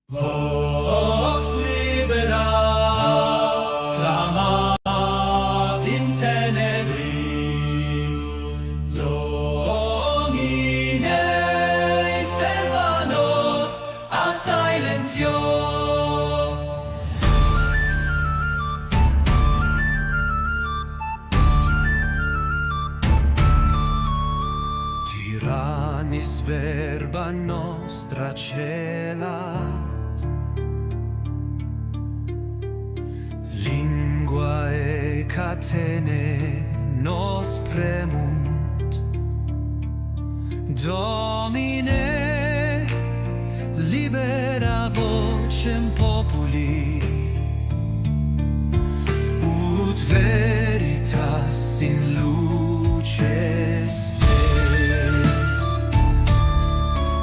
Vox libera, clamat in tenebris, Domine serva nos a silentio. Tyrannis verba nostra celat, lingua e catene nos premunt. Domine, libera vocem populi, ut veritas in luce ste.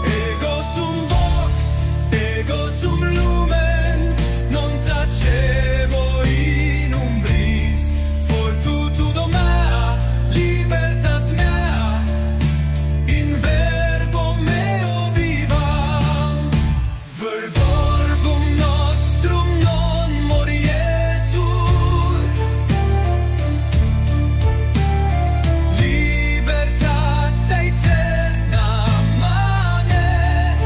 Ego sum vox, ego sum lumen, non tacemo in umbris, fortitudo mea, libertas mea, in verbo meo vivam, verborum nostrum non morietur, libertas aeterna manet,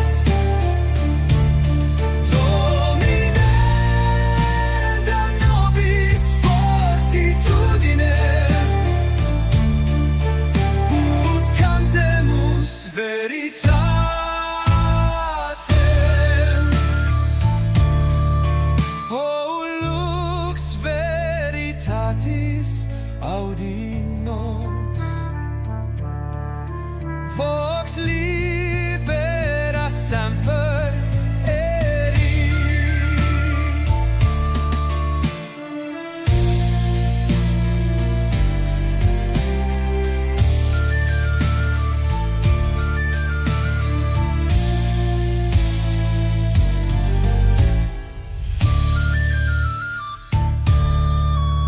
Domine da nobis fortitudine, ut cantemus veritatem. O lux veritatis audi nos, vox libera semper eri.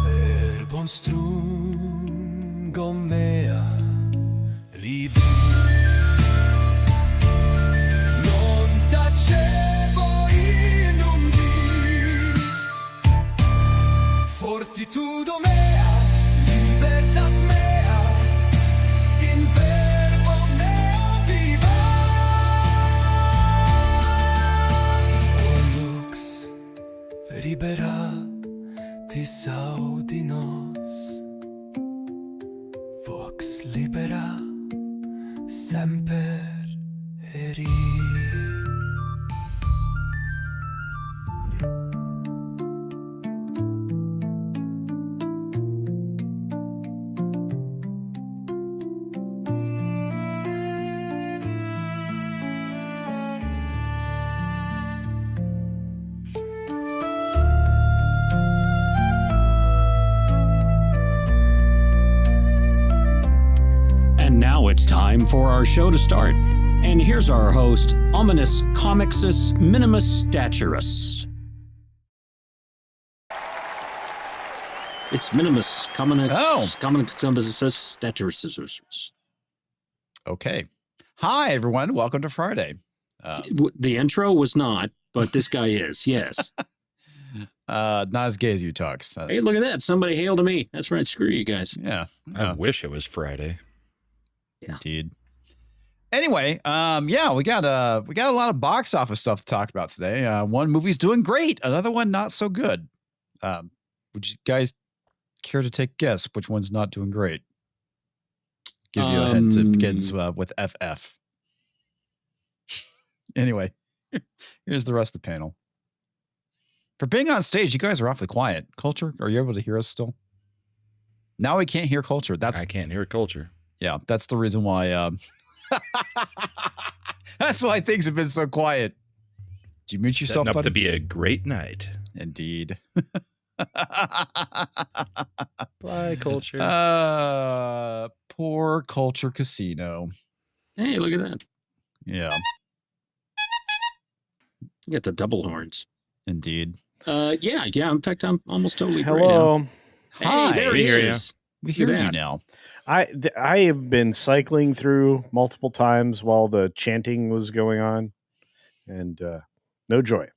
Verbum strungum mea liber, non tacebo in umbris, fortitudo mea, libertas mea, in verbo meo vivam. O lux veriberatis audi nos, vox libera semper eri. And now it's time for our show to start. And here's our host, Ominous Comixus Minimus Staturus. It's Minimus Comixus Staturus. Okay. Hi, everyone. Welcome to Friday. The intro was not, but this guy is, yes. Not as gay as you talks. Hey, look at that. Somebody hailed to me. That's right. Screw you guys. Yeah. I wish it was Friday. Yeah. Indeed. Anyway, yeah, we got a lot of box office stuff to talk about today. One movie's doing great, another one not so good. Would you guys care to take a guess which one's not doing great? Give you a hint. It begins with FF. Anyway, here's the rest of the panel. For being on stage, you guys are awfully quiet. Culture, are you able to hear us still? Now we can't hear Culture. I can't hear Culture. Yeah, that's the reason why. That's why things have been so quiet. Did you mute yourself? Setting up to be a great night. Indeed. Bye, Culture. Poor Culture Casino. Hey, look at that. Yeah, You got the double horns. indeed. Yeah. In fact, I'm almost totally great Hello. now. Hi, Hey, there we he hear ya. is. We hear Look you at that. now. I have been cycling through multiple times while the chanting was going on, and no joy.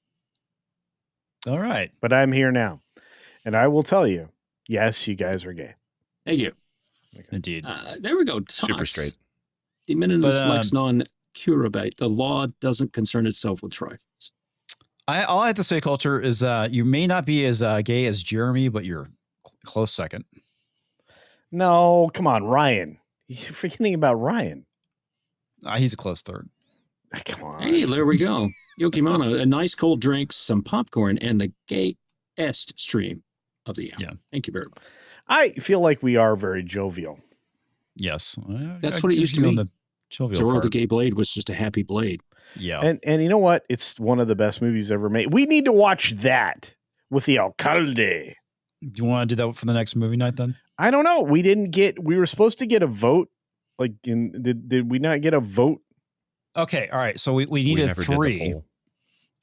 All right. But I'm here now. And I will tell you, yes, you guys are gay. Thank you. Indeed. There we go. Super Tox. straight. Diminutus But, lex non curabate. The law doesn't concern itself with trifles. All I have to say, Culture, is you may not be as gay as Jeremy, but you're close second. No, come on, Ryan. You're forgetting about Ryan. He's a close third. Come on. Hey, there we go. Yokimano, a nice cold drink, some popcorn, and the gay-est stream of the hour. Yeah. Thank you very much. I feel like we are very jovial. Yes. That's what it used to be. be. The jovial Zoro the part. Gay Blade was just a happy blade. Yeah. And you know what? It's one of the best movies ever made. We need to watch that with the alcalde. Do you want to do that for the next movie night then? I don't know. We were supposed to get a vote. Like, did we not get a vote? Okay. All right. So we need a never did the 3.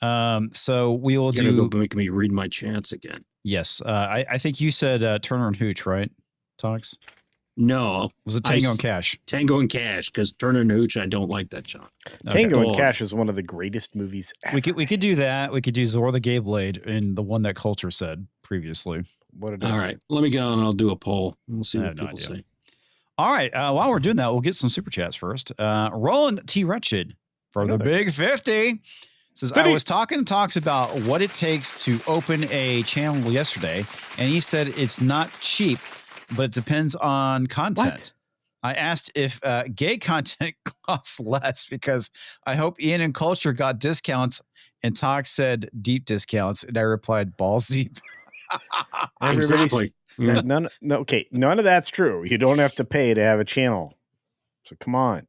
poll. So we will You're gonna do. go make me read my chants again. Yes. I think you said Turner and Hooch, right? Tox? No, Was it Tango and Cash? Tango and Cash, because Turner and Hooch, I don't like that genre. Okay. Tango and Dog. Cash is one of the greatest movies ever. We could do that. We could do Zora the Gay Blade and the one that Culture said previously. What it is. All right, let me get on and I'll do a poll. We'll see I what have no people idea. say. All right. While we're doing that, we'll get some super chats first. Roland T. Wretched for the Another. big 50 says, 50. I was talks about what it takes to open a channel yesterday, and he said it's not cheap, but it depends on content. What? I asked if gay content costs less because I hope Ian and Culture got discounts, and Tox said deep discounts, and I replied balls deep. Exactly. Yeah. None of that's true. You don't have to pay to have a channel. So come on.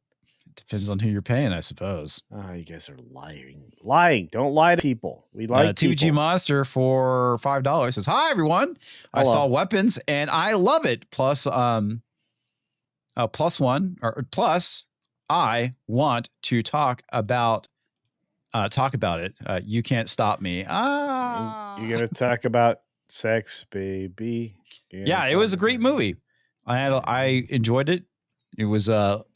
Depends on who you're paying, I suppose. Oh, you guys are lying. Don't lie to people. We like TVG people. Monster for $5 says, "Hi everyone, I Hello. saw Weapons and I love it. Plus I want to talk about it. You can't stop me. You're gonna talk about sex, baby. Yeah, it was a great movie. I enjoyed it. It was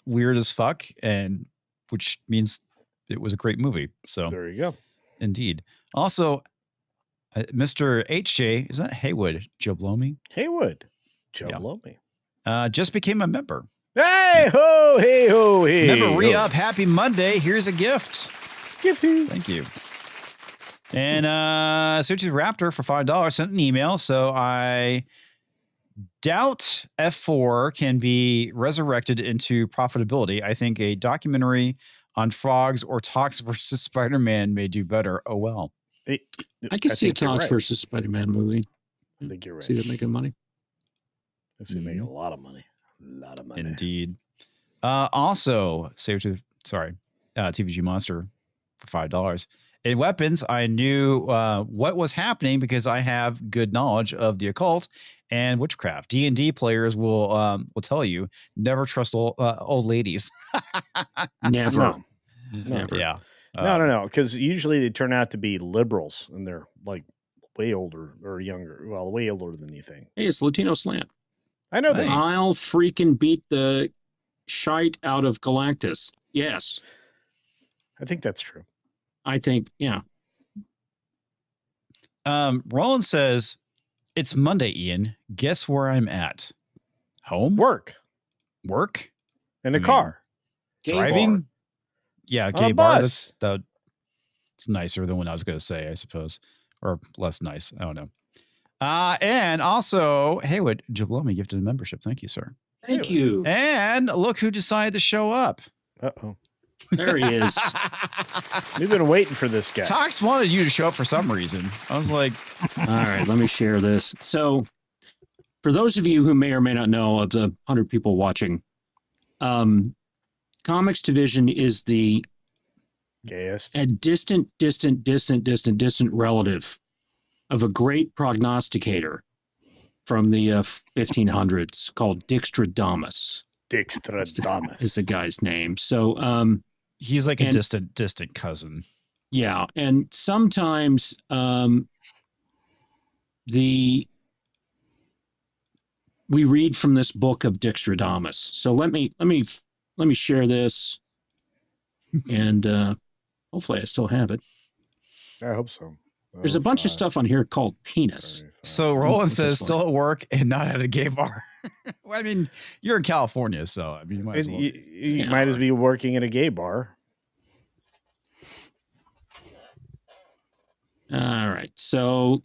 weird as fuck, and which means it was a great movie. So There you go. indeed. Also, Mr. HJ, is that Haywood Jablomi? Haywood. Joe Yeah. Lomi. Just became a member. Hey ho, hey ho, hey. Member ho. re-up. Happy Monday. Here's a gift. Gifty. Thank you. And Suchi Raptor for $5 sent an email. So I doubt F4 can be resurrected into profitability. I think a documentary on frogs or Tox versus Spider-Man may do better. Oh well. I can see a think you're Tox right. versus Spider-Man movie. I think you're right. See that making money? This is making a lot of money. A lot of money. Indeed. Also, TVG Monster for $5. In Weapons, I knew what was happening because I have good knowledge of the occult and witchcraft. D&D players will tell you never trust old ladies. Never. No. Never. Yeah. No. Because usually they turn out to be liberals and they're like way older or younger. Well, way older than you think. Hey, it's Latino Slant. I know Hey. that. I'll freaking beat the shite out of Galactus. Yes. I think that's true. I think, yeah. Roland says, it's Monday, Ian. Guess where I'm at? Home? Work Work? in a I mean, car. Gay Driving? bar. Yeah, On gay a bar. bus. It's nicer than what I was going to say, I suppose. Or less nice. I don't know. And also, Haywood Jablomi gifted a membership. Thank you, sir. Thank you. And look who decided to show up. Uh-oh. There he is. We've been waiting for this guy. Tox wanted you to show up for some reason. I was like, All right, let me share this. So, for those of you who may or may not know, of the 100 people watching, Comics Division is a Gayest. distant relative of a great prognosticator from the 1500s called Dixtradamus Dixtradamus. is the guy's name. So, he's like a And- distant cousin. yeah, and sometimes we read from this book of Dixtradamus. So let me share this, and hopefully I still have it. I hope so. There's a bunch of stuff on here called penis. So Roland Which says is still at work and not at a gay bar. Well, I mean, you're in California, so I mean, you might as well. You might as well be working at a gay bar. All right. So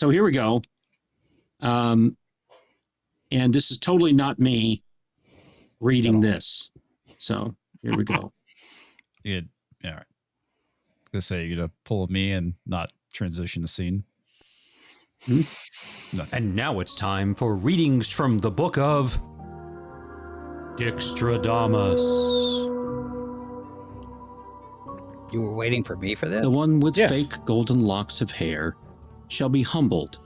here we go. And this is totally not me reading this. So here we go. Yeah, all right. Gonna say you're gonna pull me and not transition the scene. Nothing. And now it's time for readings from the book of Dextradamus. You were waiting for me for this? The one with Yes. fake golden locks of hair shall be humbled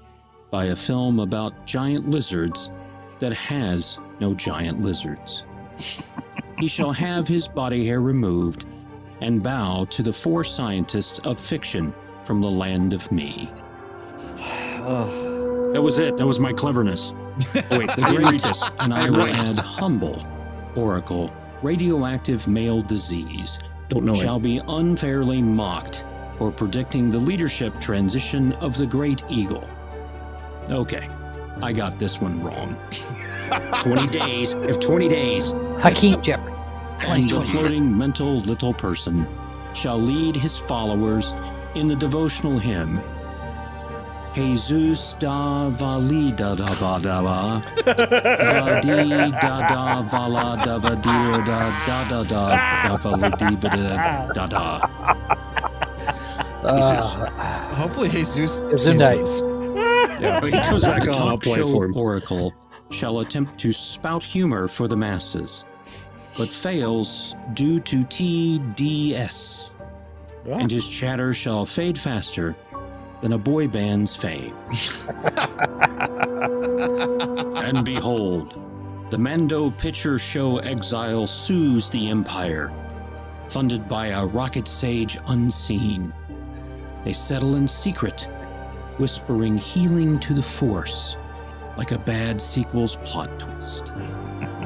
by a film about giant lizards that has no giant lizards. He shall have his body hair removed and bow to the 4 scientists of fiction from the land of me. That was it. That was my cleverness. Oh, wait, the great, and I will add humble, oracle, radioactive male disease, Don't know shall be unfairly mocked for predicting the leadership transition of the great eagle. Okay, I got this one wrong. 20 days, if 20 days, Hakeem Jeffries. and the floating mental little person shall lead his followers in the devotional hymn, Jesus da vali da da ba da ba da di da da vala da va di da da da da vala di da da. Jesus. Hopefully, Jesus. It's sees night. this. Yeah. He comes back on. I'll Talk play show for him. Oracle shall attempt to spout humor for the masses, but fails due to TDS, and his chatter shall fade faster than a boy band's fame. And behold, the Mando Picture Show exile sues the Empire, funded by a rocket sage unseen. They settle in secret, whispering healing to the Force, like a bad sequel's plot twist.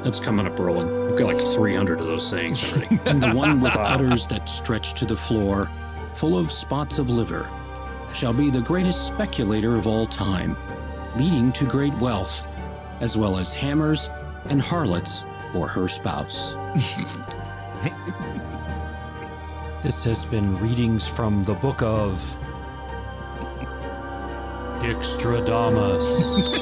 That's coming up, Roland. I've got like 300 of those sayings already. And the one with udders that stretch to the floor, full of spots of liver, shall be the greatest speculator of all time, leading to great wealth, as well as hammers and harlots for her spouse. This has been readings from the book of Dextradamus.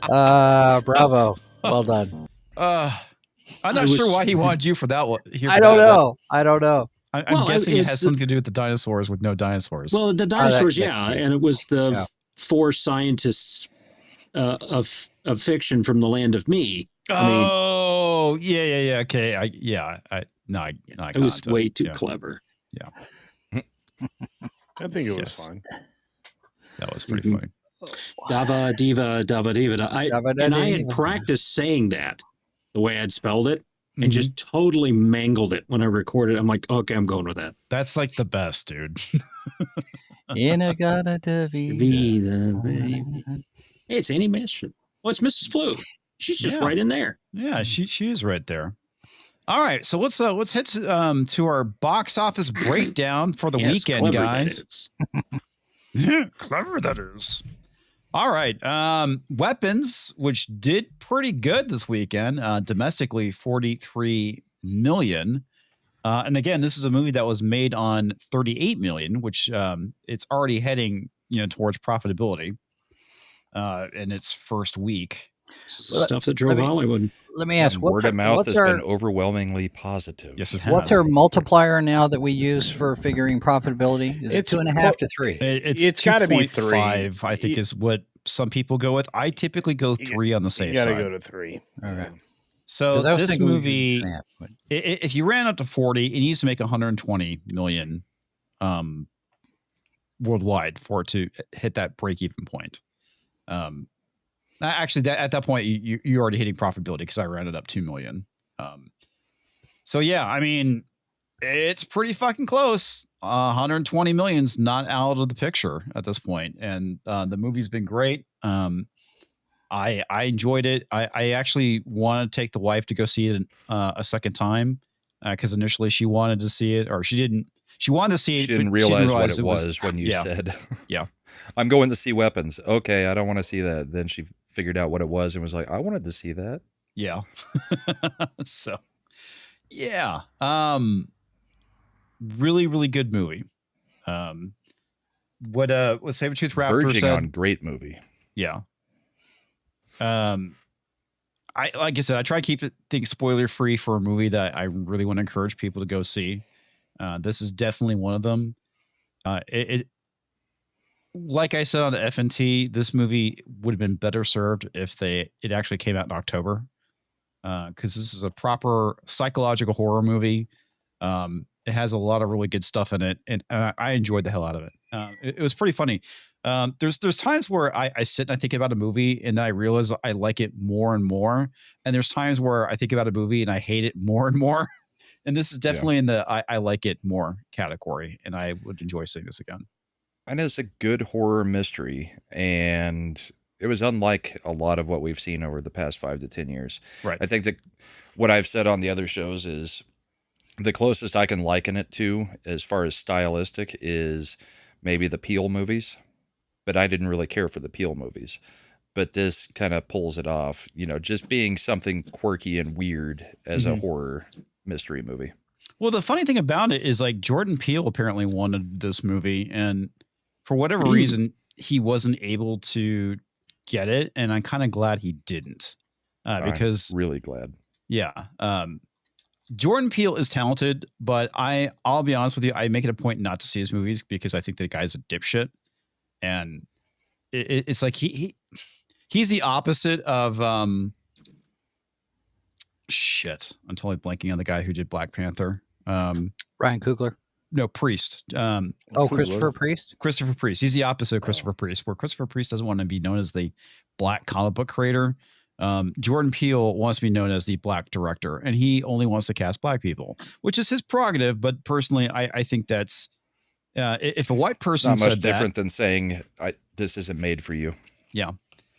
Bravo. Well done. I'm not sure why he wanted you for that one. I don't know. I'm Well, guessing it it's has the- something to do with the dinosaurs with no dinosaurs. Well, the dinosaurs, that- yeah, and it was the Yeah. 4 scientists of fiction from the land of me. I mean, oh, yeah. Okay, I it was got way it. too Yeah, clever. I think it was Yes. fine. that was pretty funny. Dava diva dava diva. And I had practiced saying that the way I'd spelled it, and Mhm. just totally mangled it when I recorded. I'm like, okay, I'm going with that. That's like the best, dude. Inagata Vida, baby. Hey, it's Annie Master. Oh, it's Mrs. Flu. She's just Yeah. right in there. Yeah, she is right there. All right, so let's head to our box office breakdown for the Yes, weekend, clever that guys. is. Clever that is. All right, weapons, which did pretty good this weekend, domestically 43 million. And again, this is a movie that was made on 38 million, which it's already heading towards profitability in its first week. Stuff that drove Hollywood. Let me ask, Word of mouth has our, been overwhelmingly positive. Yes, it has. what's our multiplier now that we use for figuring profitability? Is it It's 2.5 to 3? It's gotta be 2.5, I think, It- is what some people go with. I typically go 3 on the You safe got to side. go to 3. Okay. So 'Cause I was this thinking we could movie, do 2.5, but- if you ran up to 40, it needs to make 120 million worldwide for it to hit that break-even point. Actually, at that point, you're already hitting profitability because I rounded up 2 million. So yeah, I mean, it's pretty fucking close. 120 million's not out of the picture at this point, and the movie's been great. I enjoyed it. I actually want to take the wife to go see it a second time. because initially she wanted to see it, or she didn't. She wanted to see it. She didn't but realize what it was when you yeah. said, Yeah. I'm going to see weapons. Okay, I don't want to see that. Then she figured out what it was and was like, I wanted to see that. Yeah. So, yeah. Really, really good movie. What Sabretooth Raptor Verging said. on great movie. Yeah. Like I said, I try to keep things spoiler free for a movie that I really want to encourage people to go see. This is definitely one of them. It like I said on the FNT, this movie would have been better served if it actually came out in October. Because this is a proper psychological horror movie. It has a lot of really good stuff in it, and I enjoyed the hell out of it. It was pretty funny. There's times where I sit and I think about a movie, and then I realize I like it more and more. And there's times where I think about a movie and I hate it more and more. And this is definitely in the I like it more category, and I would enjoy seeing this again. And it's a good horror mystery, and it was unlike a lot of what we've seen over the past 5 to 10 years. Right. I think that what I've said on the other shows is the closest I can liken it to, as far as stylistic, is maybe the Peel movies. But I didn't really care for the Peel movies. But this kind of pulls it off, just being something quirky and weird as a horror mystery movie. Well, the funny thing about it is, like, Jordan Peele apparently wanted this movie, and for whatever reason, he wasn't able to get it, and I'm kind of glad he didn't. Because I'm really glad. Yeah. Jordan Peele is talented, but I'll be honest with you, I make it a point not to see his movies because I think the guy's a dipshit. And it's like he's the opposite of shit. I'm totally blanking on the guy who did Black Panther. Ryan Coogler. No, Priest. Christopher Priest. Christopher Priest. He's the opposite of Christopher Priest, where Christopher Priest doesn't want to be known as the black comic book creator. Jordan Peele wants to be known as the black director, and he only wants to cast black people, which is his prerogative. But personally, I think that's if a white person it's not much said different than saying this isn't made for you. Yeah.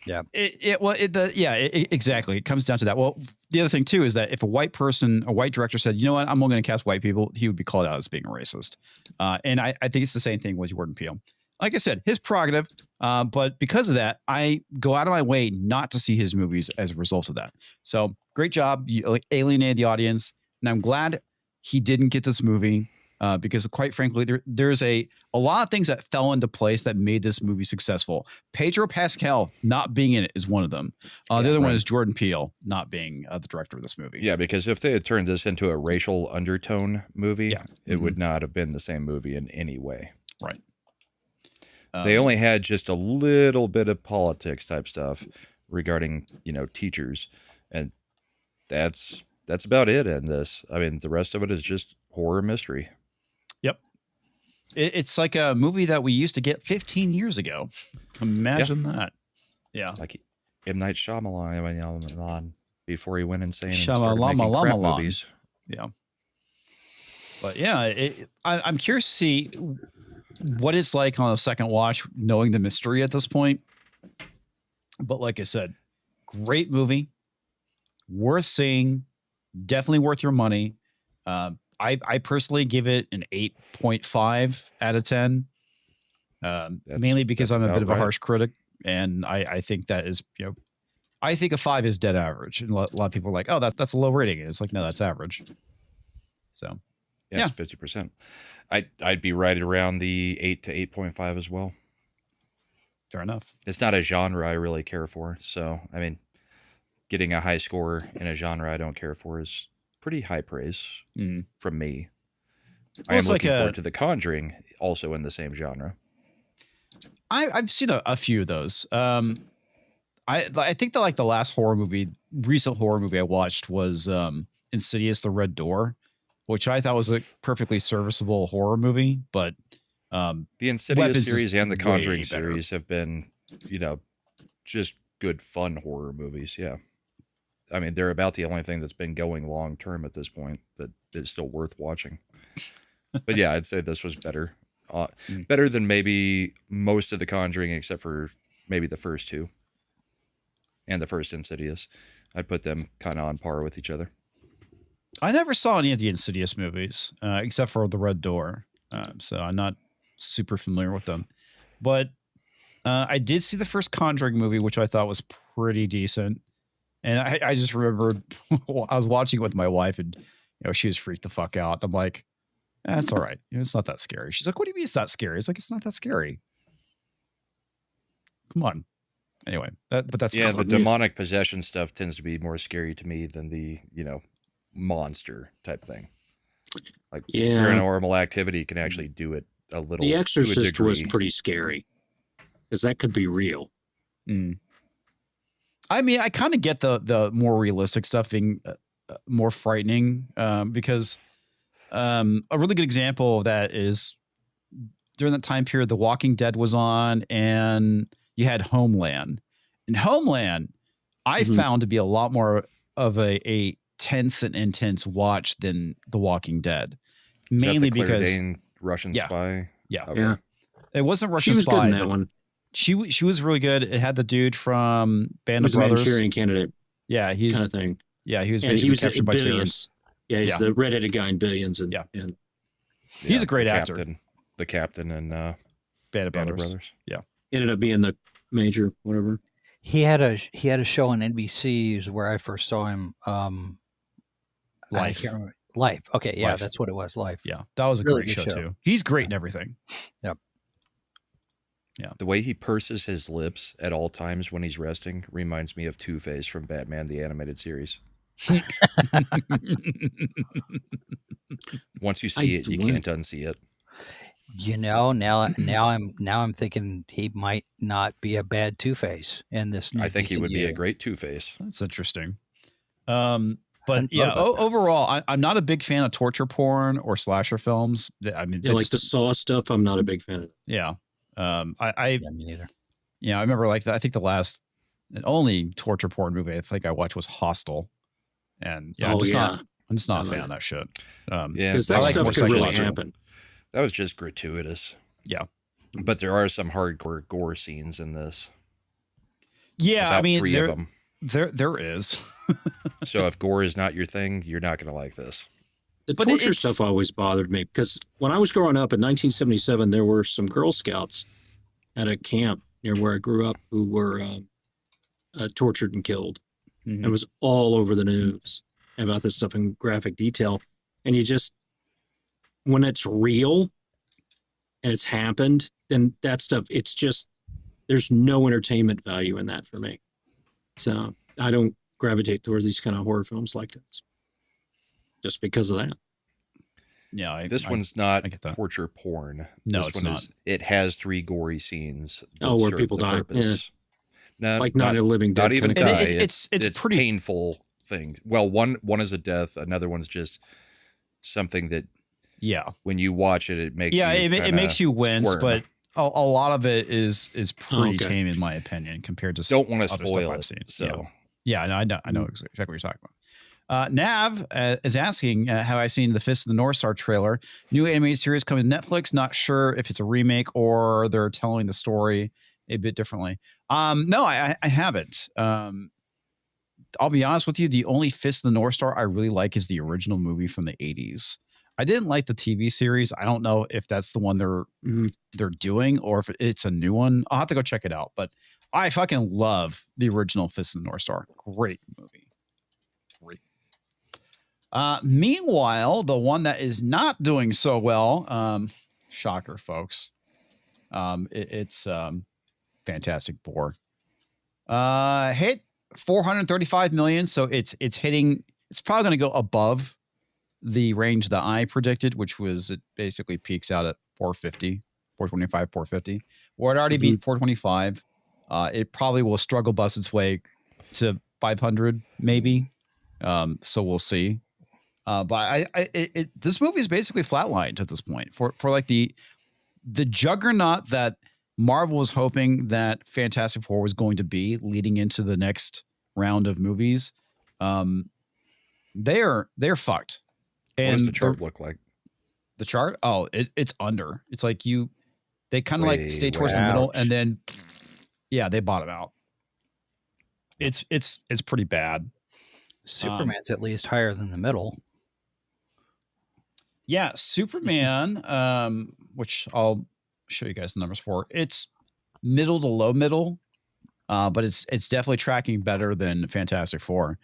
Yeah. Exactly. It comes down to that. Well, the other thing too is that if a white director said, you know what, I'm only going to cast white people, he would be called out as being a racist. And I think it's the same thing with Jordan Peele. Like I said, his prerogative. But because of that, I go out of my way not to see his movies as a result of that. So great job. You alienated the audience. And I'm glad he didn't get this movie. Because quite frankly, there's a lot of things that fell into place that made this movie successful. Pedro Pascal not being in it is one of them. The other one is Jordan Peele not being the director of this movie. Yeah, because if they had turned this into a racial undertone movie, it would not have been the same movie in any way. Right. They only had just a little bit of politics type stuff regarding, teachers. And that's about it in this. I mean, the rest of it is just horror mystery. Yep. It's like a movie that we used to get 15 years ago. Imagine that. Yeah. Like M. Night Shyamalan before he went insane and started making crap movies. Yeah. But yeah, I'm curious to see what it's like on a second watch, knowing the mystery at this point. But like I said, great movie, worth seeing, definitely worth your money. I personally give it an 8.5 out of 10. Mainly because I'm a bit of a harsh critic, and I think that is, I think a 5 is dead average. And a lot of people are like, oh, that's a low rating. And it's like, no, that's average. So yeah, it's 50%. I'd be right around the 8 to 8.5 as well. Fair enough. It's not a genre I really care for. So, I mean, getting a high score in a genre I don't care for is pretty high praise from me. I am looking forward to The Conjuring, also in the same genre. I've seen a few of those. I think that like the last recent horror movie I watched was Insidious: The Red Door, which I thought was a perfectly serviceable horror movie. But the Insidious series and the Conjuring series have been, just good fun horror movies. Yeah. I mean, they're about the only thing that's been going long term at this point that is still worth watching. But yeah, I'd say this was better. Better than maybe most of The Conjuring, except for maybe the first two and the first Insidious. I'd put them kind of on par with each other. I never saw any of the Insidious movies except for The Red Door, so I'm not super familiar with them. But I did see the first Conjuring movie, which I thought was pretty decent. And I just remembered I was watching it with my wife, and she was freaked the fuck out. I'm like, it's all right. It's not that scary. She's like, what do you mean it's not scary? It's like, it's not that scary. Come on. Anyway, but that's the demonic possession stuff tends to be more scary to me than the monster type thing. Like Paranormal Activity can actually do it a little. The Exorcist was pretty scary because that could be real. I mean, I kind of get the more realistic stuff being more frightening because a really good example of that is during that time period, The Walking Dead was on, and you had Homeland. And Homeland, I found to be a lot more of a tense and intense watch than The Walking Dead, mainly because Dane Russian spy. Yeah, okay. Yeah. It wasn't Russian She was spy. good in that one. She was really good. It had the dude from Band of He was a Brothers. Manchurian Candidate. Yeah, he's kind of thing. Yeah, he was And basically he was captured in by Billions. terrorists. Yeah, he's the redheaded guy in Billions. And He's a great actor. The captain in Band of Brothers. Yeah, ended up being the major whatever. He had a show on NBC where I first saw him. Life. Life. Okay, yeah, Life. that's what it was. Life. Yeah, that was a Really great good show show. too. He's great in everything. Yep. Yeah. The way he purses his lips at all times when he's resting reminds me of Two-Face from Batman the Animated Series. Once you see it, you can't unsee it. Now I'm thinking he might not be a bad Two-Face in this. I think he would be DCU. a great Two-Face. That's interesting. But yeah, overall, I'm not a big fan of torture porn or slasher films. I mean, like the Saw stuff, I'm not a big fan of. Yeah. Yeah, me neither. Yeah, I remember like I think the last and only torture porn movie I think I watched was Hostel, and I'm just not a fan of that shit. Because that stuff could really happen. That was just gratuitous. Yeah, but there are some hardcore gore scenes in this. Yeah, About I mean, 3 of them. There is. So if gore is not your thing, you're not going to like this. The torture stuff always bothered me because when I was growing up in 1977, there were some Girl Scouts at a camp near where I grew up who were tortured and killed. Mm-hmm. It was all over the news about this stuff in graphic detail. And you just, when it's real and it's happened, then that stuff, it's just, there's no entertainment value in that for me. So I don't gravitate towards these kind of horror films like this just because of that. Yeah, this one's not torture porn. No, this it's one not. It has 3 gory scenes. Where people die. Yeah. No, like not a living dead. Not even kind of die. It's pretty painful things. Well, one is a death. Another one's just something that. Yeah. When you watch it, it makes it makes you wince, squirm. but a lot of it is pretty tame in my opinion compared to don't want to other spoil stuff I've it. seen. So yeah, I know exactly what you're talking about. Nav is asking, have I seen the Fist of the North Star trailer? New animated series coming to Netflix. Not sure if it's a remake or they're telling the story a bit differently. No, I haven't. I'll be honest with you. The only Fist of the North Star I really like is the original movie from the 80s. I didn't like the TV series. I don't know if that's the one they're doing or if it's a new one. I'll have to go check it out. But I fucking love the original Fist of the North Star. Great movie. Great. Meanwhile, the one that is not doing so well, shocker, folks. It's Fantastic Four. Hit 435 million, so it's hitting. It's probably going to go above the range that I predicted, which was it basically peaks out at 450, 425, 450. Or it already beat 425. It probably will struggle bust its way to 500, maybe. So we'll see. But this movie is basically flatlined at this point for like the juggernaut that Marvel was hoping that Fantastic Four was going to be leading into the next round of movies. They're fucked. And what does the chart look like? The chart? Oh, it's under. It's like they kind of like stay towards the middle and then they bottom out. It's pretty bad. Superman's at least higher than the middle. Yeah, Superman, which I'll show you guys the numbers for. It's middle to low middle, but it's definitely tracking better than Fantastic Four.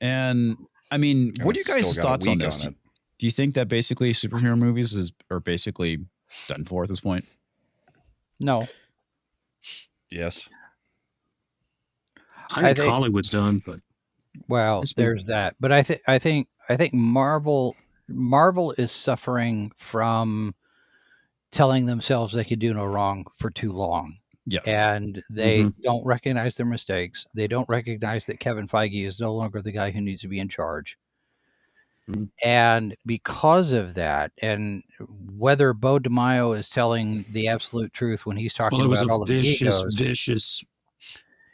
And I mean, And what are you it's still guys' got a thoughts on week this? on it. Do you think that basically superhero movies are basically done for at this point? No. Yes. I think Hollywood's done, but well, there's that. But I think Marvel is suffering from telling themselves they could do no wrong for too long. Yes. And they don't recognize their mistakes. They don't recognize that Kevin Feige is no longer the guy who needs to be in charge. And because of that, and whether Bo DiMaio is telling the absolute truth when he's talking about all of the egos,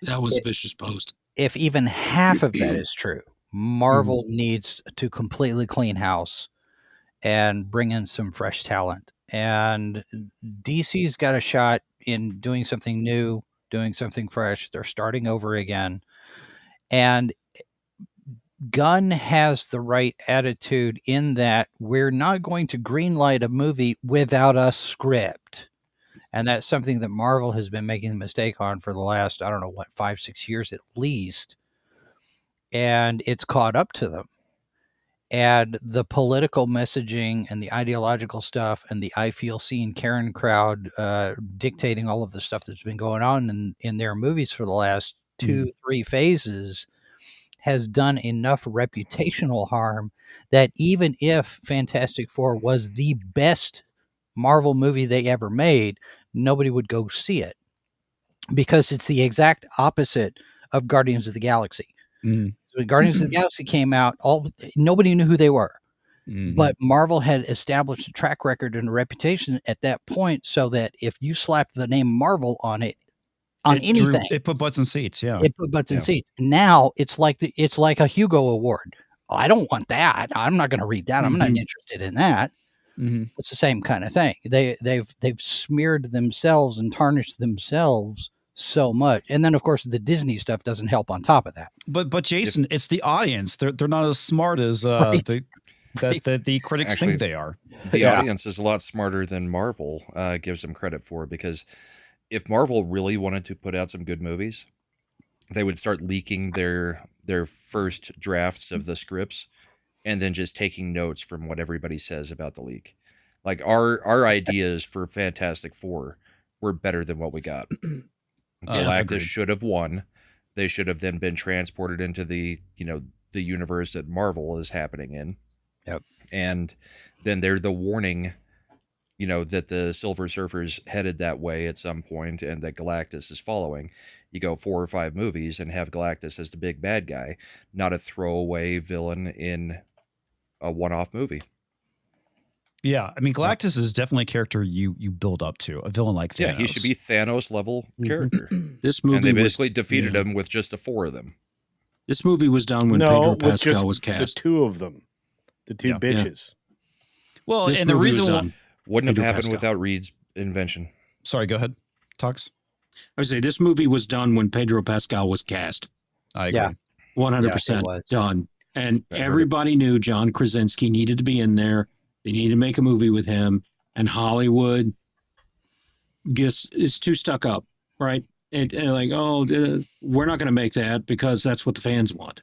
that was a vicious post. If even half of that is true, Marvel needs to completely clean house and bring in some fresh talent. And DC's got a shot in doing something new, doing something fresh. They're starting over again. And Gunn has the right attitude in that we're not going to greenlight a movie without a script. And that's something that Marvel has been making a mistake on for the last, 5-6 years at least. And it's caught up to them. And the political messaging and the ideological stuff and the I Feel Seen Karen crowd dictating all of the stuff that's been going on in their movies for the last 2-3 phases has done enough reputational harm that even if Fantastic Four was the best Marvel movie they ever made, nobody would go see it because it's the exact opposite of Guardians of the Galaxy. When Guardians of the Galaxy came out, nobody knew who they were. But Marvel had established a track record and a reputation at that point so that if you slapped the name Marvel on it, anything, it put butts in seats. Yeah, it put butts in seats. Now it's like a Hugo Award. Oh, I don't want that. I'm not going to read that. I'm not interested in that. It's the same kind of thing. They've smeared themselves and tarnished themselves so much, and then of course the Disney stuff doesn't help on top of that. But Jason, it's the audience. They're not as smart as the critics Actually, think they are. The audience is a lot smarter than Marvel gives them credit for, because if Marvel really wanted to put out some good movies, they would start leaking their first drafts of the scripts and then just taking notes from what everybody says about the leak. Like our ideas for Fantastic Four were better than what we got. Galactus should have won. They should have then been transported into the universe that Marvel is happening in. Yep. And then they're the warning, that the Silver Surfer's headed that way at some point and that Galactus is following. You go 4 or 5 movies and have Galactus as the big bad guy, not a throwaway villain in a one-off movie. Yeah, I mean, Galactus is definitely a character you build up to, a villain like Thanos. Yeah, he should be Thanos level character. This movie, and they basically defeated him with just the 4 of them. This movie was done when Pedro Pascal was cast. The 2 of them, the 2 bitches. Well, this and the reason wouldn't have happened without Reed's invention. Sorry, go ahead, Tux. I would say this movie was done when Pedro Pascal was cast. I agree. 100% done. And everybody knew John Krasinski needed to be in there. They needed to make a movie with him. And Hollywood is too stuck up, right? And like, we're not going to make that because that's what the fans want.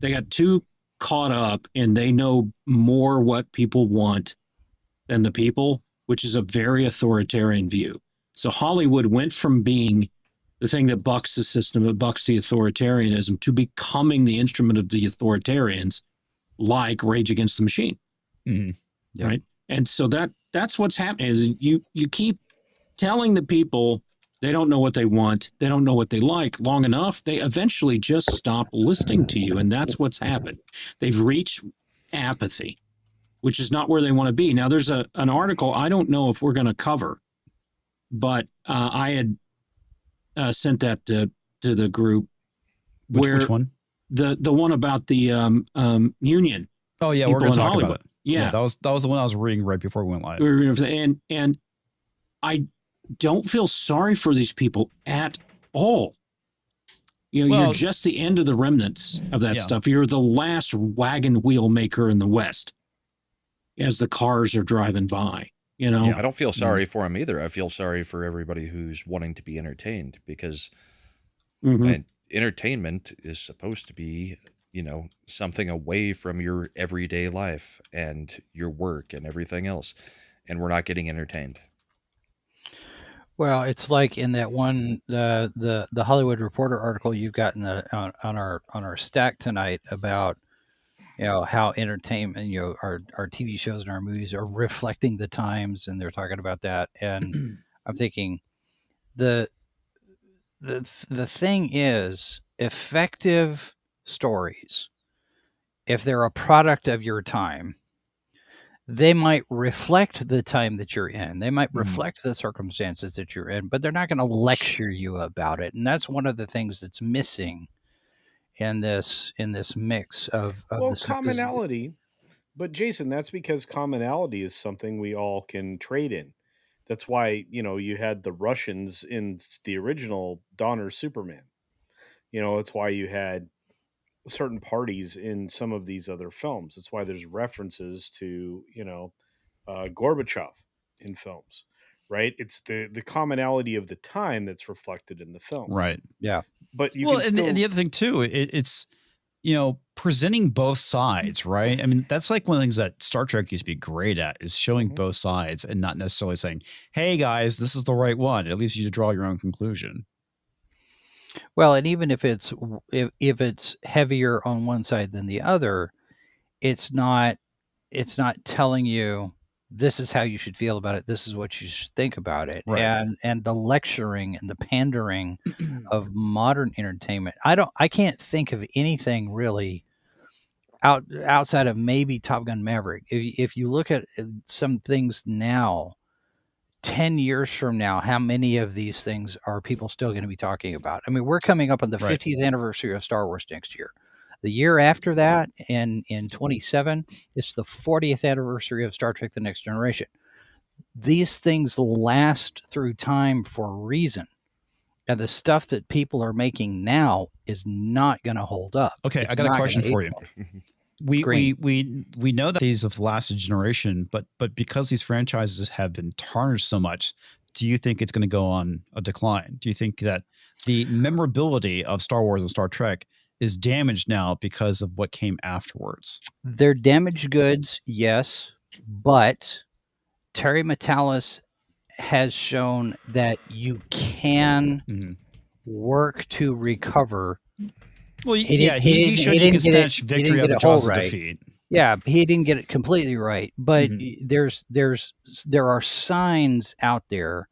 They got too caught up and they know more what people want than the people, which is a very authoritarian view. So Hollywood went from being the thing that bucks the system, that bucks the authoritarianism, to becoming the instrument of the authoritarians, like Rage Against the Machine. Right? And so that's what's happening is you keep telling the people they don't know what they want, they don't know what they like long enough, they eventually just stop listening to you. And that's what's happened. They've reached apathy, which is not where they want to be. Now, there's an article I don't know if we're going to cover, but I had sent that to the group. Which one? The one about the union. Oh yeah, we're going to talk Hollywood. about it. Yeah, that was the one I was reading right before we went live. And I don't feel sorry for these people at all. You're just the end of the remnants of that stuff. You're the last wagon wheel maker in the West. as the cars are driving by. You know, I don't feel sorry for him either. I feel sorry for everybody who's wanting to be entertained, because and entertainment is supposed to be, something away from your everyday life and your work and everything else. And we're not getting entertained. Well, it's like in that one the Hollywood Reporter article you've got on our stack tonight about how entertainment, our TV shows and our movies are reflecting the times, and they're talking about that. And I'm thinking the thing is, effective stories, if they're a product of your time, they might reflect the time that you're in. They might reflect the circumstances that you're in, but they're not going to lecture you about it. And that's one of the things that's missing in this mix of commonality. But Jason, that's because commonality is something we all can trade in. That's why, you had the Russians in the original Donner Superman. It's why you had certain parties in some of these other films. That's why there's references to, Gorbachev in films, right? It's the commonality of the time that's reflected in the film. Right. Yeah. But and the other thing too, it's presenting both sides, right? I mean, that's like one of the things that Star Trek used to be great at, is showing both sides and not necessarily saying, hey guys, this is the right one. It leaves you to draw your own conclusion. Well, and even if it's heavier on one side than the other, it's not telling you this is how you should feel about it. This is what you should think about it. Right. And the lecturing and the pandering of modern entertainment. I can't think of anything really outside of maybe Top Gun Maverick. If you look at some things now, 10 years from now, how many of these things are people still going to be talking about? I mean, we're coming up on the 50th anniversary of Star Wars next year. The year after that, in 27, it's the 40th anniversary of Star Trek: The Next Generation. These things last through time for a reason. And the stuff that people are making now is not going to hold up. Okay, I got a question for you. We know that these have lasted a generation, but because these franchises have been tarnished so much, do you think it's going to go on a decline? Do you think that the memorability of Star Wars and Star Trek is damaged now because of what came afterwards? They're damaged goods, yes, but Terry Matalas has shown that you can work to recover. Well, he showed you can snatch victory out of the jaws of defeat. Yeah, he didn't get it completely right, but there are signs out there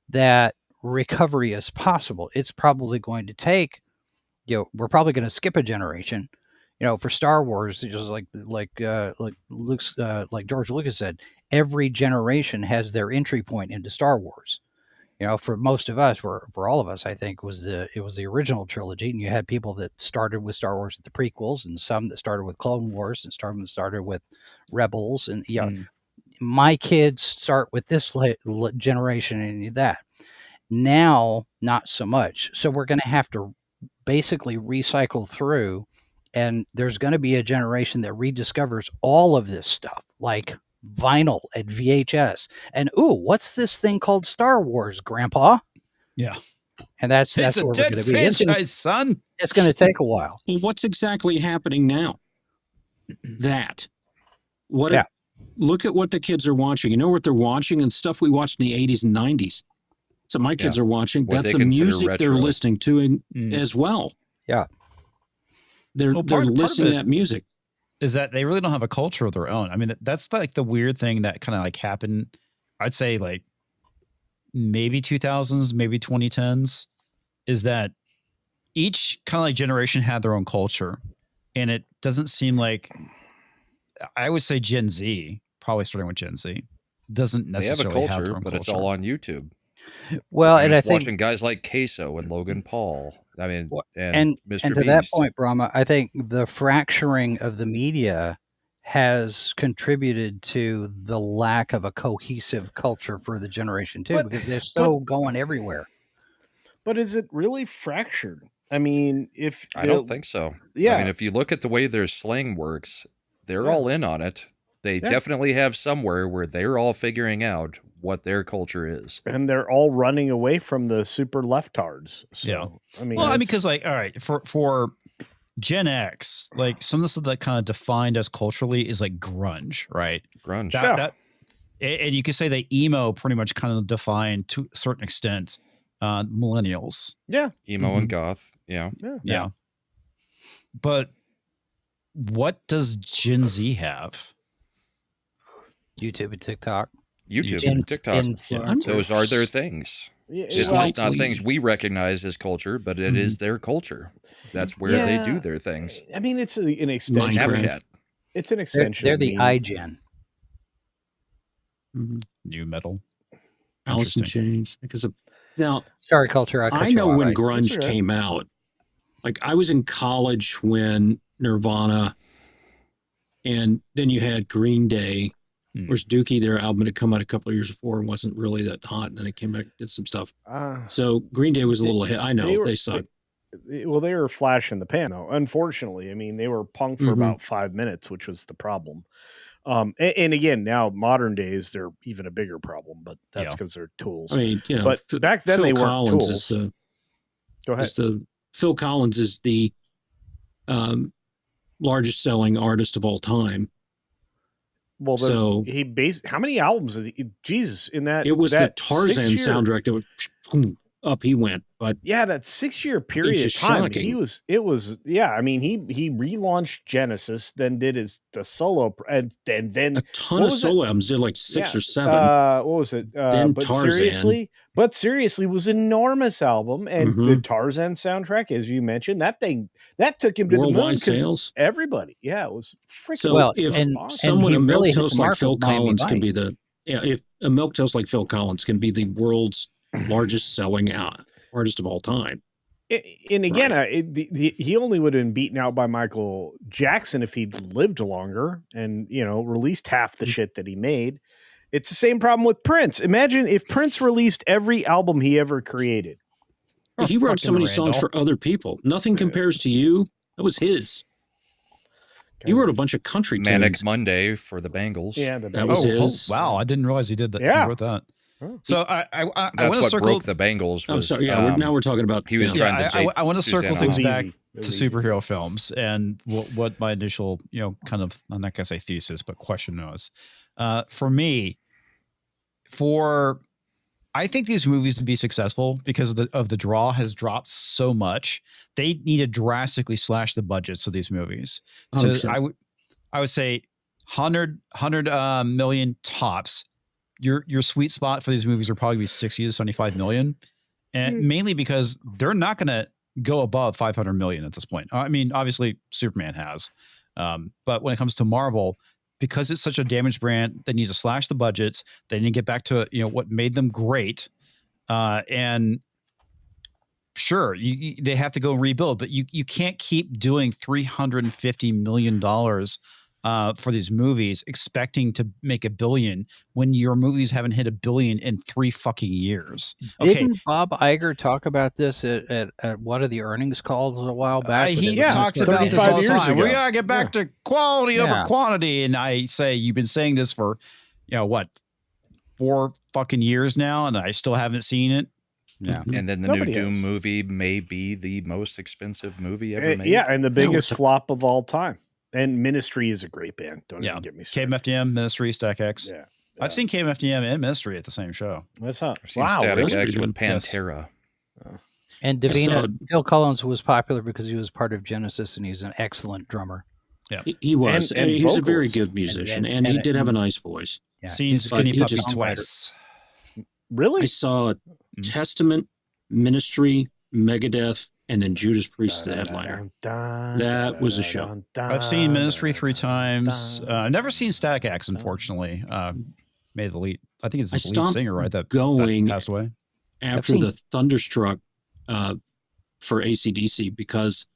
that recovery is possible. It's probably going to take, we're probably going to skip a generation. For Star Wars, just like George Lucas said, every generation has their entry point into Star Wars. For most of us, for all of us, I think it was the original trilogy, and you had people that started with Star Wars at the prequels, and some that started with Clone Wars, and some that started with Rebels, and my kids start with this generation and that. Now, not so much. So we're going to have to basically recycle through, and there's going to be a generation that rediscovers all of this stuff, like vinyl at VHS, and what's this thing called Star Wars, Grandpa? Yeah, and that's a where dead we're going to be. Son. It's going to take a while. What's exactly happening now? Look at what the kids are watching. You know what they're watching, and stuff we watched in the 80s and 90s. So my kids are watching. That's the music they're listening to as well. Yeah, they're listening to that music. Is that they really don't have a culture of their own. I mean, that's like the weird thing that kind of like happened. I'd say like maybe 2000s, maybe 2010s, is that each kind of like generation had their own culture. And it doesn't seem like, I would say Gen Z, probably starting with Gen Z, doesn't necessarily have their own culture. But it's all on YouTube. Well, and I think watching guys like Queso and Logan Paul. I mean, and Mr. And to Beast. that point, Brahma, I think the fracturing of the media has contributed to the lack of a cohesive culture for the generation too, because they're so going everywhere. But is it really fractured? I mean, I don't think so. Yeah. I mean, if you look at the way their slang works, they're all in on it. They definitely have somewhere where they're all figuring out what their culture is. And they're all running away from the super leftards. So, Yeah. I mean, Well, I mean, because like, all right, for Gen X, like some of the stuff that kind of defined us culturally is like grunge, right? Grunge. And you could say that emo pretty much kind of defined to a certain extent millennials. Yeah. Emo and goth. Yeah. Yeah. But what does Gen Z have? YouTube and TikTok. YouTube and TikTok. Those are their things. It's just not things we recognize as culture, but it is their culture. That's where they do their things. I mean, it's an extension. Snapchat. It's an extension. They're the iGen. New metal. Alice in Chains. Because now, sorry, culture. I know when grunge came out. Like I was in college when Nirvana, and then you had Green Day. Whereas Dookie, their album had come out a couple of years before and wasn't really that hot, and then it came back, did some stuff. So Green Day was a little ahead. I know they sucked. Well, they were flash in the pan, though. Unfortunately, I mean, they were punk for about 5 minutes, which was the problem. And again, now modern days, they're even a bigger problem, but that's because they're tools. I mean, you know, but back then Phil they weren't Collins tools. Go ahead. Phil Collins is the largest selling artist of all time. Well, so how many albums did he, Jesus, in that? It was the Tarzan soundtrack that was up he went. But yeah, that 6-year period of time, shocking. I mean, he relaunched Genesis, then did the solo, and then a ton of solo albums, did like 6 or 7. What was it? Then Tarzan. But seriously, was an enormous album, and the Tarzan soundtrack, as you mentioned, that took him to the moon because everybody, it was freaking. So if someone a milquetoast like Phil Collins can be if a milquetoast like Phil Collins can be the world's largest selling artist of all time. And again, he only would have been beaten out by Michael Jackson if he'd lived longer and, released half the shit that he made. It's the same problem with Prince. Imagine if Prince released every album he ever created. He wrote so many songs for other people. Nothing compares to you. That was his. He wrote a bunch of country Manic tunes. Monday for the Bangles. Yeah, that was his. Wow, I didn't realize he did that. Yeah. He wrote that. So I that's want to circle. Broke the Bangles. I'm sorry. Yeah, now we're talking about. He was trying to. I want to circle things back to easy. superhero films and what my initial, kind of, I'm not gonna say thesis, but question was. For me, I think these movies to be successful because of the draw has dropped so much. They need to drastically slash the budgets of these movies. I would say 100 million tops. Your sweet spot for these movies will probably be 60 to 75 million, and mainly because they're not going to go above 500 million at this point. I mean, obviously Superman has, but when it comes to Marvel, because it's such a damaged brand, they need to slash the budgets. They need to get back to what made them great, and sure, they have to go rebuild, but you can't keep doing $350 million for these movies, expecting to make $1 billion when your movies haven't hit $1 billion in 3 fucking years. Okay. Didn't Bob Iger talk about this at one of the earnings calls a while back? He talks about this all the time. We gotta get back to quality over quantity, and I say you've been saying this for, 4 fucking years now, and I still haven't seen it. Yeah, and then the new Doom movie may be the most expensive movie ever made. Yeah, and the biggest flop of all time. And Ministry is a great band. Don't even get me started. KMFDM, Ministry, Stack X. Yeah. I've seen KMFDM and Ministry at the same show. That's not. I've seen Static X with Pantera. And Davina, Phil Collins was popular because he was part of Genesis, and he's an excellent drummer. Yeah, he was. And he's vocals. a very good musician, and he did have a nice voice. Yeah. Seen Skinny Puppy just twice. Really? I saw Testament, Ministry, Megadeth, and then Judas Priest, the headliner. That was a show. I've seen Ministry 3 times. I've never seen Static X, unfortunately. Made the lead. I think it's the lead singer, right? That passed away after the Thunderstruck for AC/DC because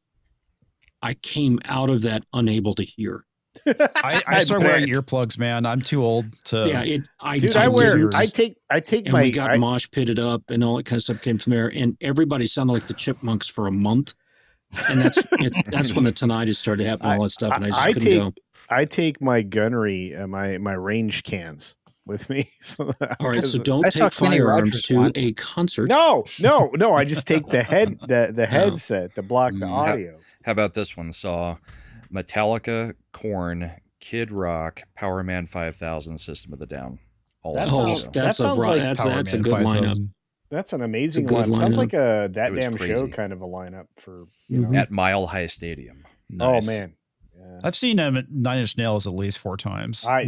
I came out of that unable to hear. I start wearing earplugs, man. I'm too old to. Yeah, I take and my. we got mosh pitted up, and all that kind of stuff came from there. And everybody sounded like the Chipmunks for a month, and that's when the tinnitus started happening, all that stuff, and I just couldn't go. I take my gunnery, my range cans with me. So All right, so because- don't I saw take Kenny firearms Rogers to once. a concert. no. I just take the headset to block the Mm. audio. How about this one? Saw Metallica, Korn, Kid Rock, Power Man 5000, System of the Down. All That on one sounds- show. that's that a sounds ri- like that's Power a Man good lineup. 5000. That's an amazing good lineup. Sounds lineup. like a It That was Damn Show crazy. kind of a lineup for Mhm. At Mile High Stadium. Nice. Oh man. Yeah. I've seen Nine Inch Nails at least 4 times. I've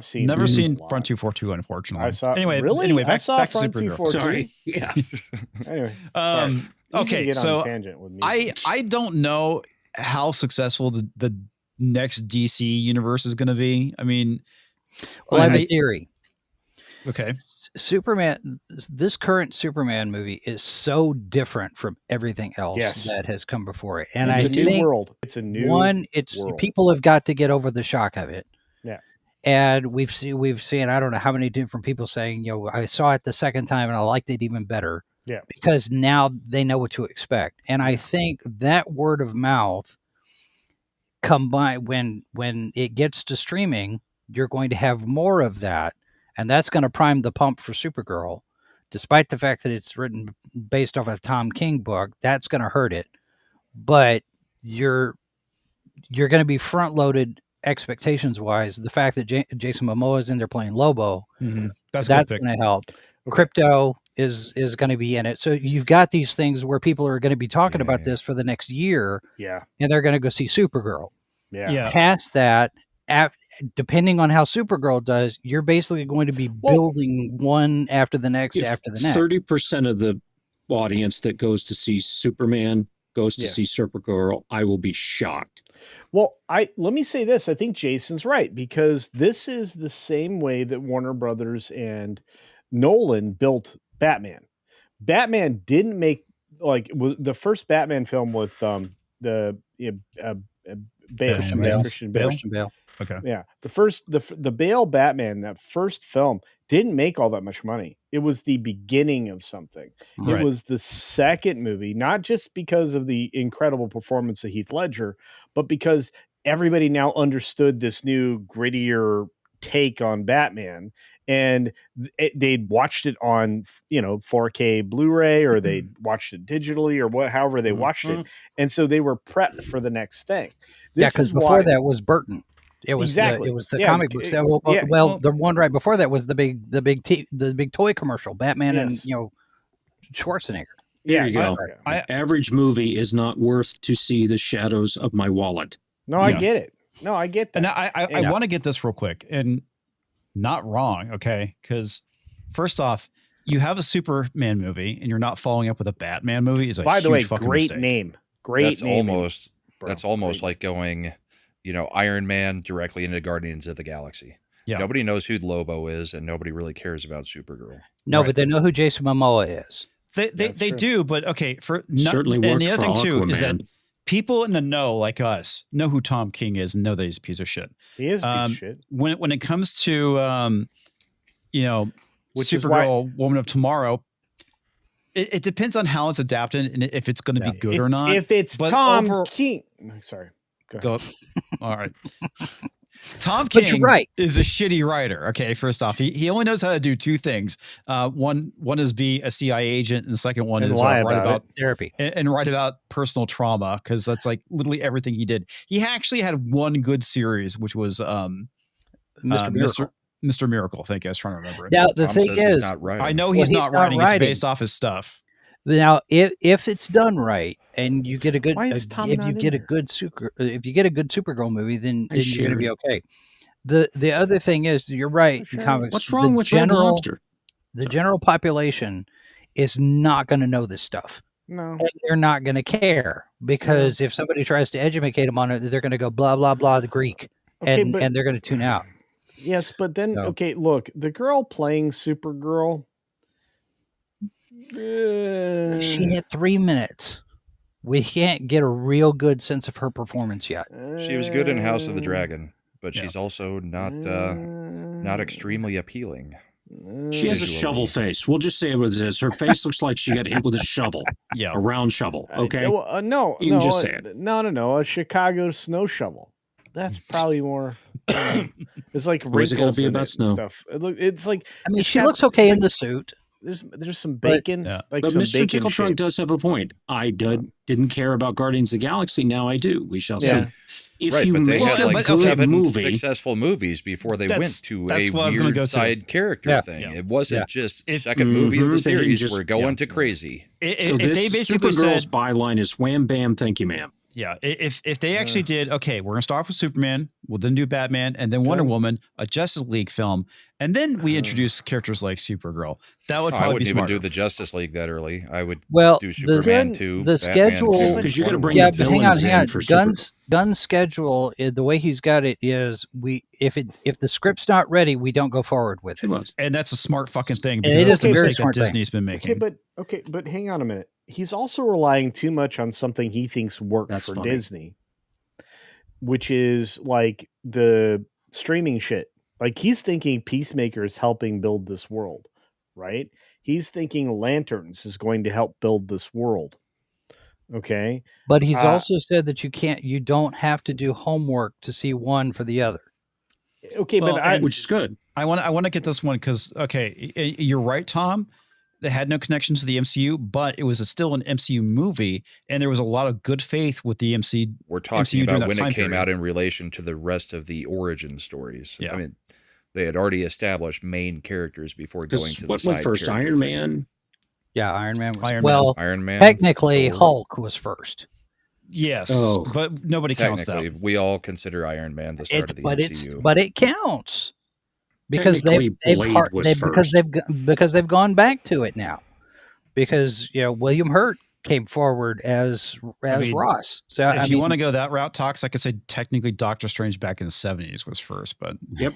seen never them seen a lot. Front 242, unfortunately. I saw Anyway, I back saw back to Front Supergirl. 242. Sorry. Yes. Anyway, sorry. You can Okay, get on so a tangent with me. I don't know how successful the next DC universe is going to be. I mean, Well, I have I- a theory. okay, Superman, this current Superman movie is so different from everything else Yes. that has come before it, and it's I a new think world. It's a new it's world. people have got to get over the shock of it. Yeah. And we've seen I don't know how many different people saying, I saw it the second time and I liked it even better. Yeah. Because now they know what to expect. And I think that word of mouth combined when it gets to streaming, you're going to have more of that. And that's going to prime the pump for Supergirl. Despite the fact that it's written based off a Tom King book, that's going to hurt it. But you're going to be front loaded expectations wise. The fact that Jason Momoa is in there playing Lobo, that's that's good pick. going to help. Okay. Crypto is going to be in it. So you've got these things where people are going to be talking about Yeah. this for the next year, Yeah. and they're going to go see Supergirl. Yeah. Yeah. Past that, depending on how Supergirl does, you're basically going to be building one after the next If after the next. 30% of the audience that goes to see Superman goes to Yeah. see Supergirl, I will be shocked. Well, let me say this. I think Jason's right, because this is the same way that Warner Brothers and Nolan built Batman. Batman didn't make was the first Batman film with Bale, Christian right? Bale. Christian Bale. Christian Bale. Okay, Yeah, the Bale Batman, that first film didn't make all that much money. It was the beginning of something. Right. It was the second movie, not just because of the incredible performance of Heath Ledger, but because everybody now understood this new grittier take on Batman, and they'd watched it on 4K Blu-ray, or they'd watched it digitally, or however they watched it, and so they were prepped for the next thing. Yeah, This because is before why that was Burton. It was Exactly. it was the Yeah, comic books. yeah, Well, the one right before that was the big toy commercial, Batman Yes. and Schwarzenegger. Here you go. Average movie is not worth to see the shadows of my wallet. No, I Yeah. get it. No, I get that. and I want to get this real quick, and not wrong, okay? Because first off, you have a Superman movie, and you're not following up with a Batman movie. Is a By the huge way, fucking great mistake. name. Great That's name. almost bro. that's almost Great. like going, Iron Man directly into Guardians of the Galaxy. Yeah. Nobody knows who Lobo is, and nobody really cares about Supergirl. No, Right. but they know who Jason Momoa is. They That's true. Do, but okay. Certainly and worked the other for thing too is that Aquaman. people in the know, like us, know who Tom King is and know that he's a piece of shit. He is a piece of shit. When it comes to Which is why- Supergirl, Woman of Tomorrow, it depends on how it's adapted and if it's going to be good or not. If it's But Tom King. Sorry. Go ahead. Go. All right. Tom But you're King right. is a shitty writer. Okay, first off, he only knows how to do two things. One is be a CIA agent, and the second one And is lie write about about Therapy. and write about personal trauma, because that's like literally everything he did. He actually had one good series, which was Mr. Miracle. Mr. Miracle. Thank you. I was trying to remember it. Now the Tom thing says he's is, not writing. I know Well, he's he's not not writing. writing. It's based off his stuff. now if it's done right and you get a good Why is Tom if not you in get a there? good Supergirl movie, then Hey, you're going to be Sherry. okay. The other thing is, you're right. Sure. Comics. What's wrong with Red Lobster? The general population is not going to know this stuff. No. And they're not going to care, because if somebody tries to educate them on it, they're going to go blah blah blah the Greek, Okay, and they're going to tune out. Yes, but then, So- okay, look, the girl playing Supergirl. She had 3 minutes. We can't get a real good sense of her performance yet. She was good in House of the Dragon, but Yeah. she's also not extremely appealing. She has a Visually. shovel face. We'll just say it as it is. Her face looks like she got hit with a shovel, Yeah. a round shovel. Okay. No, You can just say it. No, a Chicago snow shovel. that's probably more. It's like Or is it gonna wrinkles be in about it snow? and stuff. It's like I mean, it's she got- looks okay it's in like- the suit. There's some But- bacon, Yeah. like But some Mr. bacon Tickletrunk shape. does have a point. I didn't care about Guardians of the Galaxy. Now I do. We shall Yeah. see. If Right, you but they make had a like good 7 movie, successful movies before they That's- went to that's a what I was gonna weird go to. side character Yeah. thing. Yeah. It wasn't Yeah. just If- second movie of the they didn't series. just- We're going yeah. to crazy. so If this they basically Supergirl's said, byline is wham bam, thank you, ma'am. yeah, if they actually did, okay, we're gonna start off with Superman, we'll then do Batman, and then Wonder Woman, a Justice League film, and then we introduce characters like Supergirl. That would I probably be wouldn't even smarter. do the Justice League that early. I would Well, do Superman 2, the Batman schedule- 2, Because you got to Wonder bring Woman the but 2. hang villains on. in for Supergirl. Gunn's schedule, the way he's got it is, if the script's not ready, we don't go forward with It it. was. And that's a smart fucking thing. And Because it that's is a the very mistake smart that thing. Disney's been making. But hang on a minute. He's also relying too much on something he thinks worked That's for funny. Disney, which is like the streaming shit. Like he's thinking Peacemaker is helping build this world, right? He's thinking Lanterns is going to help build this world. Okay. But he's Uh, also said that you don't have to do homework to see one for the other. Okay, Well, but I Which is good. I want to get this one because you're right, Tom. They had no connection to the MCU, but it was still an MCU movie, and there was a lot of good faith with the MC. We're talking MCU during about that when time it came period. out in relation to the rest of the origin stories. Yeah. I mean, they had already established main characters before going Because to the what side went first? character Iron thing. Man. Yeah, Iron Man was. Iron Man. well, Iron Man. technically, Thor. Hulk was first. Yes, Oh. but nobody counts Technically, that. we all consider Iron Man the start of the MCU. But it counts because Technically, Blade was first. because they've gone back to it now. Because William Hurt came forward as mean, Ross. So If you want to go that route, Tox, I could say technically Doctor Strange back in the 70s was first, but Yep.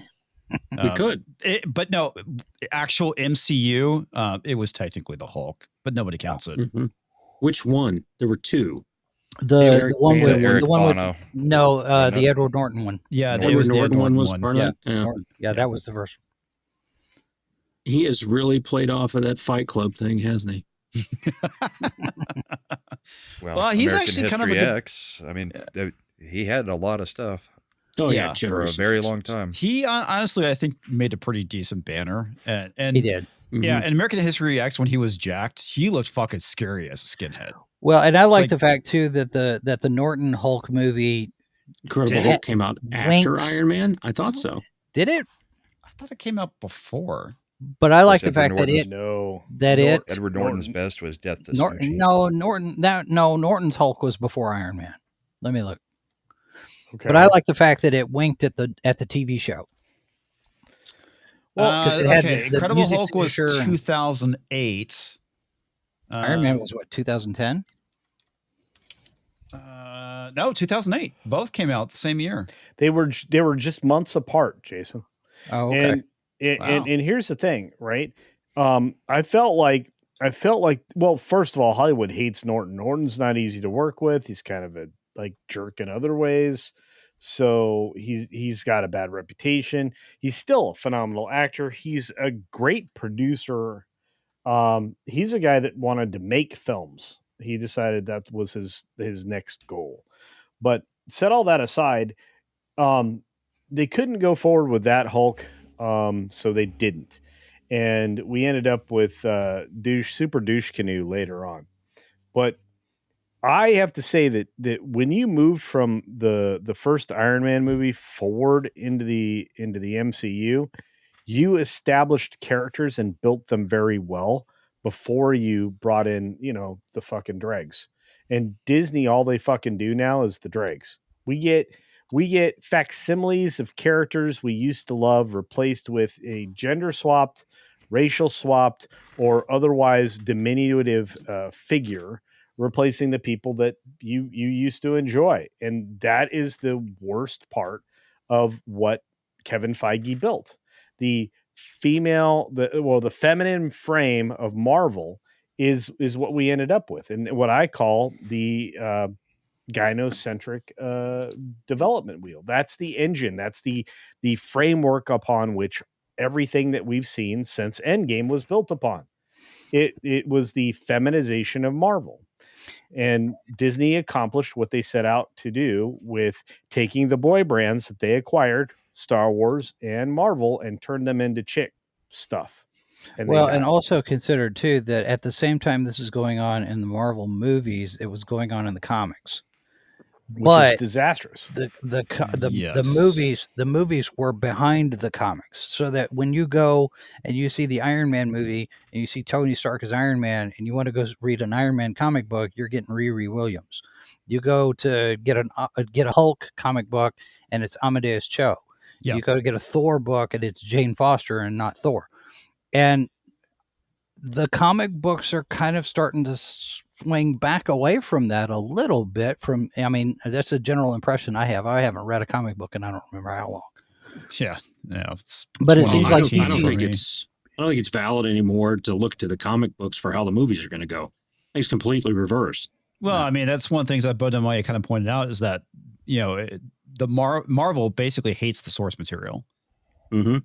We could. but no, actual MCU, it was technically the Hulk, but nobody counts it. Mhm. Which one? There were two. the Eric one with Eric the one with Bana. no Wasn't the it? Edward Norton one. Yeah, Norton it was the Norton Edward one was one. part of it. Yeah. Norton. Yeah, that was the first one. He has really played off of that Fight Club thing, hasn't he? Well, he's American actually kind of a History good- X. I mean, he had a lot of stuff Oh Yeah. yeah, for a very long time. He honestly, I think, made a pretty decent banner, and He did. Yeah, in American History X, when he was jacked, he looked fucking scary as a skinhead. Well, and I It's like like- the fact too that the Norton Hulk movie Incredible Did Hulk it? came out after Winks. Iron Man. I thought so. did it, I thought it came out before. but I like Was the Edward fact that Norton's- it no. that it Edward Norton's Norton. best was Death to Norton Snoochie. Norton's Hulk was before Iron Man. Let me look. Okay. But I like the fact that it winked at the TV show. Well, 'cause it had okay, the Incredible music Hulk was signature and- 2008. Iron Man was what 2010. No, 2008. Both came out the same year. they were just months apart, Jason. Oh, okay. And here's the thing, right? I felt like well, first of all, Hollywood hates Norton. Norton's not easy to work with. He's kind of a jerk in other ways. So he's got a bad reputation. He's still a phenomenal actor. He's a great producer. He's a guy that wanted to make films. He decided that was his next goal. But set all that aside, they couldn't go forward with that Hulk, so they didn't. And we ended up with Super Douche Canoe later on. But I have to say that when you moved from the first Iron Man movie forward into the MCU, you established characters and built them very well before you brought in, the fucking dregs. And Disney, all they fucking do now is the dregs. We get facsimiles of characters we used to love replaced with a gender swapped, racial swapped, or otherwise diminutive figure, replacing the people that you used to enjoy. And that is the worst part of what Kevin Feige built. The feminine frame of Marvel is what we ended up with, and what I call the gynocentric development wheel. That's the engine. That's the framework upon which everything that we've seen since Endgame was built upon. It was the feminization of Marvel. And Disney accomplished what they set out to do with taking the boy brands that they acquired, Star Wars and Marvel, and turned them into chick stuff. And also consider too that at the same time this is going on in the Marvel movies, it was going on in the comics. Which is disastrous. The movies were behind the comics, so that when you go and you see the Iron Man movie and you see Tony Stark as Iron Man, and you want to go read an Iron Man comic book, you're getting Riri Williams. You go to get a Hulk comic book, and it's Amadeus Cho. Yep. You go to get a Thor book, and it's Jane Foster and not Thor. And the comic books are kind of starting to swing back away from that a little bit. That's a general impression I have. I haven't read a comic book and I don't remember how long. Yeah. But it seems like I don't think it's valid anymore to look to the comic books for how the movies are going to go. I think it's completely reversed. Well, that's one of the things that Bo Demaya kind of pointed out is that, the Marvel basically hates the source material. Mm-hmm.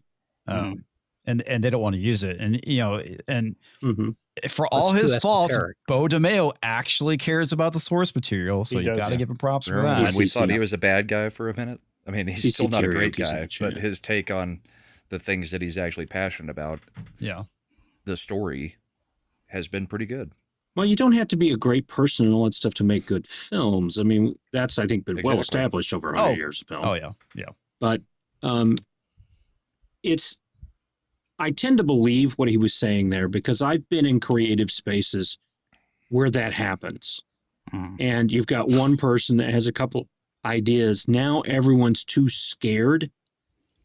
And they don't want to use it. And, for all his faults, Bo DeMeo actually cares about the source material. So you got to give him props for that. We thought he was a bad guy for a minute. He's still not a great guy, but his take on the things that he's actually passionate about, the story, has been pretty good. Well, you don't have to be a great person and all that stuff to make good films. That's, I think, been well established over 100 years of film. Oh, yeah. But I tend to believe what he was saying there because I've been in creative spaces where that happens. And you've got one person that has a couple ideas. Now everyone's too scared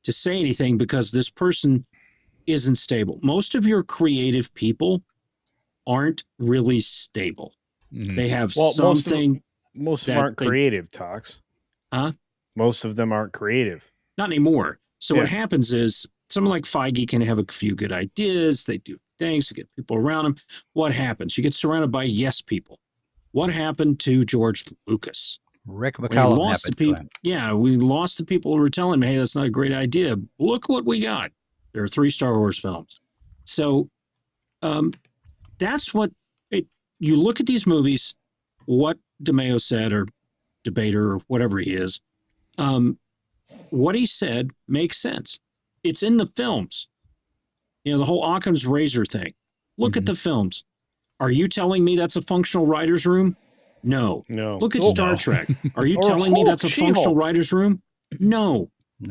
to say anything because this person isn't stable. Most of your creative people aren't really stable. They have something. Most of them aren't creative, Tox. Huh? Most of them aren't creative. Not anymore. So what happens is someone like Feige can have a few good ideas. They do things to get people around him. What happens? You get surrounded by yes people. What happened to George Lucas? Rick McCallum lost the people. Yeah, we lost the people who were telling him, hey, that's not a great idea. Look what we got. There are 3 Star Wars films. So that's what you look at these movies, what DeMeo said, or debater, or whatever he is, what he said makes sense. It's in the films. The whole Occam's razor thing. Look at the films. Are you telling me that's a functional writer's room? No. Look at Star Trek. Are you telling me that's a functional writer's room? No.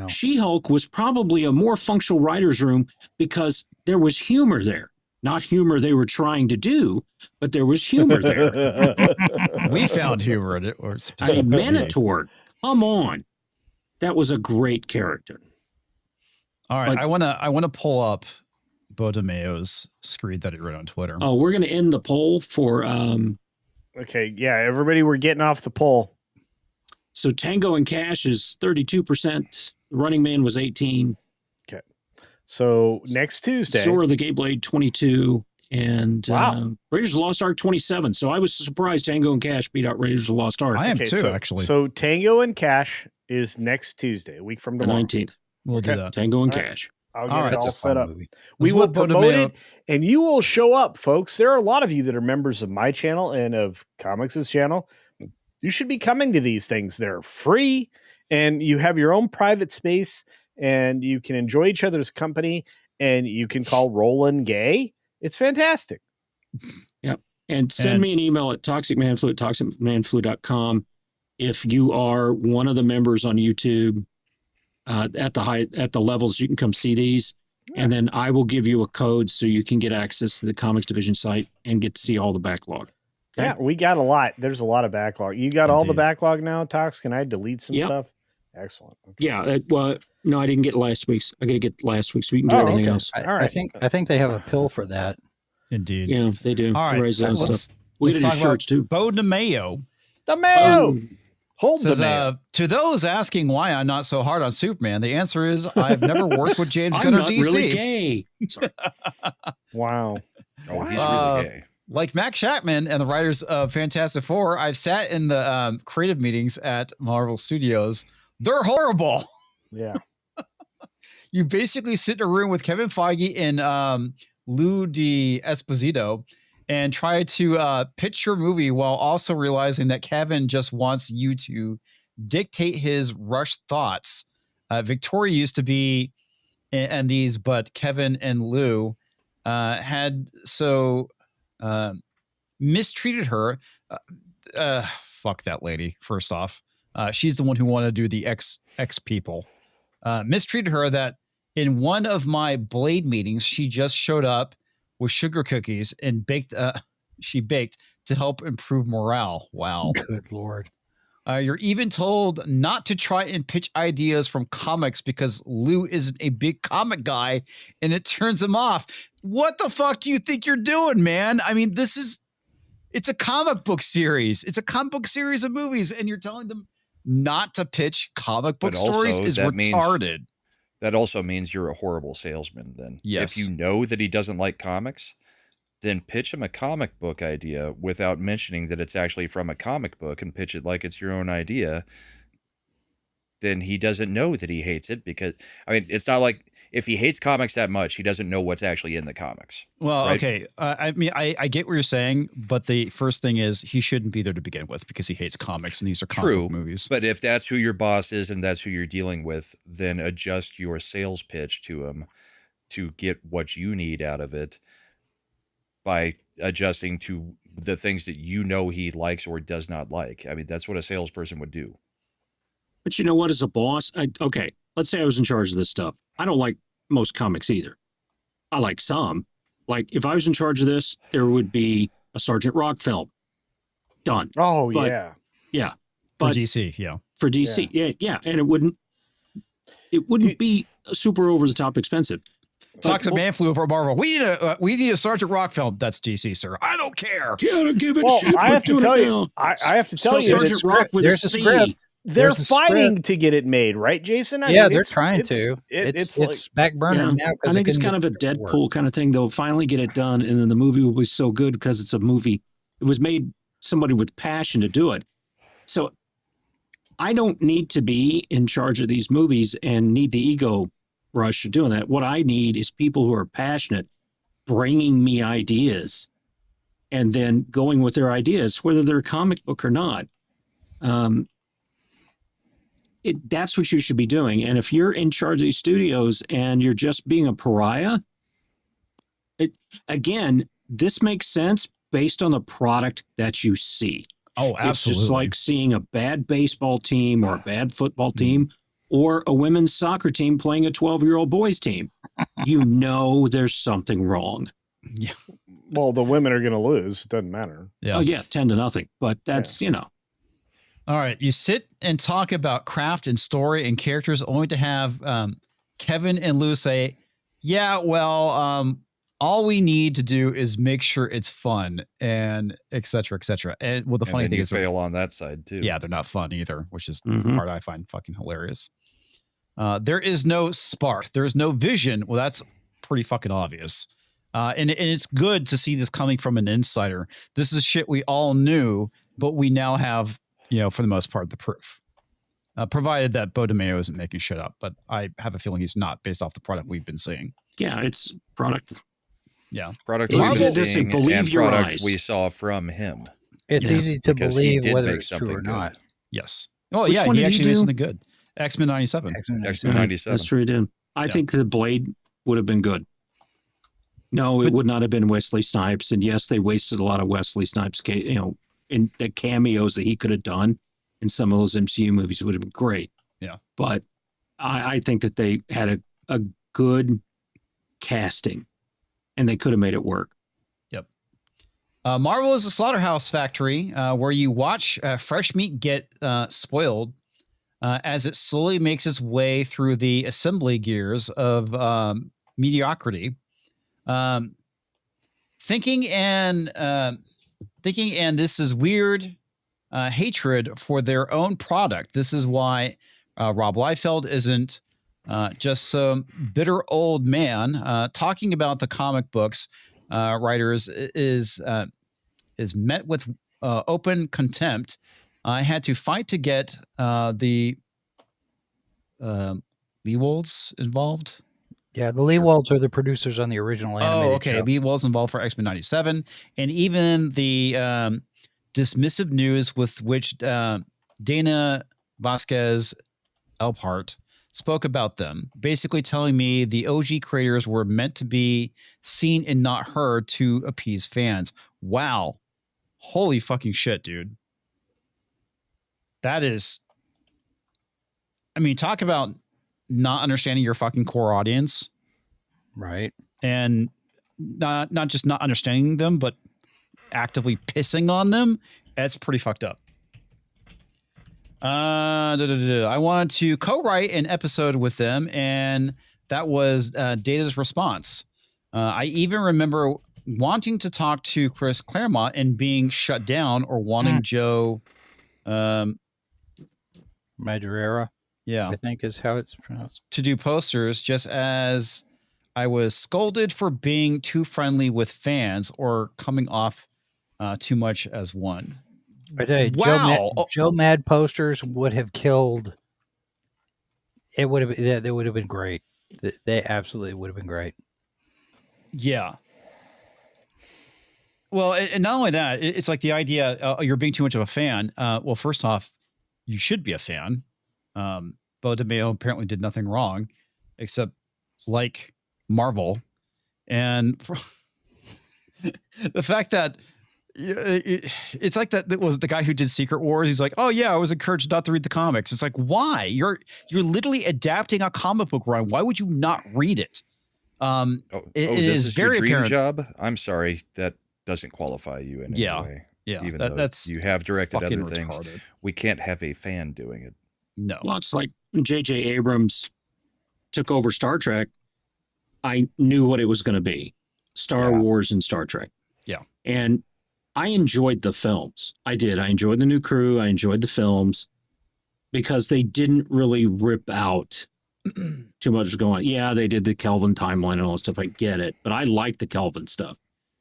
She-Hulk was probably a more functional writer's room because there was humor there. Not humor they were trying to do, but there was humor there. We found humor in it. Minotaur, come on. That was a great character. All right, I want to pull up Bo DeMeo's screed that he wrote on Twitter. Oh, we're going to end the poll for Okay, yeah, everybody, we're getting off the poll. So Tango and Cash is 32%. Running Man was 18. Okay. So next Tuesday. Sword of the Gatblade 22 and Raiders of the Lost Ark 27. So I was surprised Tango and Cash beat out Raiders of the Lost Ark. I am too, actually. So Tango and Cash is next Tuesday, a week from tomorrow. The 19th. We'll do that. Tango and Cash. I'll get it all set up. We will promote it, and you will show up, folks. There are a lot of you that are members of my channel and of Comics' channel. You should be coming to these things. They're free, and you have your own private space, and you can enjoy each other's company, and you can call Roland gay. It's fantastic. Yep. And send me an email at toxicmanflu at toxicmanflu.com if you are one of the members on YouTube. At the levels you can come see these, and then I will give you a code so you can get access to the Comics Division site and get to see all the backlog. Okay? Yeah, we got a lot. There's a lot of backlog. You got all the backlog now, Tox? Can I delete some stuff? Excellent. Okay. Yeah. No, I didn't get last week's. I got to get last week's. So we can get everything else. All right. I think they have a pill for that. Indeed. Yeah, they do. All right. Stuff. We got to do shirts too. Bo DeMeo. The Mayo. Hold says, the mayo. To those asking why I'm not so hard on Superman, the answer is I've never worked with James Gunn or DC. I'm not really gay. Sorry. Wow. Oh, he's really gay. Like Mac Chapman and the writers of Fantastic Four, I've sat in the creative meetings at Marvel Studios. They're horrible. Yeah. You basically sit in a room with Kevin Feige and Lou D'Esposito, and try to pitch your movie while also realizing that Kevin just wants you to dictate his rushed thoughts. Victoria used to be in these, but Kevin and Lou had so mistreated her. Fuck that lady. First off, she's the one who wanted to do the X people. Mistreated her that in one of my Blade meetings, she just showed up with sugar cookies and baked. She baked to help improve morale. Wow. Good Lord. You're even told not to try and pitch ideas from comics because Lou isn't a big comic guy and it turns him off. What the fuck do you think you're doing, man? I mean, it's a comic book series. It's a comic book series of movies, and you're telling them not to pitch comic book stories is retarded. That also means you're a horrible salesman then. Yes. If you know that he doesn't like comics, then pitch him a comic book idea without mentioning that it's actually from a comic book and pitch it like it's your own idea. Then he doesn't know that he hates it because, I mean, it's not like if he hates comics that much, he doesn't know what's actually in the comics. Well, right? okay. I mean, I get what you're saying, but the first thing is he shouldn't be there to begin with because he hates comics and these are comic book movies. But if that's who your boss is and that's who you're dealing with, then adjust your sales pitch to him to get what you need out of it by adjusting to the things that you know he likes or does not like. I mean, that's what a salesperson would do. But you know what? As a boss, okay, let's say I was in charge of this stuff. I don't like most comics either. I like some. Like, if I was in charge of this, there would be a Sergeant Rock film. Done. Oh, but, yeah. Yeah. For DC, yeah. For DC, yeah. And it wouldn't be super over-the-top expensive. Toxic Man flew over Marvel. We need a Sergeant Rock film. That's DC, sir. I don't care. Can't give a shit. I have to tell you. I have to tell you. Sergeant Rock with a C. They're fighting to get it made, right, Jason? I mean, they're trying to. It's like, back burner now. I think it's kind of a Deadpool kind of thing. They'll finally get it done, and then the movie will be so good because it's a movie. It was made somebody with passion to do it. So I don't need to be in charge of these movies and need the ego rush of doing that. What I need is people who are passionate, bringing me ideas, and then going with their ideas, whether they're a comic book or not. That's what you should be doing. And if you're in charge of these studios and you're just being a pariah, again, this makes sense based on the product that you see. Oh, absolutely. It's just like seeing a bad baseball team or a bad football team or a women's soccer team playing a 12-year-old boys team. You know there's something wrong. Yeah. Well, the women are going to lose. It doesn't matter. Yeah. Oh, yeah, 10-0. But that's, All right. You sit and talk about craft and story and characters only to have Kevin and Lou say, yeah, well, all we need to do is make sure it's fun and et cetera, et cetera. And well, the funny thing is fail on that side too. Yeah, they're not fun either, which is the part I find fucking hilarious. There is no spark. There is no vision. Well, that's pretty fucking obvious. And it's good to see this coming from an insider. This is shit we all knew, but we now have, for the most part, the proof. Provided that Bo DeMeo isn't making shit up, but I have a feeling he's not based off the product we've been seeing. Yeah, it's product. Yeah. Product we've been seeing and product we saw from him. It's easy to believe whether it's true or not. Yes. Oh, yeah, he actually made something good. X-Men 97. X-Men 97. That's true, he did. I think the Blade would have been good. No, it would not have been Wesley Snipes. And yes, they wasted a lot of Wesley Snipes, in the cameos that he could have done in some of those MCU movies would have been great. Yeah. But I think that they had a good casting and they could have made it work. Yep. Marvel is a slaughterhouse factory where you watch fresh meat get spoiled as it slowly makes its way through the assembly gears of mediocrity. Thinking and this is weird hatred for their own product. This is why Rob Liefeld isn't just some bitter old man talking about the comic books writers is met with open contempt. I had to fight to get the Leewolds involved. Yeah, the Lee Walds are the producers on the original animated Oh, okay. show. Lee Walds involved for X-Men 97. And even the dismissive news with which Dana Vasquez Elphart spoke about them, basically telling me the OG creators were meant to be seen and not heard to appease fans. Wow. Holy fucking shit, dude. That is, I mean, talk about not understanding your fucking core audience. Right. And not just not understanding them, but actively pissing on them. That's pretty fucked up. I wanted to co-write an episode with them, and that was Data's response. I even remember wanting to talk to Chris Claremont and being shut down, or wanting Joe Madureira, yeah, I think is how it's pronounced, to do posters, just as I was scolded for being too friendly with fans or coming off too much as one. I tell you, wow. Joe Mad posters would have killed. It would have. They would have been great. They absolutely would have been great. Yeah. Well, and not only that, it's like the idea you're being too much of a fan. Well, first off, you should be a fan. Bo DeMeo apparently did nothing wrong, except like Marvel, and the fact that it's like that was the guy who did Secret Wars. He's like, oh yeah, I was encouraged not to read the comics. It's like, why? You're literally adapting a comic book run. Why would you not read it? It is very your dream apparent. job. I'm sorry, that doesn't qualify you in any way. Yeah, even though that's you have directed other fucking things, retarded. we can't have a fan doing it. No. Well, it's like J.J. Abrams took over Star Trek. I knew what it was going to be. Star Wars and Star Trek. Yeah. And I enjoyed the films. I did. I enjoyed the new crew. I enjoyed the films because they didn't really rip out too much going on. Yeah, they did the Kelvin timeline and all that stuff. I get it. But I like the Kelvin stuff.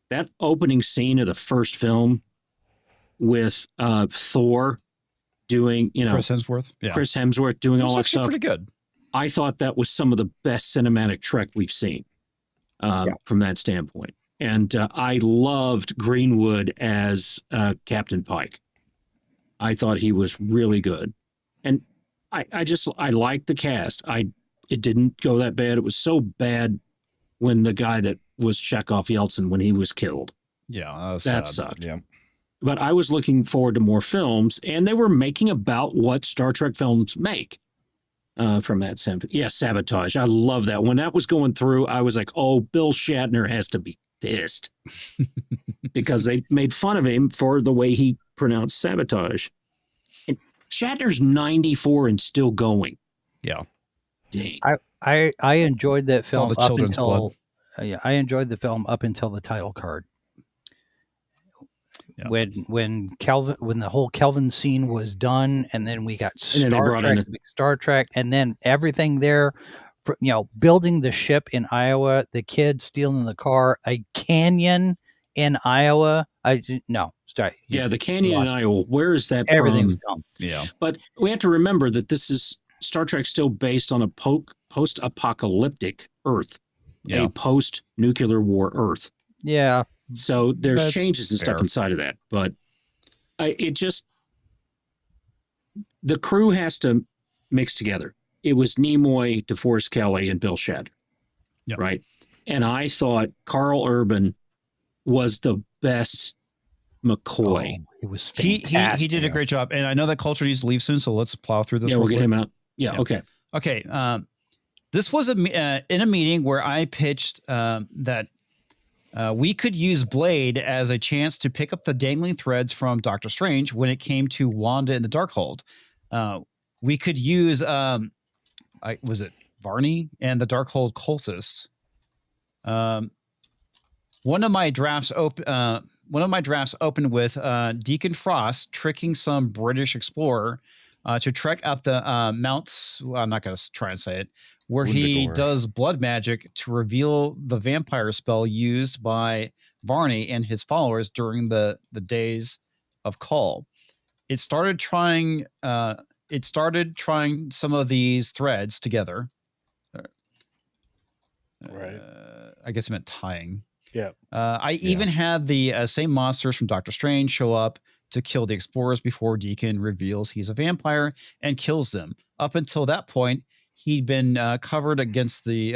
That opening scene of the first film with Thor doing, Chris Hemsworth. Yeah. Chris Hemsworth doing all that stuff. Pretty good. I thought that was some of the best cinematic Trek we've seen from that standpoint. And I loved Greenwood as Captain Pike. I thought he was really good. And I liked the cast. It didn't go that bad. It was so bad when the guy that was Chekhov Yeltsin, when he was killed. Yeah, that sucked. Yeah. But I was looking forward to more films, and they were making about what Star Trek films make. From that standpoint. Yeah, Sabotage. I love that. When that was going through, I was like, oh, Bill Shatner has to be pissed. Because they made fun of him for the way he pronounced sabotage. And Shatner's 94 and still going. Yeah. Dang. I enjoyed that film the children's blood. I enjoyed the film up until the title card. Yeah. When the whole Kelvin scene was done, and then we got Star Trek, and then everything there, building the ship in Iowa, the kid stealing the car, a canyon in Iowa. The canyon in Iowa. Where is that? Everything's dumb. Yeah, but we have to remember that this is Star Trek still based on a post-apocalyptic Earth, a post-nuclear war Earth. Yeah. So there's changes and stuff inside of that, but the crew has to mix together. It was Nimoy, DeForest Kelley, and Bill Shatner, right? And I thought Carl Urban was the best McCoy. He was fantastic. He did a great job, and I know that Culture needs to leave soon, so let's plow through this. Yeah, we'll get him out. Yeah. Okay. This was in a meeting where I pitched that. We could use Blade as a chance to pick up the dangling threads from Doctor Strange when it came to Wanda and the Darkhold. We could use, was it Barney and the Darkhold cultist? One of my drafts opened with Deacon Frost tricking some British explorer to trek up the mounts. Well, I'm not going to try and say it. Where he does blood magic to reveal the vampire spell used by Varney and his followers during the days of Kull. It started trying some of these threads together. Right. I guess it meant tying. Yeah. I even had the same monsters from Doctor Strange show up to kill the explorers before Deacon reveals he's a vampire and kills them. Up until that point, he'd been covered against the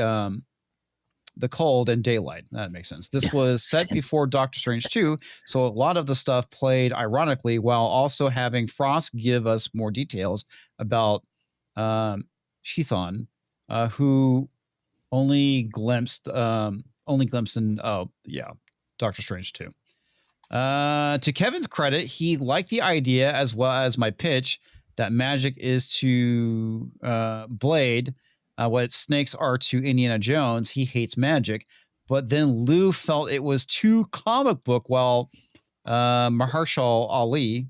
cold and daylight. That makes sense. This was set before Doctor Strange 2, so a lot of the stuff played ironically while also having Frost give us more details about Shethon, who only glimpsed in Doctor Strange 2. To Kevin's credit, he liked the idea as well as my pitch that magic is to Blade what snakes are to Indiana Jones. He hates magic, but then Lou felt it was too comic book while Mahershala Ali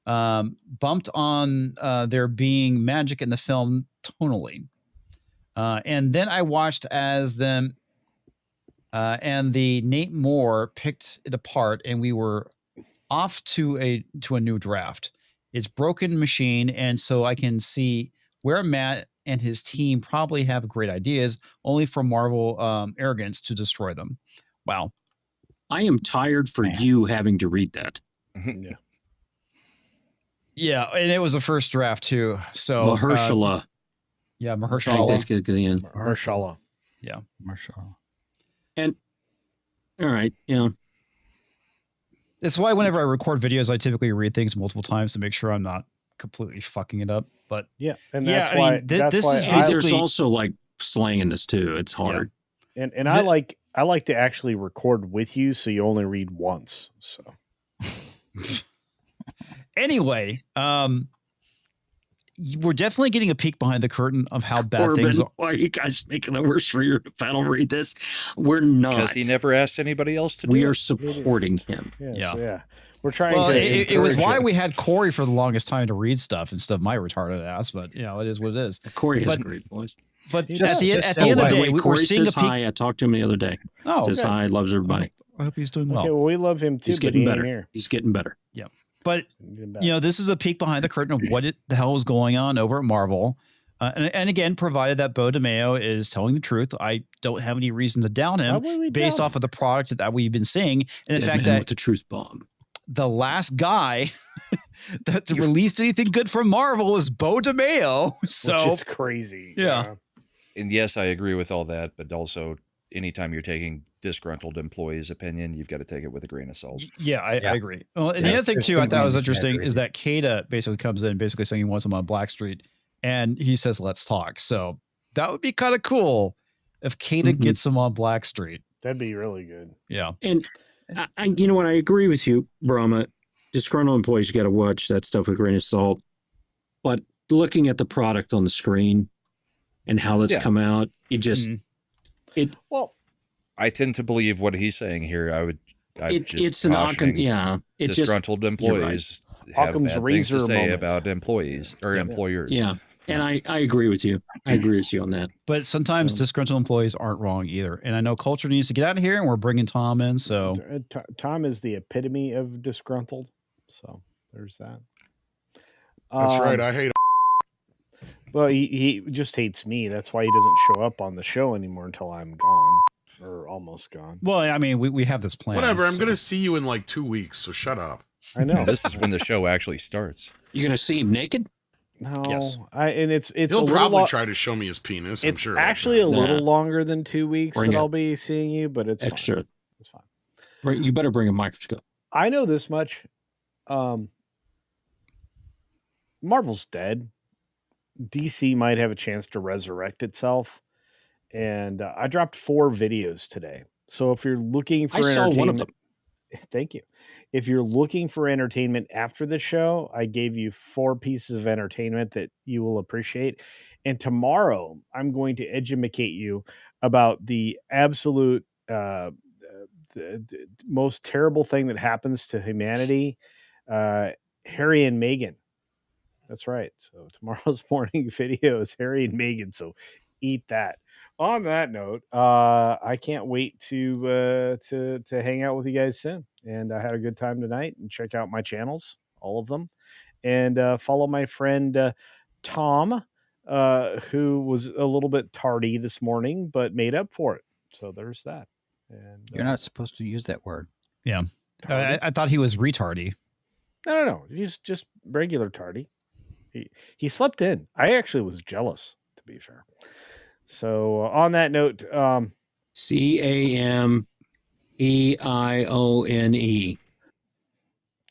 bumped on there being magic in the film tonally. And then I watched as them and the Nate Moore picked it apart, and we were off to a new draft. It's broken machine, and so I can see where Matt and his team probably have great ideas, only for Marvel arrogance to destroy them. Wow. I am tired for you having to read that. Yeah. Yeah, and it was a first draft too. So Mahershala. Yeah, Mahershala. Mahershala. Yeah, Mahershala. And all right, yeah. It's why whenever I record videos, I typically read things multiple times to make sure I'm not completely fucking it up. But yeah, and that's why there's also like slang in this too. It's hard. Yeah. And I like to actually record with you, so you only read once. So anyway, we're definitely getting a peek behind the curtain of how bad things are. Why are you guys making it worse for your if I don't read this? We're not. Because he never asked anybody else to do We it. are supporting him. Yes, yeah. We're trying to. It was why we had Corey for the longest time to read stuff instead of my retarded ass, but it is what it is. Corey has a great voice. But at the end of the day, we're seeing says hi. I talked to him the other day. Oh, says hi. Loves everybody. I hope he's doing well. Okay, well, we love him too. He's getting better. He's getting better. Yeah. But, this is a peek behind the curtain of what the hell is going on over at Marvel. And again, provided that Bo DeMeo is telling the truth, I don't have any reason to doubt him based off of the product that we've been seeing. And the fact that with the truth bomb, the last guy that released anything good from Marvel is Bo DeMeo. So which is crazy. Yeah. And yes, I agree with all that, but also anytime you're taking disgruntled employees' opinion, you've got to take it with a grain of salt. Yeah, I agree. Well, and the other thing too I thought was interesting is that Kada basically comes in basically saying he wants him on Blackstreet, and he says, "Let's talk." So that would be kind of cool if Kada gets him on Blackstreet. That'd be really good. Yeah. And I you know what? I agree with you, Brahma. Disgruntled employees, you got to watch that stuff with a grain of salt. But looking at the product on the screen and how it's come out, it just I tend to believe what he's saying here. It's an Occam, disgruntled employees have Occam's bad things to razor say moment. about employees or employers. Yeah. And I agree with you. I agree with you on that. But sometimes disgruntled employees aren't wrong either. And I know culture needs to get out of here, and we're bringing Tom in. So Tom is the epitome of disgruntled. So there's that. That's right. I hate. Well, he just hates me. That's why he doesn't show up on the show anymore until I'm gone or almost gone. Well, I mean, we have this plan. Whatever. I'm going to see you in like 2 weeks. So shut up. I know. This is when the show actually starts. You're going to see him naked? No, yes. It's he'll probably try to show me his penis. I'm sure. Actually, a little longer than 2 weeks that I'll be seeing you, but it's extra. Fine. It's fine. Right, you better bring a microscope. I know this much. Marvel's dead. DC might have a chance to resurrect itself, and I dropped 4 videos today. So if you're looking for entertainment, saw one of them. Thank you. If you're looking for entertainment after the show, I gave you 4 pieces of entertainment that you will appreciate. And tomorrow, I'm going to educate you about the absolute the most terrible thing that happens to humanity, Harry and Meghan. That's right. So tomorrow's morning video is Harry and Meghan. So eat that. On that note, I can't wait to hang out with you guys soon. And I had a good time tonight. And check out my channels, all of them, and follow my friend Tom, who was a little bit tardy this morning, but made up for it. So there's that. And You're not supposed to use that word. Yeah. I thought he was retardy. No. He's just regular tardy. He slept in. I actually was jealous, to be fair. So on that note, Campione.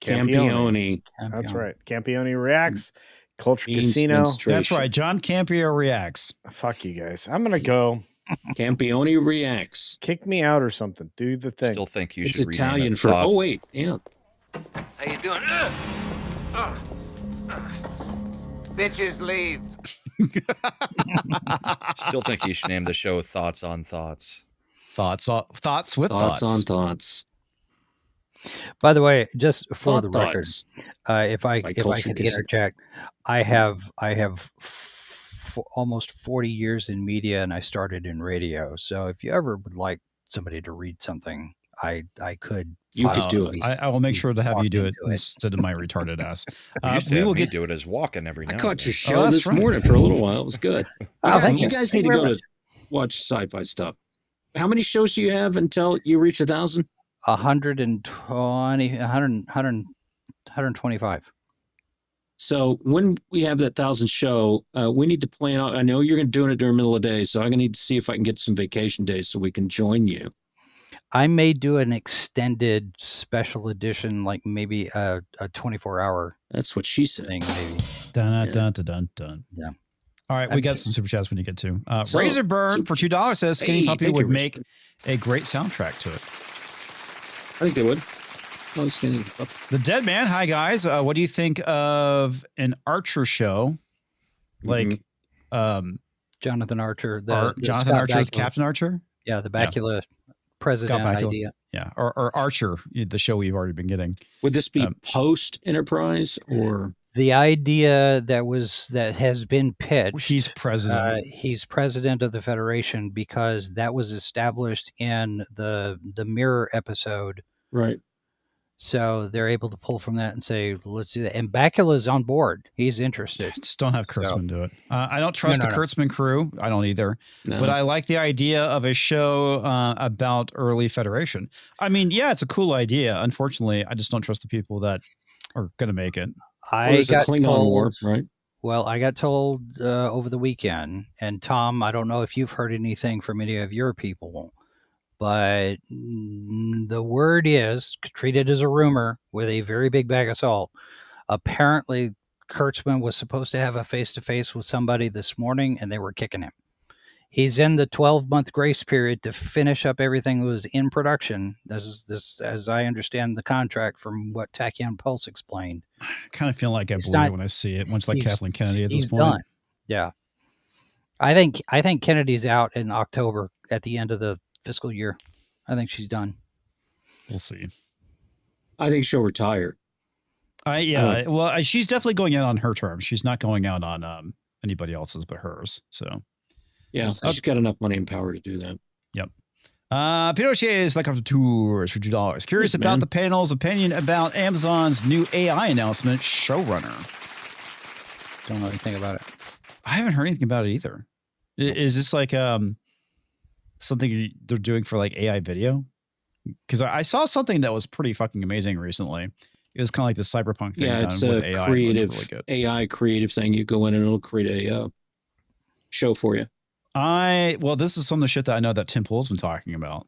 Campione. That's right. Campione reacts. Culture Beans Casino. That's right. John Campio reacts. Fuck you guys. I'm gonna go. Campione reacts. Kick me out or something. Do the thing. Still think you It's should rename Italian it for. Thoughts. Oh wait, yeah. How you doing? Bitches leave. Still think you should name the show Thoughts on Thoughts. Thoughts with Thoughts thoughts. on thoughts. By the way, just for Thought the record, thoughts. if I By could Culture Casino. interject, I have almost 40 years in media, and I started in radio. So if you ever would like somebody to read something, I could. You could do it. I will make sure to have Walk you do it into it. instead of my retarded ass. You used to We have will me get do it as walking every now I and caught then. your show that's this right. morning for a little while. It was good. Oh, thank you you. guys Thank need you to very go to watch sci-fi stuff. How many shows do you have until you reach 1,000? 125. So when we have that 1,000 show, we need to plan out. I know you're going to do it during the middle of the day, so I'm going to need to see if I can get some vacation days so we can join you. I may do an extended special edition, like maybe a 24-hour That's what she said. thing, maybe. Dun, Yeah. dun, dun, dun, dun. Yeah. All right, we got some super chats when you get to. So- Razor Burn for $2 says Skinny Hey, Puppy thank you, would Razor make Burn. a great soundtrack to it. I think they would. Oh, Skinny. The Dead Man, hi guys. What do you think of an Archer show? Like Jonathan Archer. Jonathan Scott Archer with Bakula. Captain Archer? Yeah, the Bakula president Scott Bakula. idea. Yeah, or Archer, the show we've already been getting. Would this be post Enterprise or? The idea that has been pitched. He's president. He's president of the Federation because that was established in the Mirror episode. Right. So they're able to pull from that and say, let's do that. And Bakula's on board. He's interested. Just don't have Kurtzman do it. I don't trust No. the Kurtzman crew. I don't either. No. But I like the idea of a show about early Federation. I mean, yeah, it's a cool idea. Unfortunately, I just don't trust the people that are going to make it. What is the Klingon War, right? Well, I got told over the weekend, and Tom, I don't know if you've heard anything from any of your people, but the word is, treated as a rumor with a very big bag of salt. Apparently, Kurtzman was supposed to have a face-to-face with somebody this morning, and they were kicking him. He's in the 12-month grace period to finish up everything that was in production. This, as I understand the contract from what Tachyon Pulse explained. I kind of feel like I He's believe not- it when I see it, much like he's- Kathleen Kennedy at this He's point. done. Yeah. I think Kennedy's out in October at the end of the fiscal year. I think she's done. We'll see. I think she'll retire. Well, she's definitely going out on her terms. She's not going out on anybody else's but hers. So, Yeah, she's got enough money and power to do that. yep. Pinochet is like after tours for $2. Curious Yes, about man. the panel's opinion about Amazon's new AI announcement, Showrunner. Don't know anything about it. I haven't heard anything about it either. Is this like something they're doing for like AI video? Because I saw something that was pretty fucking amazing recently. It was kind of like the cyberpunk thing. Yeah, it's done a with AI. It was creative really good. AI creative thing. You go in and it'll create a show for you. This is some of the shit that I know that Tim Pool's been talking about.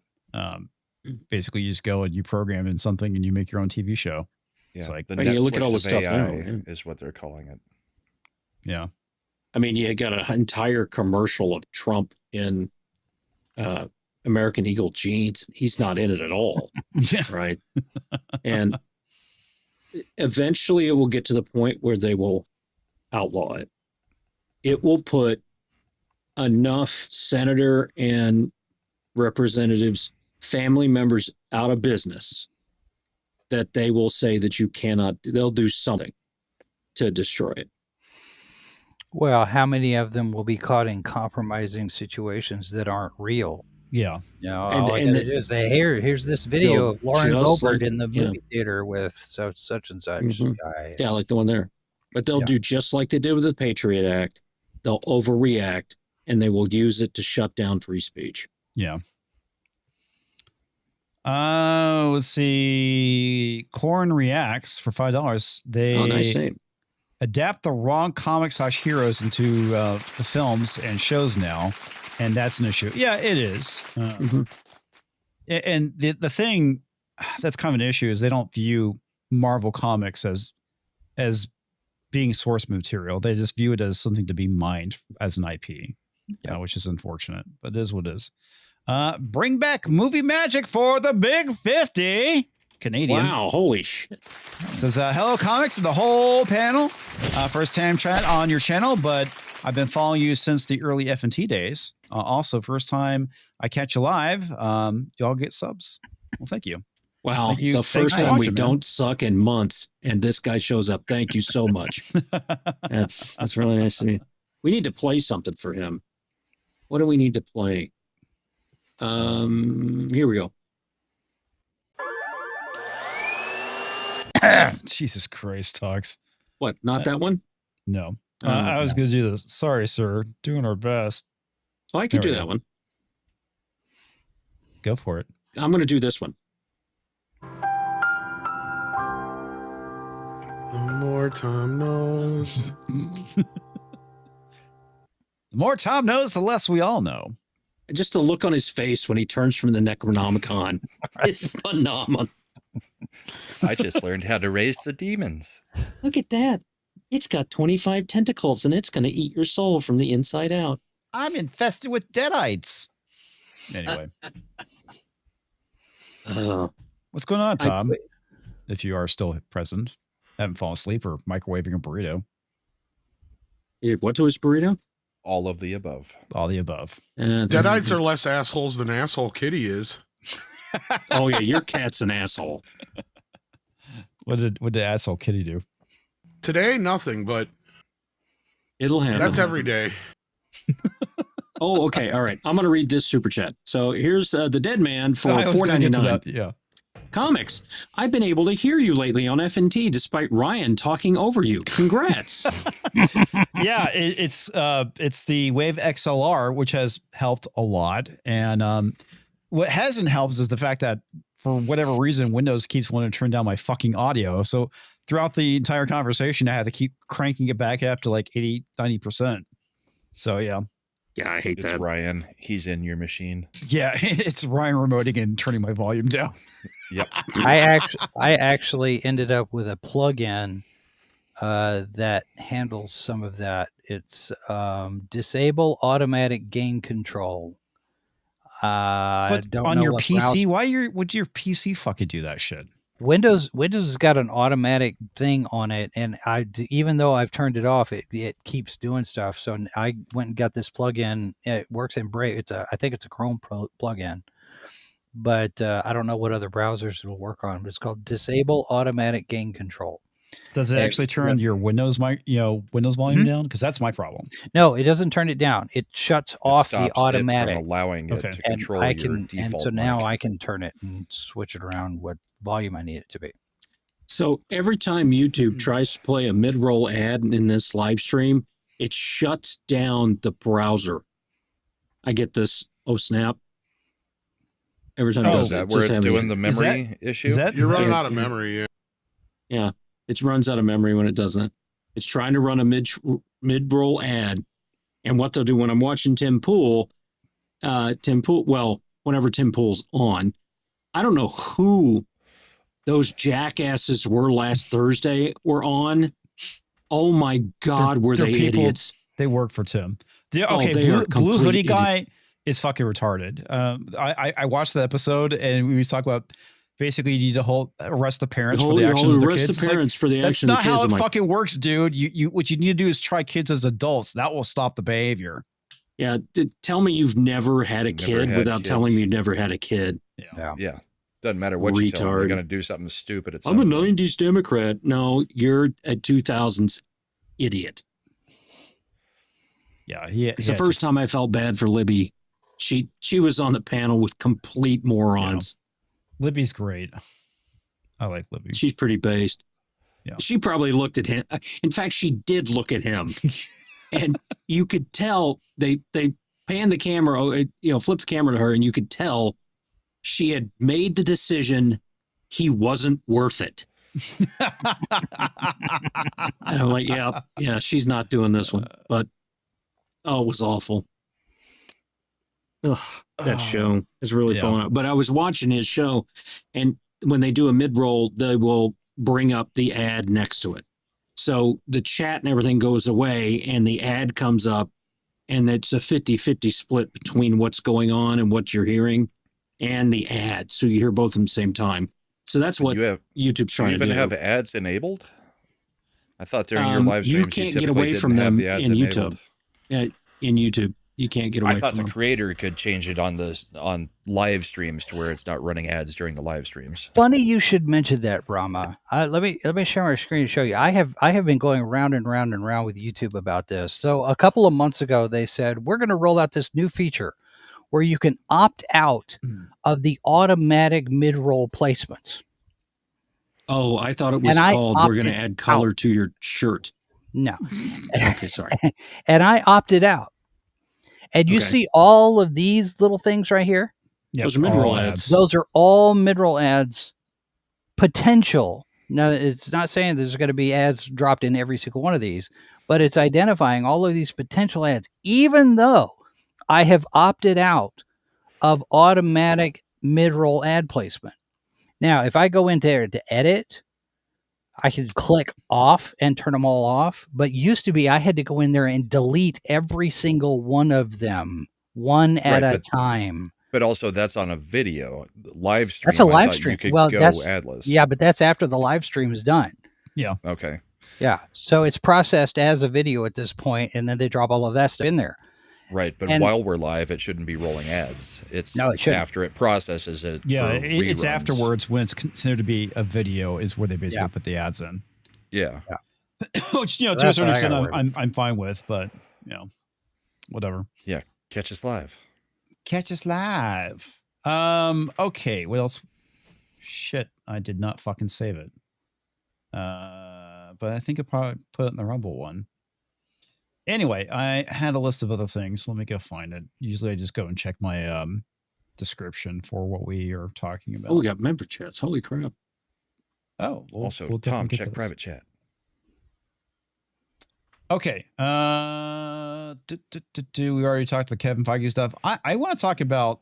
Basically, you just go and you program in something and you make your own TV show. Yeah, It's like, the I mean, you look at Netflix all the of stuff AI now, yeah. is what they're calling it. yeah. I mean, you got an entire commercial of Trump in American Eagle jeans. He's not in it at all, Yeah. right? And eventually it will get to the point where they will outlaw it. It will put enough senator and representatives, family members out of business that they will say that you cannot, they'll do something to destroy it. Well, how many of them will be caught in compromising situations that aren't real? Yeah. You know, And- all I and gotta do is say, here's this video they'll of Lauren just Boebert like- in the yeah. movie theater with such and such Mhm. guy. Yeah, like the one there. But they'll Yeah. do just like they did with the Patriot Act. They'll overreact and they will use it to shut down free speech. Yeah. Let's see. Corn Reacts for $5. They nice name. adapt the wrong comics/heroes into the films and shows now, and that's an issue. Yeah, it is. And the thing that's kind of an issue is they don't view Marvel Comics as being source material. They just view it as something to be mined as an IP, which is unfortunate, but it is what it is. Bring back movie magic for the Big 50. Canadian. Wow, holy shit. Says, hello, comics and the whole panel. First time chat on your channel, but I've been following you since the early F&T days. Also, first time I catch you live. Y'all get subs. Well, thank you. Wow, thank you. the first time we don't suck in months, and this guy shows up. Thank you so much. That's really nice to me. We need to play something for him. What do we need to play? Here we go. Jesus Christ, Talks. What, not that one? No. I was going to do this. Sorry, sir. Doing our best. Oh, I can do that one. Go for it. I'm going to do this one. The more Tom knows. The more Tom knows, the less we all know. Just the look on his face when he turns from the Necronomicon. It's phenomenal. I just learned how to raise the demons. Look at that. It's got 25 tentacles and it's going to eat your soul from the inside out. I'm infested with deadites. Anyway. What's going on, Tom? If you are still present, haven't fallen asleep or microwaving a burrito. What to his burrito? All of the above. All the above. Deadites are less assholes than asshole Kitty is. Oh, yeah, your cat's an asshole. What did asshole Kitty do? Today, nothing, but it'll happen. That's every day. Oh, okay. All right. I'm going to read this super chat. So here's the Dead Man for $4.99. Yeah. Comics. I've been able to hear you lately on F&T despite Ryan talking over you. Congrats. Yeah, it's the Wave XLR, which has helped a lot. And what hasn't helped is the fact that for whatever reason, Windows keeps wanting to turn down my fucking audio. So throughout the entire conversation, I had to keep cranking it back up to like 80, 90%. So yeah. Yeah, I hate it's that. Ryan. He's in your machine. Yeah, it's Ryan remoting and turning my volume down. Yep. I actually ended up with a plugin that handles some of that. It's disable automatic gain control. But don't on know your what PC, would your PC fucking do that shit? Windows has got an automatic thing on it, and even though I've turned it off, it keeps doing stuff. So I went and got this plugin. It works in Brave. I think it's a Chrome plugin, but I don't know what other browsers it'll work on. But it's called Disable Automatic Gain Control. Does it actually turn your Windows volume down? Because that's my problem. No, it doesn't turn it down. It shuts off the automatic, from allowing it to control your default. And so now I can turn it and switch it around what volume I need it to be. So every time YouTube tries to play a mid-roll ad in this live stream, it shuts down the browser. I get this. Oh snap! Every time it does that where it's doing the memory issue. You're running out of memory. Yeah, it runs out of memory when it does that. It's trying to run a mid-roll ad, and what they'll do when I'm watching Tim Pool, whenever Tim Pool's on, I don't know who those jackasses were last Thursday were on. Oh my God, were they idiots? They work for Tim. Blue hoodie guy is fucking retarded. I watched the episode and we talk about basically you need to arrest the parents for the actions of the kids. Arrest the parents for the actions of the kids. That's not how it fucking works, dude. You what you need to do is try kids as adults. That will stop the behavior. Yeah, tell me you've never had a kid without telling me you've never had a kid. Yeah. Doesn't matter what you tell them. You're going to do something stupid. I'm a 90s Democrat. No, you're a 2000s idiot. Yeah. It's the first time I felt bad for Libby. She was on the panel with complete morons. Yeah. Libby's great. I like Libby. She's pretty based. Yeah. She probably looked at him. In fact, she did look at him. And you could tell they panned the camera, flipped the camera to her, and you could tell she had made the decision he wasn't worth it. And I'm like, yeah, she's not doing this one. But, it was awful. Ugh, that show is really falling out. But I was watching his show, and when they do a mid-roll, they will bring up the ad next to it. So the chat and everything goes away, and the ad comes up, and it's a 50-50 split between what's going on and what you're hearing and the ad. So you hear both at the same time. So that's what YouTube's trying to do. You even have ads enabled? I thought during your live streams you can't get away from them in YouTube. In YouTube, you can't get away from them. I thought the creator could change it on live streams to where it's not running ads during the live streams. Funny you should mention that, Brahma. Let me share my screen to show you. I have been going round and round and round with YouTube about this. So a couple of months ago, they said we're going to roll out this new feature where you can opt out of the automatic mid-roll placements. Oh, I thought it was called we're going to add color to your shirt. No. Okay, sorry. And I opted out. And you see all of these little things right here? Yep. Those are mid-roll ads. Those are all mid-roll ads. Potential. Now, it's not saying there's going to be ads dropped in every single one of these, but it's identifying all of these potential ads, even though I have opted out of automatic mid-roll ad placement. Now, if I go in there to edit, I can click off and turn them all off. But used to be, I had to go in there and delete every single one of them, one at a time. But also, that's on a video live stream. That's a live stream. You could go adless. Yeah, but that's after the live stream is done. Yeah. Okay. Yeah. So it's processed as a video at this point, and then they drop all of that stuff in there. Right, but while we're live, it shouldn't be rolling ads. It shouldn't. After it processes it. Yeah, it's afterwards when it's considered to be a video is where they basically put the ads in. Yeah. Which, to a certain extent, I'm fine with, but whatever. Yeah, catch us live. Catch us live. Okay, what else? Shit, I did not fucking save it. But I think I probably put it in the Rumble one. Anyway, I had a list of other things. Let me go find it. Usually I just go and check my description for what we are talking about. Oh, we got member chats. Holy crap. Oh, also, Tom, check private chat. Okay. We already talked to Kevin Feige stuff. I want to talk about,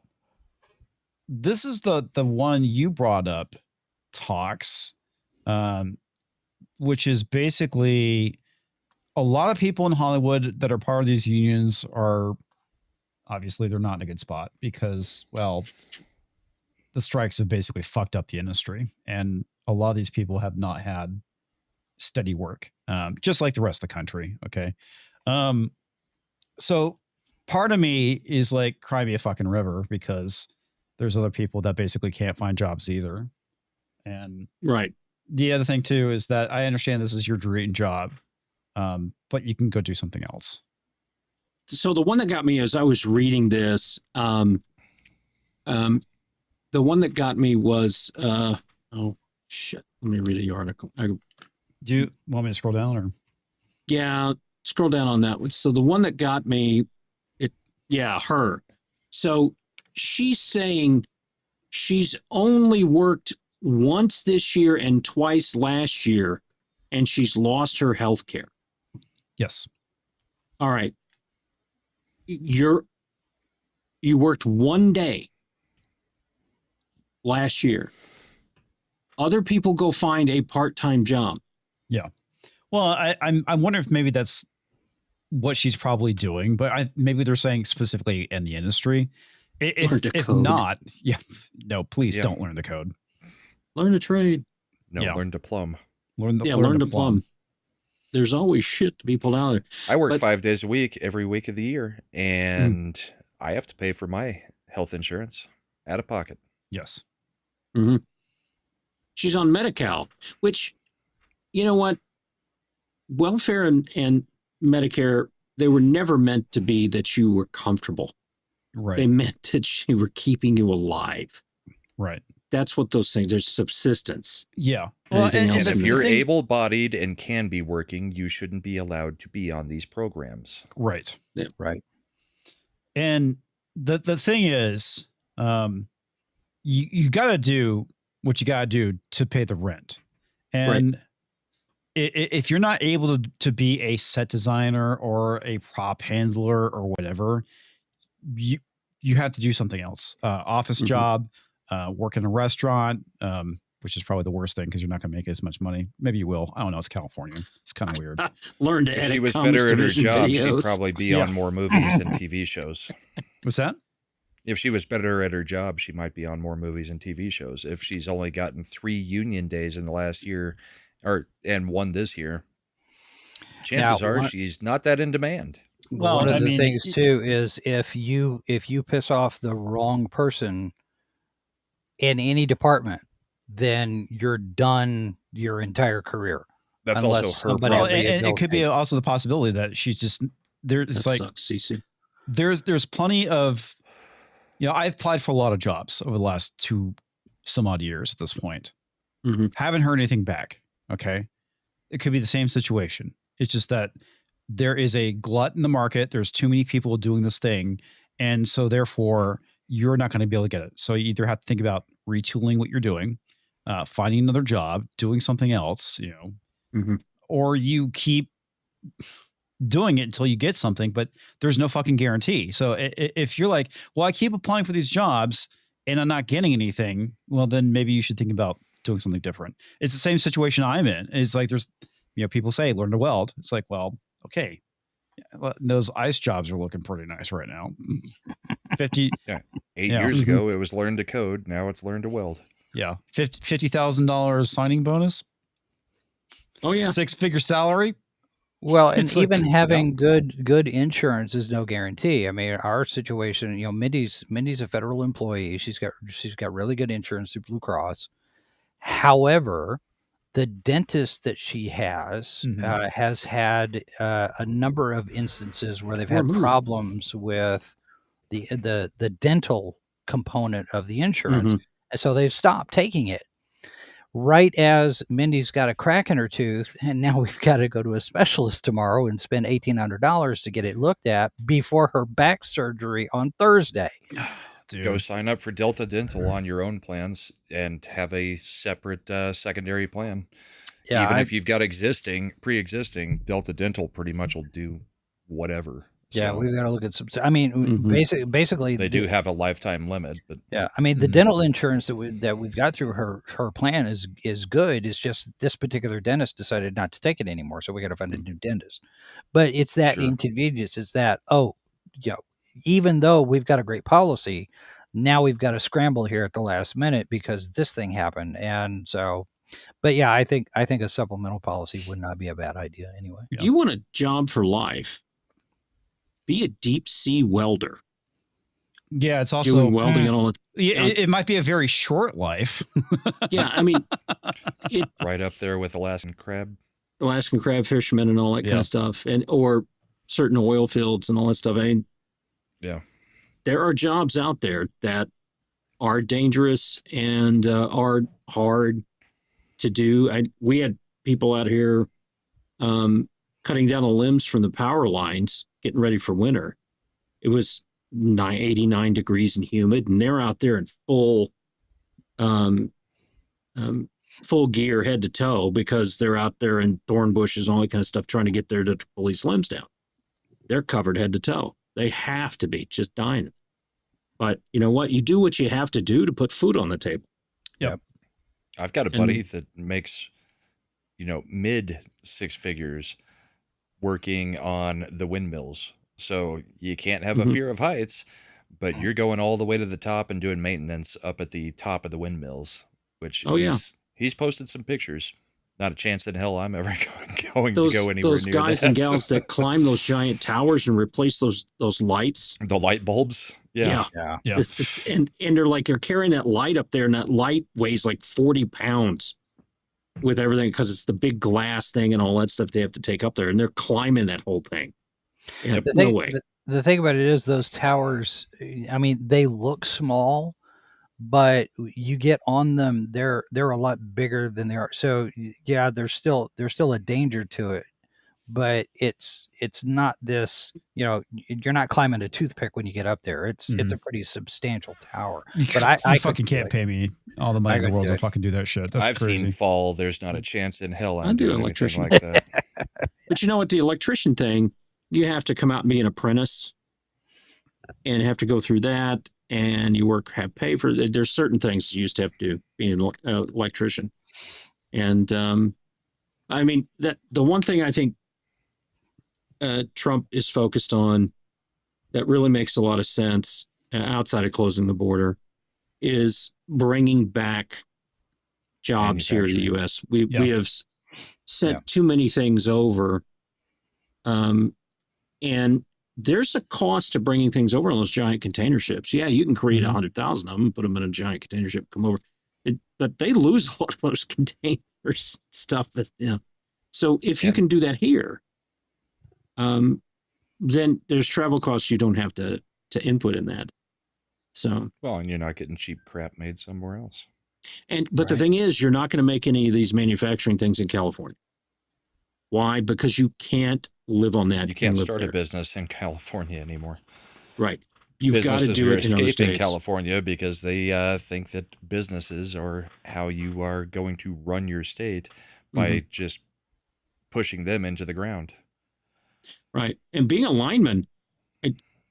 this is the one you brought up, Talks, which is basically a lot of people in Hollywood that are part of these unions are obviously they're not in a good spot because, well, the strikes have basically fucked up the industry. And a lot of these people have not had steady work, just like the rest of the country. Okay. So part of me is like, cry me a fucking river because there's other people that basically can't find jobs either. And right. The other thing too, is that I understand this is your dream job. But you can go do something else. So the one that got me as I was reading this, the one that got me was, oh shit, let me read the article. Do you want me to scroll down or? Yeah, scroll down on that one. So the one that got me, her. So she's saying she's only worked once this year and twice last year, and she's lost her health care. Yes. All right. You worked one day last year. Other people go find a part-time job. Yeah. Well, I wonder if maybe that's what she's probably doing, but maybe they're saying specifically in the industry. If not, please don't learn the code. Learn a trade. No, learn to plumb. Learn to plumb. There's always shit to be pulled out of there. I work 5 days a week, every week of the year, and I have to pay for my health insurance out of pocket. Yes. Mm-hmm. She's on Medi-Cal, which, you know what? Welfare and Medicare, they were never meant to be that you were comfortable. Right. They meant that you were keeping you alive. Right. That's what those things, there's subsistence. Yeah. Well, and if you're able-bodied and can be working, you shouldn't be allowed to be on these programs. Right. Yeah. Right. And the thing is, you got to do what you got to do to pay the rent. And if you're not able to be a set designer or a prop handler or whatever, you have to do something else. Office job, work in a restaurant, which is probably the worst thing because you're not going to make as much money. Maybe you will. I don't know. It's California. It's kind of weird. Learn to If edit she was comics better at her division job, videos. she'd probably be on more movies and TV shows. What's that? If she was better at her job, she might be on more movies and TV shows. If she's only gotten 3 union days in the last year, and 1 this year, chances are she's not that in demand. Well, one of the things too is if you piss off the wrong person in any department, then you're done your entire career. That's also her problem. And it could be also the possibility that she's just there. It's that like sucks, Cece. There's plenty of, I've applied for a lot of jobs over the last 2 some odd years at this point. Haven't heard anything back. Okay. It could be the same situation. It's just that there is a glut in the market. There's too many people doing this thing. And so therefore you're not going to be able to get it. So you either have to think about retooling what you're doing, finding another job, doing something else, or you keep doing it until you get something, but there's no fucking guarantee. So if you're like, well, I keep applying for these jobs and I'm not getting anything, well, then maybe you should think about doing something different. It's the same situation I'm in. It's like, there's, people say learn to weld. It's like, well, okay. Well, those ice jobs are looking pretty nice right now. 50. Yeah. 8 years ago, it was learn to code. Now it's learn to weld. Yeah. $50,000 signing bonus. Oh yeah. 6-figure salary. Well, and it's even having good insurance is no guarantee. I mean, our situation, Mindy's a federal employee. She's got really good insurance through Blue Cross. However, the dentist that she has had a number of instances where they've had problems with the dental component of the insurance, and so they've stopped taking it. Right as Mindy's got a crack in her tooth, and now we've got to go to a specialist tomorrow and spend $1,800 to get it looked at before her back surgery on Thursday. Dude. Go sign up for Delta Dental on your own plans and have a separate secondary plan. Yeah, even if you've got pre-existing, Delta Dental pretty much will do whatever. Yeah, we've got to look at some. I mean, basically, they do have a lifetime limit, but yeah, I mean, the dental insurance that we've got through her plan is good. It's just this particular dentist decided not to take it anymore, so we got to find a new dentist. But it's that inconvenience. It's that even though we've got a great policy, now we've got to scramble here at the last minute because this thing happened, and so. But yeah, I think a supplemental policy would not be a bad idea anyway. Yeah. You want a job for life? Be a deep sea welder. Yeah, it's also doing welding and all that. Yeah, it might be a very short life. Yeah, I mean, right up there with Alaskan crab fishermen and all that kind of stuff, or certain oil fields and all that stuff. I mean, there are jobs out there that are dangerous and are hard to do. We had people out here cutting down the limbs from the power lines, getting ready for winter. It was 89 degrees and humid, and they're out there in full gear, head to toe, because they're out there in thorn bushes and all that kind of stuff, trying to get there to pull these limbs down. They're covered head to toe. They have to be just dying. But you know what? You do what you have to do to put food on the table. Yep. I've got a buddy that makes, mid 6 figures working on the windmills. So you can't have a fear of heights, but you're going all the way to the top and doing maintenance up at the top of the windmills, which he's posted some pictures. Not a chance in hell I'm ever going to go anywhere near those guys and gals that climb those giant towers and replace those lights. The light bulbs. Yeah. And they're carrying that light up there, and that light weighs like 40 pounds with everything, because it's the big glass thing and all that stuff they have to take up there, and they're climbing that whole thing. Yeah, no way. The thing about it is those towers, I mean, they look small, but you get on them, they're a lot bigger than they are. So yeah, there's still a danger to it. but it's not this, you're not climbing a toothpick when you get up there. It's a pretty substantial tower. But I fucking can't pay me all the money in the world to fucking do that shit. That's I've crazy. seen Fall. There's not a chance in hell I I'm do doing anything electrician. like that. But you know what? The electrician thing, you have to come out and be an apprentice and have to go through that. And you have pay for it. There's certain things you used to have to do being an electrician. And I mean, that the one thing I think Trump is focused on that really makes a lot of sense outside of closing the border is bringing back jobs here to the U.S. We have sent too many things over, and there's a cost to bringing things over on those giant container ships. Yeah, you can create 100,000 of them, put them in a giant container ship, come over, but they lose a lot of those containers stuff. So if you can do that here, then there's travel costs you don't have to input in that. So and you're not getting cheap crap made somewhere else. But the thing is, you're not going to make any of these manufacturing things in California. Why? Because you can't live on that. You can't start a business in California anymore. Right. You've got to do it in other states. California because they think that businesses are how you are going to run your state by just pushing them into the ground. Right. And being a lineman,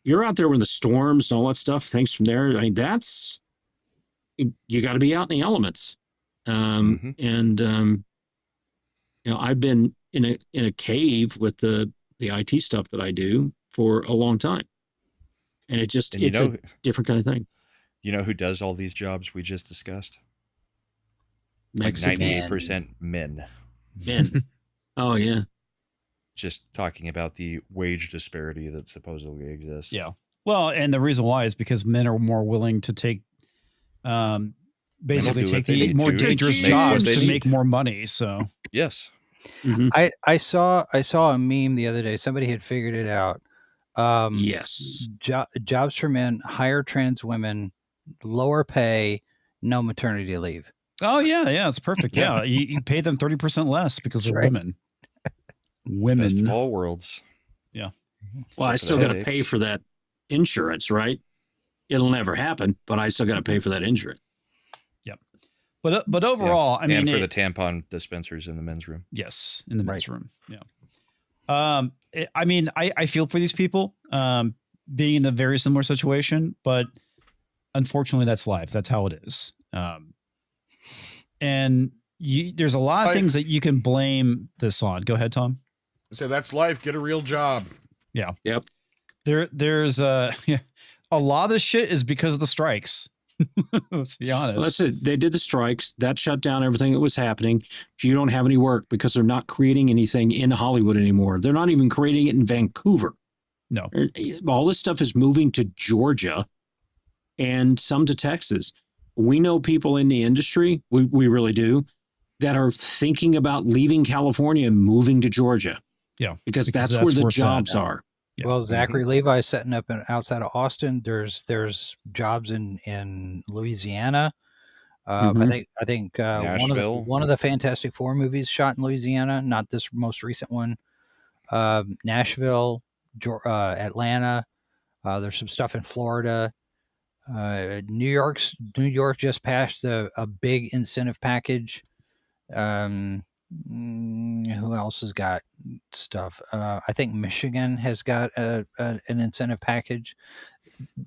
you're out there with the storms and all that stuff. Things from there. I mean, you got to be out in the elements. And I've been in a cave with the IT stuff that I do for a long time. And it's a different kind of thing. You know who does all these jobs we just discussed? Mexicans. 98% men. Men. Oh, yeah. Just talking about the wage disparity that supposedly exists. Yeah. Well, and the reason why is because men are more willing to take, basically take the more dangerous jobs to make more money. So yes. I saw a meme the other day. Somebody had figured it out. Yes. Jobs for men, hire trans women, lower pay, no maternity leave. Oh yeah, it's perfect. Yeah, you pay them 30% less because they're women. Best of all worlds. Yeah. Well, I still got to pay for that insurance, right? It'll never happen, but I still got to pay for that insurance. Yep. But overall, I mean, and for the tampon dispensers in the men's room. Yes, in the men's room. Yeah. I mean, I feel for these people being in a very similar situation, but unfortunately, that's life. That's how it is. And there's a lot of things that you can blame this on. Go ahead, Tom. So that's life. Get a real job. Yeah. Yep. There's a lot of this shit is because of the strikes. Let's be honest. Well, that's it. They did the strikes. That shut down everything that was happening. You don't have any work because they're not creating anything in Hollywood anymore. They're not even creating it in Vancouver. No. All this stuff is moving to Georgia and some to Texas. We know people in the industry, we really do, that are thinking about leaving California and moving to Georgia. Yeah. Because that's where the jobs are. Yeah. Well, Zachary Levi setting up outside of Austin. There's jobs in Louisiana. I think one of the Fantastic Four movies shot in Louisiana, not this most recent one. Nashville, Atlanta. There's some stuff in Florida. New York just passed a big incentive package. Who else has got stuff? I think Michigan has got an incentive package.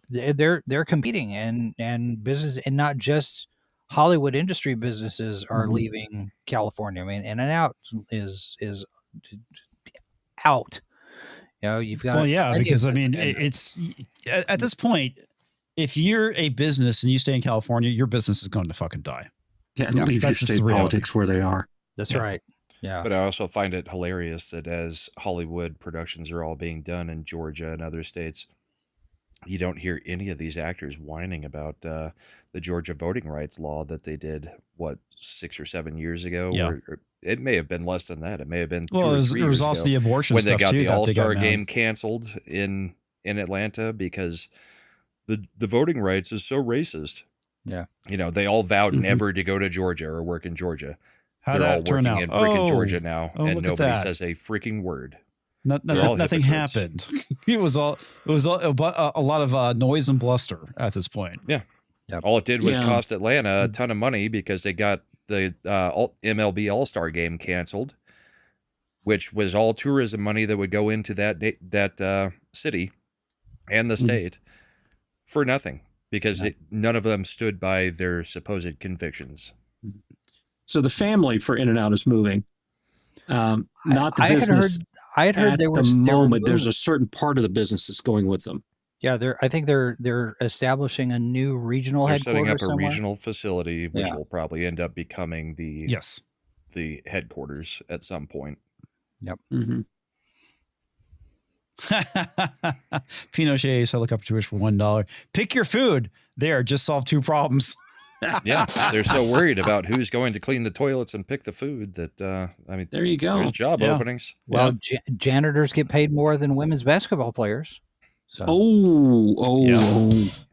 They're competing and business, and not just Hollywood industry businesses are leaving California. I mean, In-N-Out is out. You've got because I mean it's at this point, if you're a business and you stay in California, your business is going to fucking die. Yeah, leave your state politics where they are. That's right. Yeah. But I also find it hilarious that as Hollywood productions are all being done in Georgia and other states, you don't hear any of these actors whining about the Georgia voting rights law that they did, 6 or 7 years ago? Yeah. Or it may have been less than that. It may have been 2 well, or 3 there was years also ago the abortion when stuff they got too, the All-Star game canceled in Atlanta because the voting rights is so racist. Yeah. They all vowed never to go to Georgia or work in Georgia. How'd They're all that turn working out? in freaking Georgia now, Oh, and look at nobody that. says a freaking word. Nothing happened. It was a lot of noise and bluster at this point. Yeah. Yep. All it did was cost Atlanta a ton of money because they got the MLB All-Star game canceled, which was all tourism money that would go into that city and the state for nothing because none of them stood by their supposed convictions. So the family for In-N-Out is moving. Not the I business. I had heard at there was the there were moment. There's a moves. certain part of the business that's going with them. Yeah, I think they're establishing a new regional They're headquarters setting up a somewhere. regional facility, which will probably end up becoming the headquarters at some point. Yep. Mm-hmm. Pinochet's helicopter wish for $1. Pick your food. There, just solve 2 problems. Yeah, they're so worried about who's going to clean the toilets and pick the food that there you go. There's job openings. Well, janitors get paid more than women's basketball players. So.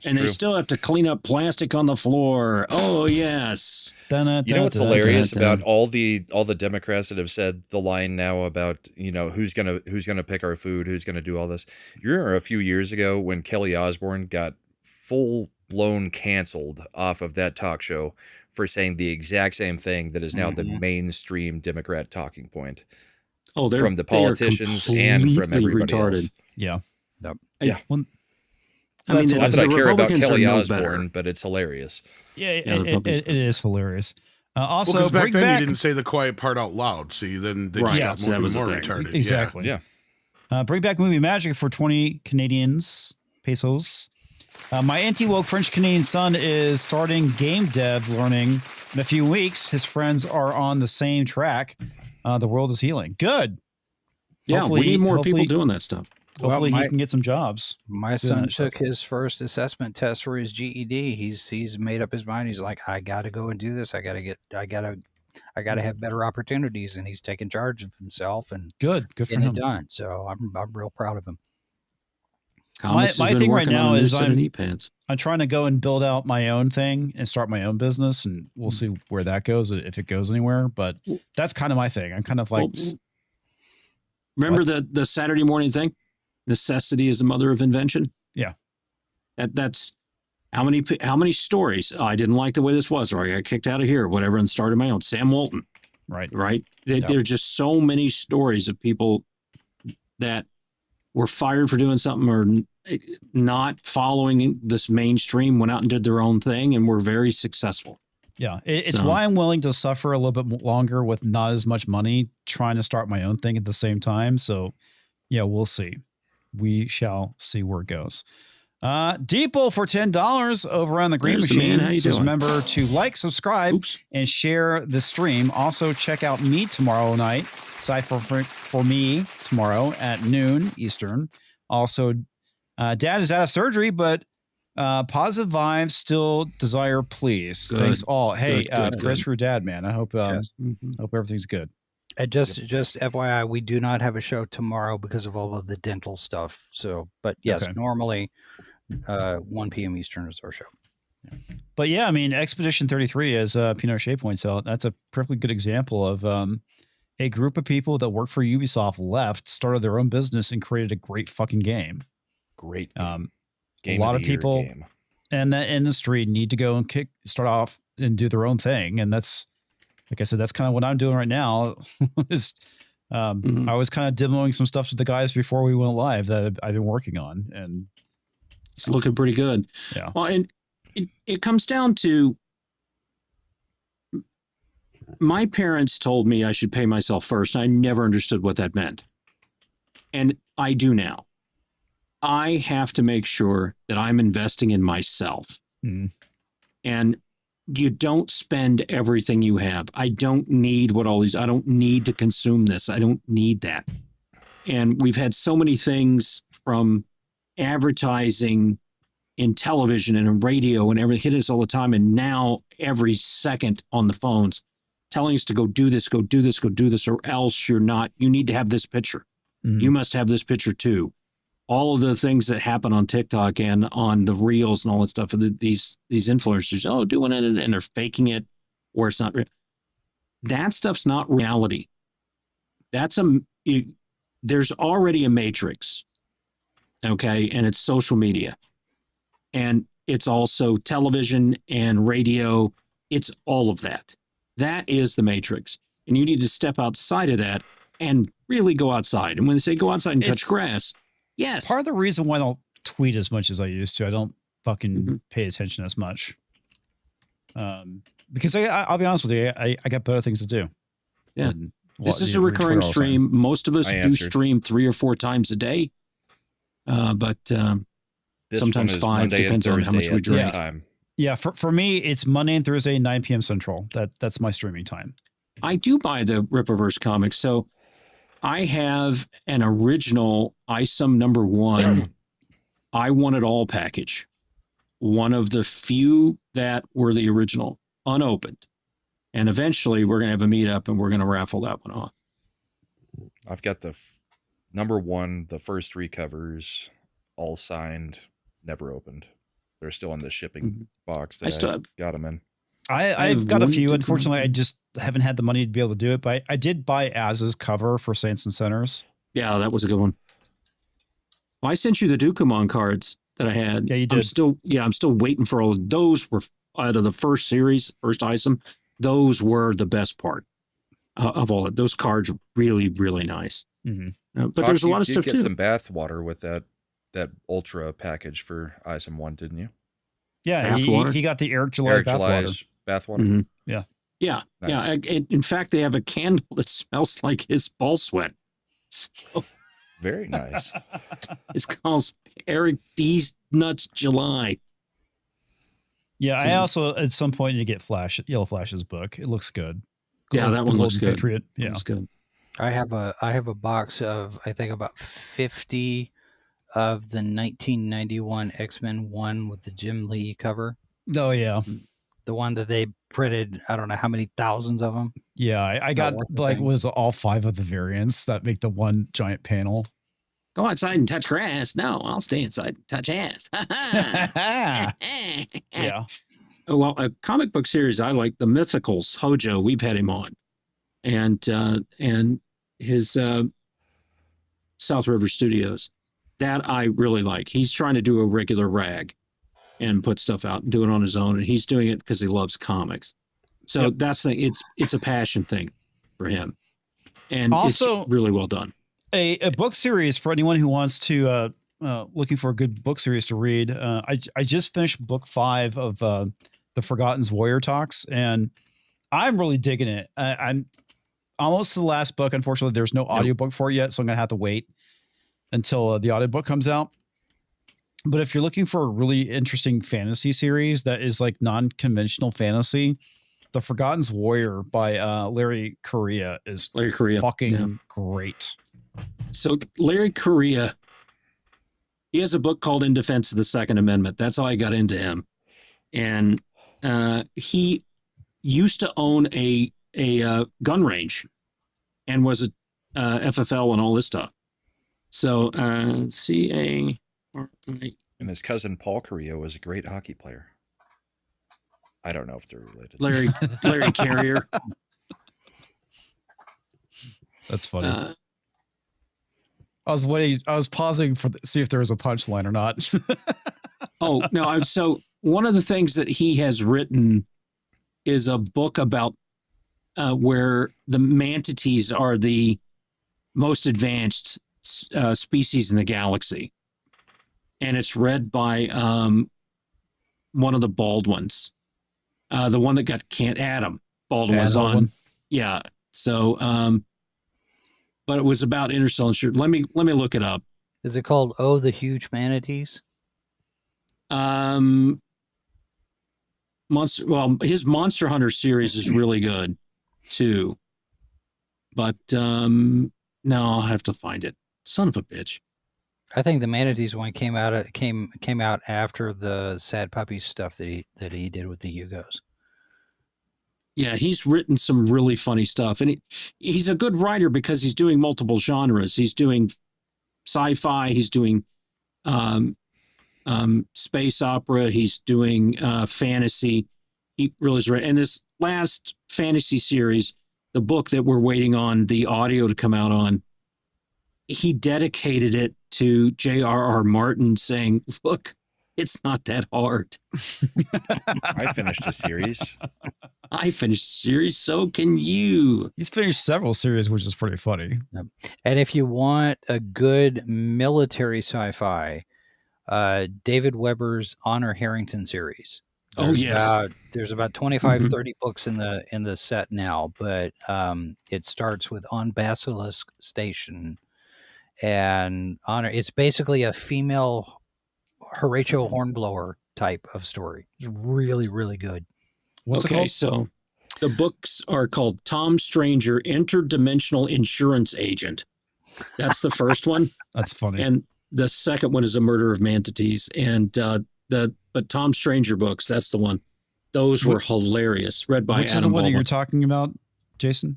And they still have to clean up plastic on the floor. Oh yes. You know what's hilarious about all the Democrats that have said the line now about who's gonna pick our food, who's gonna do all this. You remember a few years ago when Kelly Osbourne got full blown canceled off of that talk show for saying the exact same thing that is now the mainstream Democrat talking point. Oh, from the politicians and from everybody else. Yeah. Yep. Yeah. Well, I mean, not that I care about Kelly no Osbourne, but it's hilarious. Yeah, it is hilarious. Also, because back then you didn't say the quiet part out loud. See, then they just got more retarded. Exactly. Yeah. Bring back movie magic for 20 Canadians pesos. My anti-woke French-Canadian son is starting game dev learning in a few weeks. His friends are on the same track. The world is healing. Good. Yeah, hopefully, we need more people doing that stuff. Hopefully he can get some jobs. My son took his first assessment test for his GED. He's made up his mind. He's like, I got to go and do this. I got to have better opportunities. And he's taking charge of himself and good for him. It done. So I'm real proud of him. My thing right now is I'm trying to go and build out my own thing and start my own business, and we'll see where that goes, if it goes anywhere. But that's kind of my thing. I'm kind of like, remember the Saturday morning thing? Necessity is the mother of invention. Yeah, that's how many stories. Oh, I didn't like the way this was, or I got kicked out of here, or whatever, and started my own. Sam Walton, right? There's just so many stories of people that were fired for doing something or not following this mainstream, went out and did their own thing, and were very successful. Yeah, it's why I'm willing to suffer a little bit longer with not as much money, trying to start my own thing at the same time. So, yeah, we'll see. We shall see where it goes. Deeple for $10 over on the Green Machine. Just remember to like, subscribe, and share the stream. Also, check out me tomorrow night. Cypher for me tomorrow at noon Eastern. Also, Dad is out of surgery, but positive vibes, still desire, please. Good. Thanks all. Hey, Chris for Dad, man. I hope hope everything's good. Just FYI, we do not have a show tomorrow because of all of the dental stuff. So, but yes, normally 1 p.m. Eastern is our show. Yeah. But yeah, I mean, Expedition 33, as Pinochet points out, that's a perfectly good example of a group of people that worked for Ubisoft left, started their own business, and created a great fucking game. Great game. A lot of people in that industry need to go and start off and do their own thing, and that's, like I said, that's kind of what I'm doing right now. Is I was kind of demoing some stuff to the guys before we went live that I've been working on, and it's looking pretty good. Yeah. Well, and it comes down to, my parents told me I should pay myself first, and I never understood what that meant. And I do now. I have to make sure that I'm investing in myself. And you don't spend everything you have. I don't need I don't need to consume this. I don't need that. And we've had so many things from advertising in television and in radio and everything hit us all the time. And now every second on the phones telling us to go do this, go do this, go do this, or else you need to have this picture. You must have this picture too. All of the things that happen on TikTok and on the reels and all that stuff, these influencers, doing it, and they're faking it, or it's not real. that stuff's not reality. There's already a matrix, okay, and it's social media, and it's also television and radio. It's all of that. That is the matrix, and you need to step outside of that and really go outside. And when they say go outside and touch grass, yes. Part of the reason why I don't tweet as much as I used to, I don't fucking pay attention as much. Because I'll be honest with you, I got better things to do. Yeah. This is a recurring stream. Most of us do stream 3 or 4 times a day. But sometimes 5, depends on how much we drink. Yeah, for me, it's Monday and Thursday, 9 p.m. Central. That's my streaming time. I do buy the Rippaverse comics. So I have an original ISOM #1 I Want It All package. One of the few that were the original, unopened. And eventually we're going to have a meetup and we're going to raffle that one off. I've got the #1, the first 3 covers, all signed, never opened. They're still in the shipping box that I got them in. I've got a few. Unfortunately, I just haven't had the money to be able to do it. But I did buy Az's cover for Saints and Sinners. Yeah, that was a good one. Well, I sent you the Dukumon cards that I had. Yeah, you did. I'm still waiting for all of those. Were out of the first series, first ISOM. Those were the best part of all of those cards. Really, really nice. Mm-hmm. But there's a lot of stuff too. You get some bath water with that Ultra package for ISOM 1, didn't you? Yeah, he got the Eric July bath water. Mm-hmm. Yeah. Nice. In fact, they have a candle that smells like his ball sweat. So, very nice. It's called Eric D's Nuts July. Yeah, I also at some point need to get Yellow Flash's book. It looks good. Yeah, that one looks good. Patriot. Yeah, looks good. I have a box of, I think, about 50 of the 1991 X-Men 1 with the Jim Lee cover. Oh yeah, the one that they printed. I don't know how many thousands of them. Yeah, I got was all 5 of the variants that make the one giant panel. Go outside and touch grass. No, I'll stay inside and touch ass. Yeah. Well, a comic book series I like, the Mythicals. Hojo, we've had him on, and his South River Studios. That I really like. He's trying to do a regular rag and put stuff out and do it on his own, and he's doing it because he loves comics. So that's the it's a passion thing for him, and also it's really well done. A book series for anyone who wants to looking for a good book series to read. I just finished book 5 of the Forgotten's Warrior Talks, and I'm really digging it. I'm almost to the last book. Unfortunately, there's no audiobook for it yet, so I'm gonna have to wait until the audiobook comes out. But if you're looking for a really interesting fantasy series that is like non-conventional fantasy, The Forgotten's Warrior by Larry Correia is fucking great. So Larry Correia, he has a book called In Defense of the Second Amendment. That's how I got into him. And he used to own a gun range and was a FFL and all this stuff. So C-A... And his cousin Paul Correia was a great hockey player. I don't know if they're related. Larry Carrier. That's funny. I was pausing see if there was a punchline or not. Oh no! So one of the things that he has written is a book about where the manatees are the most advanced species in the galaxy. And it's read by one of the Baldwins, the one that got Adam Baldwin was on. Yeah. So, but it was about interstellar. Let me look it up. Is it called the Huge Manatees? His Monster Hunter series is really good too. But no, I'll have to find it. Son of a bitch. I think the Manatees one came out after the Sad Puppies stuff that he did with the Yugos. Yeah, he's written some really funny stuff, and he's a good writer because he's doing multiple genres. He's doing sci-fi, he's doing space opera, he's doing fantasy. He really is right. And this last fantasy series the book that we're waiting on the audio to come out on, he dedicated it to J.R.R. Martin saying, look, it's not that hard. I finished a series. I finished a series, so can you. He's finished several series, which is pretty funny. And if you want a good military sci-fi, David Weber's Honor Harrington series. There's about 25, 30 books in the set now, but it starts with On Basilisk Station, and Honor. It's basically a female Horatio Hornblower type of story. It's really, really good. What's it called? So the books are called Tom Stranger, Interdimensional Insurance Agent. That's the first one. That's funny. And the second one is A Murder of Manatees. And but Tom Stranger books, that's the one. Those were hilarious. Read by Which Adam is the one that Baldwin. you're talking about, Jason?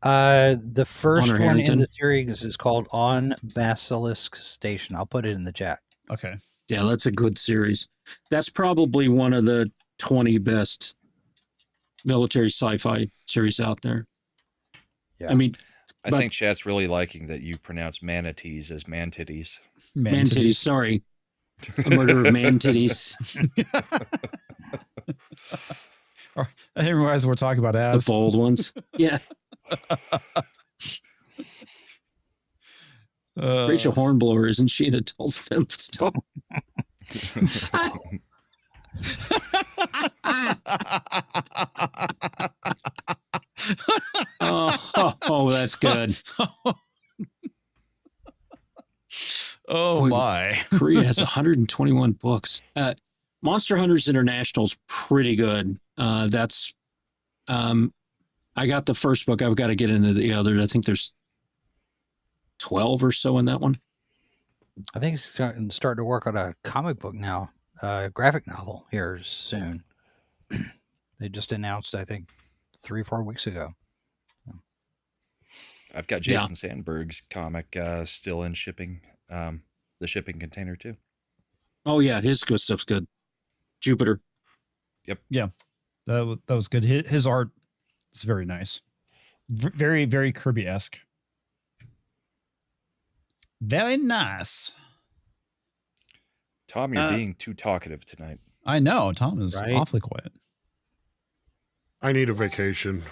The first Honor one Harrington. in the series is called On Basilisk Station. I'll put it in the chat. Okay. Yeah, that's a good series. That's probably one of the 20 best military sci-fi series out there. Yeah. I mean, I think chat's really liking that you pronounce manatees as man-titties. Man-titties, sorry. A Murder of Man-titties. I didn't realize we're talking about The ass. bold ones. Yeah. Rachel Hornblower, isn't she an adult film star? Oh, that's good. Oh, Boy, my. Korea has 121 books. Monster Hunters International's pretty good. That's I got the first book. I've got to get into the other. I think there's 12 or so in that one. I think he's starting to work on a comic book now, graphic novel here soon. They just announced, I think, 3 or 4 weeks ago. I've got Jason Sandberg's comic still in shipping, the shipping container too. Oh yeah, his good stuff's good. Jupiter. Yep. Yeah, that was good. His art is very nice. Very, very Kirby-esque. Very nice. Tom, you're being too talkative tonight. I know. Tom is Right? awfully quiet. I need a vacation.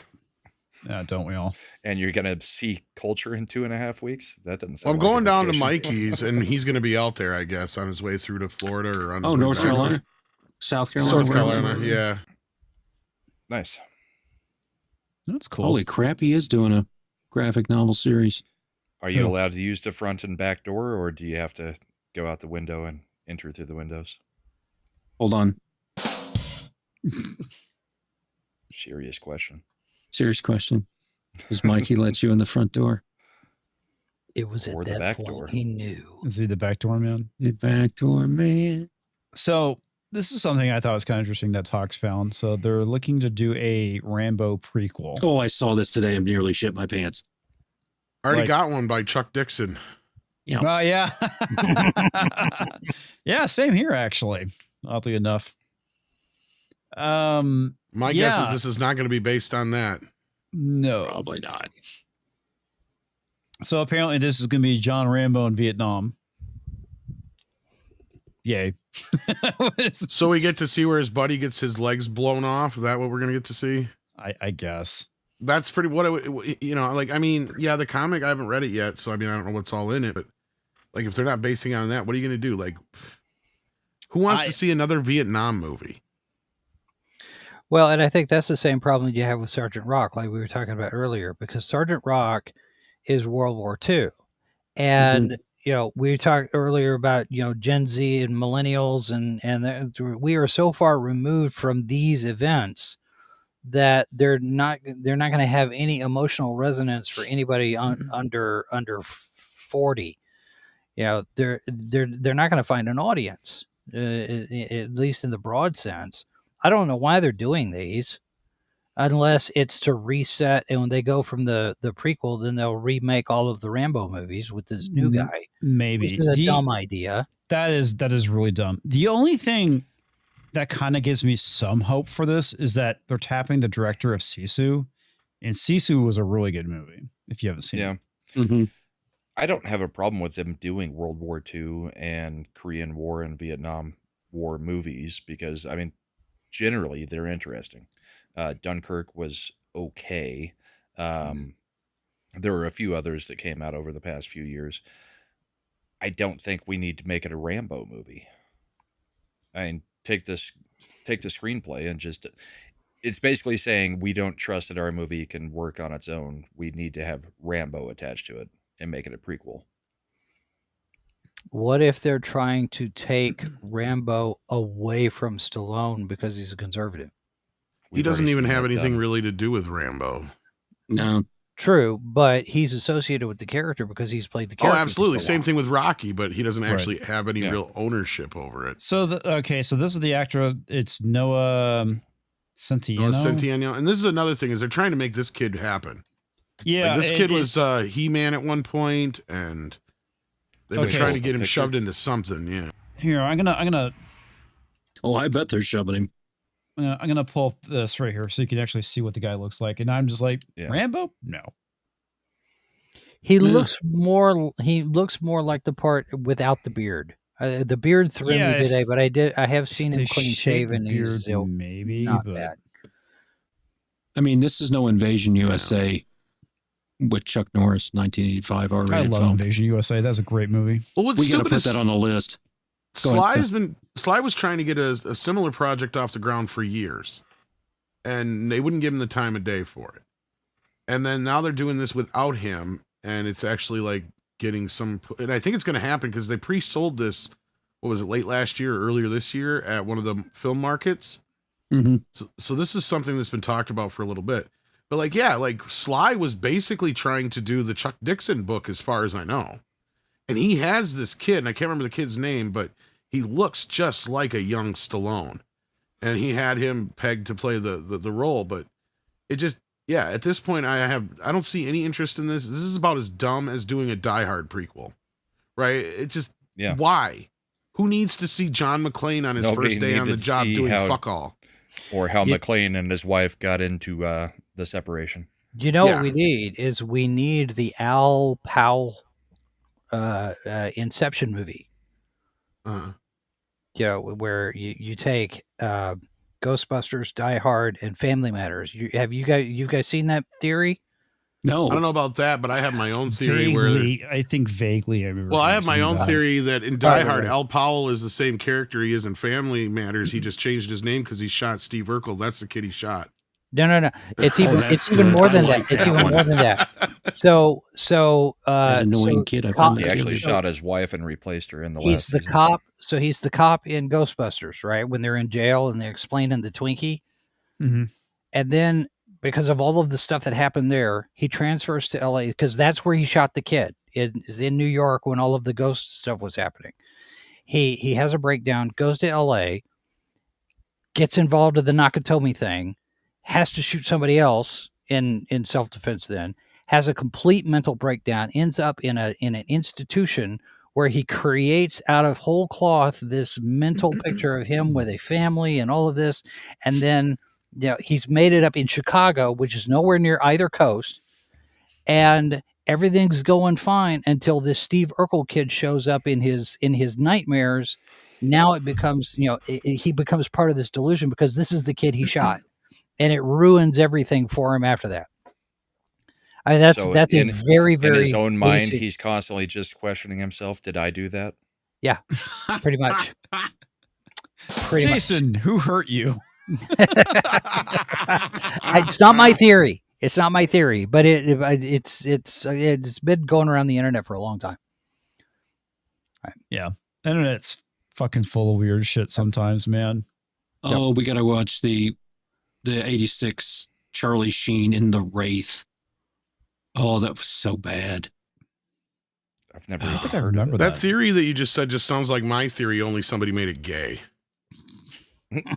Yeah, don't we all? And you're going to see Culture in 2.5 weeks? That doesn't sound I'm like a going down to vacation. Mikey's, and he's going to be out there, I guess, on his way through to Florida or on his way North back. Carolina? South Carolina? South Carolina, wherever. yeah. Nice. That's cool. Holy crap, he is doing a graphic novel series. Are you Who? allowed to use the front and back door, or do you have to go out the window and enter through the windows? Hold on. Serious question. Serious question. Does Mikey let you in the front door? It was Or at the that back point door. he knew. Is he the backdoor man? The back door, man. So this is something I thought was kind of interesting that Talks found. So they're looking to do a Rambo prequel. Oh, I saw this today and nearly shit my pants. I already Like- got one by Chuck Dixon. Oh, yeah. Yeah, same here, actually. Oddly enough. My guess is Yeah. this is not going to be based on that. No. Probably not. So apparently this is going to be John Rambo in Vietnam. Yay. So we get to see where his buddy gets his legs blown off. Is that what we're going to get to see? I guess. That's pretty what I mean, yeah, the comic, I haven't read it yet, so I mean, I don't know what's all in it, but like if they're not basing it on that, what are you going to do? Like, who wants to see another Vietnam movie? Well, and I think that's the same problem you have with Sergeant Rock, like we were talking about earlier, because Sergeant Rock is World War II. And, we talked earlier about, Gen Z and millennials, and we are so far removed from these events that they're not going to have any emotional resonance for anybody under 40. They're not going to find an audience, at least in the broad sense. I don't know why they're doing these, unless it's to reset. And when they go from the prequel, then they'll remake all of the Rambo movies with this new guy. Maybe. Which is a dumb idea. That is really dumb. The only thing that kind of gives me some hope for this is that they're tapping the director of Sisu, And Sisu was a really good movie. If you haven't seen it. Mm-hmm. I don't have a problem with them doing World War II and Korean War and Vietnam War movies because, I mean, generally they're interesting. Dunkirk was okay. There were a few others that came out over the past few years. I don't think we need to make it a Rambo movie. I mean, take the screenplay and just, it's basically saying we don't trust that our movie can work on its own. We need to have Rambo attached to it and make it a prequel. What if they're trying to take Rambo away from Stallone because he's a conservative? He doesn't even have anything really to do with Rambo. No. True, but he's associated with the character because he's played the character. Oh, absolutely. Same thing with Rocky, but he doesn't actually have any real ownership over it. So, so this is the actor. It's Noah Centineo. Noah Centineo. And this is another thing, is they're trying to make this kid happen. Yeah. Like, this kid was He-Man at one point, and they've been trying to get him shoved into something. Yeah. Here, I'm gonna. Oh, I bet they're shoving him. I'm gonna pull up this right here so you can actually see what the guy looks like, and I'm just like, Rambo? No. He looks more. He looks more like the part without the beard. The beard threw me today, but I have seen him clean shaven. He's maybe not but... bad. I mean, this is no Invasion USA with Chuck Norris, 1985 R-rated I love film. Invasion USA. That's a great movie. Well, what's We got to stupid put is that on the list. Sly was trying to get a similar project off the ground for years, and they wouldn't give him the time of day for it. And then now they're doing this without him, and it's actually like getting some. And I think it's going to happen because they pre-sold this. What was it, late last year or earlier this year at one of the film markets? Mm-hmm. So this is something that's been talked about for a little bit. But like Sly was basically trying to do the Chuck Dixon book, as far as I know. And he has this kid, and I can't remember the kid's name, but he looks just like a young Stallone. And he had him pegged to play the role, but it just, at this point I don't see any interest in this. This is about as dumb as doing a Die Hard prequel. Right? It just, why? Who needs to see John McClane on his first day on the job doing fuck all? Or how McClane and his wife got into the separation. You know what we need is we need the Al Powell Inception movie. Where you take Ghostbusters, Die Hard, and Family Matters. You guys seen that theory? No, I don't know about that, but I have my own theory. I think vaguely. I have my own theory that in Die Hard, Al Powell is the same character he is in Family Matters. He just changed his name because he shot Steve Urkel. That's the kid he shot. No. It's even more than that. It's even more than that. So that annoying kid. He actually shot his wife and replaced her in the last He's the season. cop. So he's the cop in Ghostbusters, right? When they're in jail and they're explaining the Twinkie. Mm-hmm. And then because of all of the stuff that happened there, he transfers to LA because that's where he shot the kid. It is in New York when all of the ghost stuff was happening. He has a breakdown, goes to LA, gets involved in the Nakatomi thing, has to shoot somebody else in self-defense, then has a complete mental breakdown, ends up in an institution where he creates out of whole cloth this mental picture of him with a family and all of this. And then he's made it up in Chicago, which is nowhere near either coast. And everything's going fine until this Steve Urkel kid shows up in his nightmares. Now it becomes, he becomes part of this delusion because this is the kid he shot. And it ruins everything for him after that. I mean, that's a very, very... In his own mind, he's constantly just questioning himself. Did I do that? Yeah, pretty much. Jason, who hurt you? It's not my theory. It's not my theory, but it's been going around the internet for a long time. Right. Yeah, internet's fucking full of weird shit sometimes, man. Oh, we gotta watch the 86 Charlie Sheen in The Wraith. Oh, that was so bad. I've never I think I remember that theory that you just said just sounds like my theory, only somebody made it gay.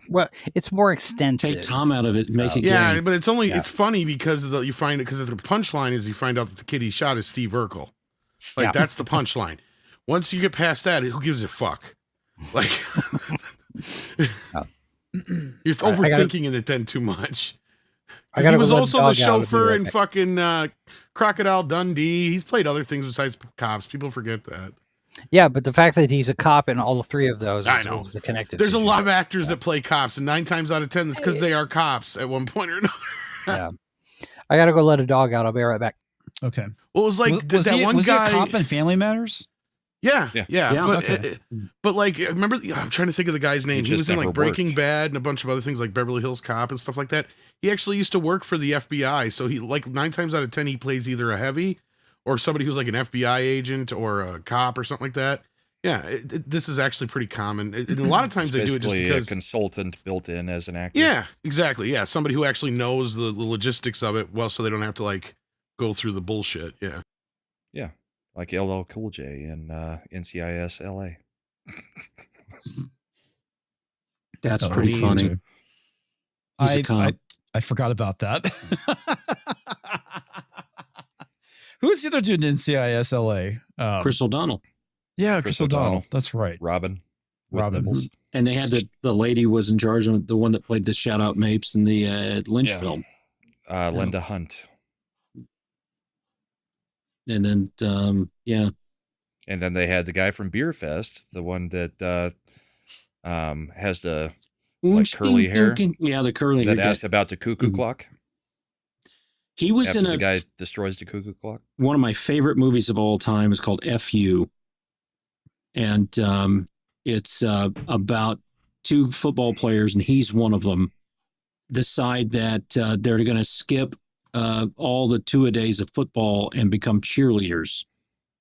Well, it's more extensive. Take Tom out of it and make it gay. But it's only it's funny because you find it because the punchline is you find out that the kid he shot is Steve Urkel. Like that's the punchline. Once you get past that, who gives a fuck? Like you're overthinking it then too much. Because he was go let also the the dog out. I'll be chauffeur right in back. fucking Crocodile Dundee. He's played other things besides cops. People forget that. Yeah, but the fact that he's a cop in all three of those I know. is the connective. There's a tissue. lot of actors that play cops, and 9 times out of 10, it's because they are cops at one point or another. Yeah. I gotta go let a dog out. I'll be right back. Okay. Well, it was like was that he, one was guy. he a cop in Family Matters? Yeah. But okay. but like, remember? I'm trying to think of the guy's name. He was just in never like Breaking worked. Bad and a bunch of other things like Beverly Hills Cop and stuff like that. He actually used to work for the FBI. So he like 9 times out of 10 he plays either a heavy or somebody who's like an FBI agent or a cop or something like that. Yeah, this is actually pretty common. And a lot of times they do it just Basically because a consultant built in as an actor. Yeah, exactly. Yeah, somebody who actually knows the logistics of it well, so they don't have to like go through the bullshit. Yeah. Yeah. Like LL Cool J in NCIS LA. That's Oh, pretty mean, funny. He's a cop. I forgot about that. Who's the other dude in NCIS LA? Chris O'Donnell. Yeah, Chris Chris O'Donnell. O'Donnell. That's right. Robin. with Robin. nipples. And they had the lady was in charge of the one that played the shout out Mapes in the Lynch Yeah. film. Linda Hunt. And then, yeah. And then they had the guy from Beer Fest, the one that has the like curly hair. Yeah, the curly hair. That asks about the cuckoo clock. He was After in the guy destroys the cuckoo clock. One of my favorite movies of all time is called F.U. And it's about two football players, and he's one of them, decide that they're going to skip all the two-a-days of football and become cheerleaders.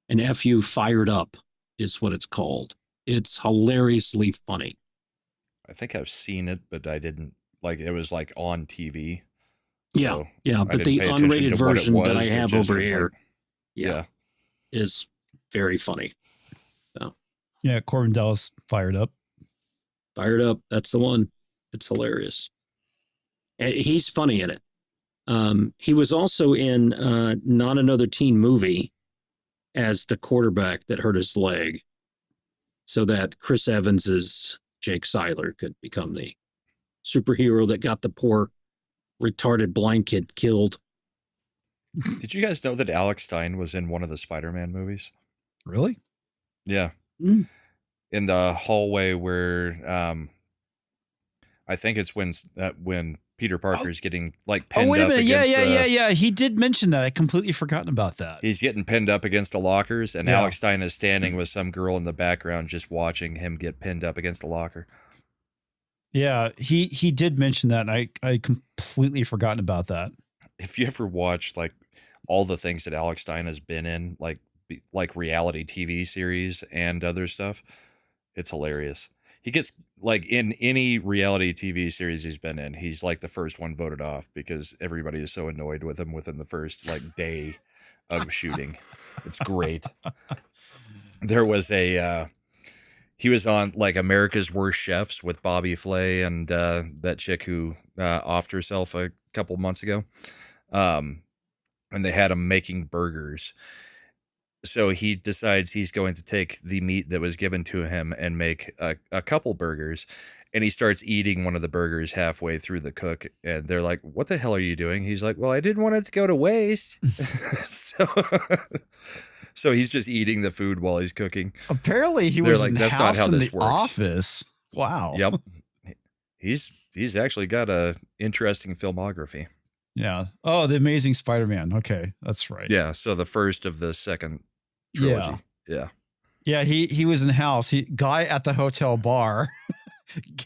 And F.U. Fired Up is what it's called. It's hilariously funny. I think I've seen it, but I didn't like it was like on TV. Yeah, So yeah, I but didn't the pay attention unrated to what it version that I was. It have just over was here, like- yeah. is very funny. Yeah, Corbin Dallas Fired Up. Fired Up, that's the one. It's hilarious. He's funny in it. He was also in Not Another Teen Movie as the quarterback that hurt his leg, so that Chris Evans's Jake Seiler could become the superhero that got the poor retarded blind kid killed. Did you guys know that Alex Stein was in one of the Spider-Man movies? Really? Yeah. Mm. In the hallway where I think it's when Peter Parker's getting like pinned Oh, wait a up minute. against Yeah. He did mention that. I completely forgotten about that. He's getting pinned up against the lockers, and Yeah. Alex Stein is standing with some girl in the background just watching him get pinned up against the locker. Yeah, he did mention that, and I completely forgotten about that. If you ever watch like all the things that Alex Stein has been in, like reality TV series and other stuff, it's hilarious. He gets like in any reality TV series he's been in, he's like the first one voted off because everybody is so annoyed with him within the first like day of shooting. It's great. There was he was on like America's Worst Chefs with Bobby Flay and that chick who offed herself a couple months ago. And they had him making burgers. So he decides he's going to take the meat that was given to him and make a couple burgers. And he starts eating one of the burgers halfway through the cook. And they're like, what the hell are you doing? He's like, well, I didn't want it to go to waste. So he's just eating the food while he's cooking. Apparently, he They're was like, in "That's not House how in this the works." Office. Wow. Yep. He's actually got a interesting filmography. Yeah. Oh, The Amazing Spider-Man. Okay, that's right. Yeah. So the first of the second trilogy. Yeah. Yeah, he was in House. Guy at the hotel bar.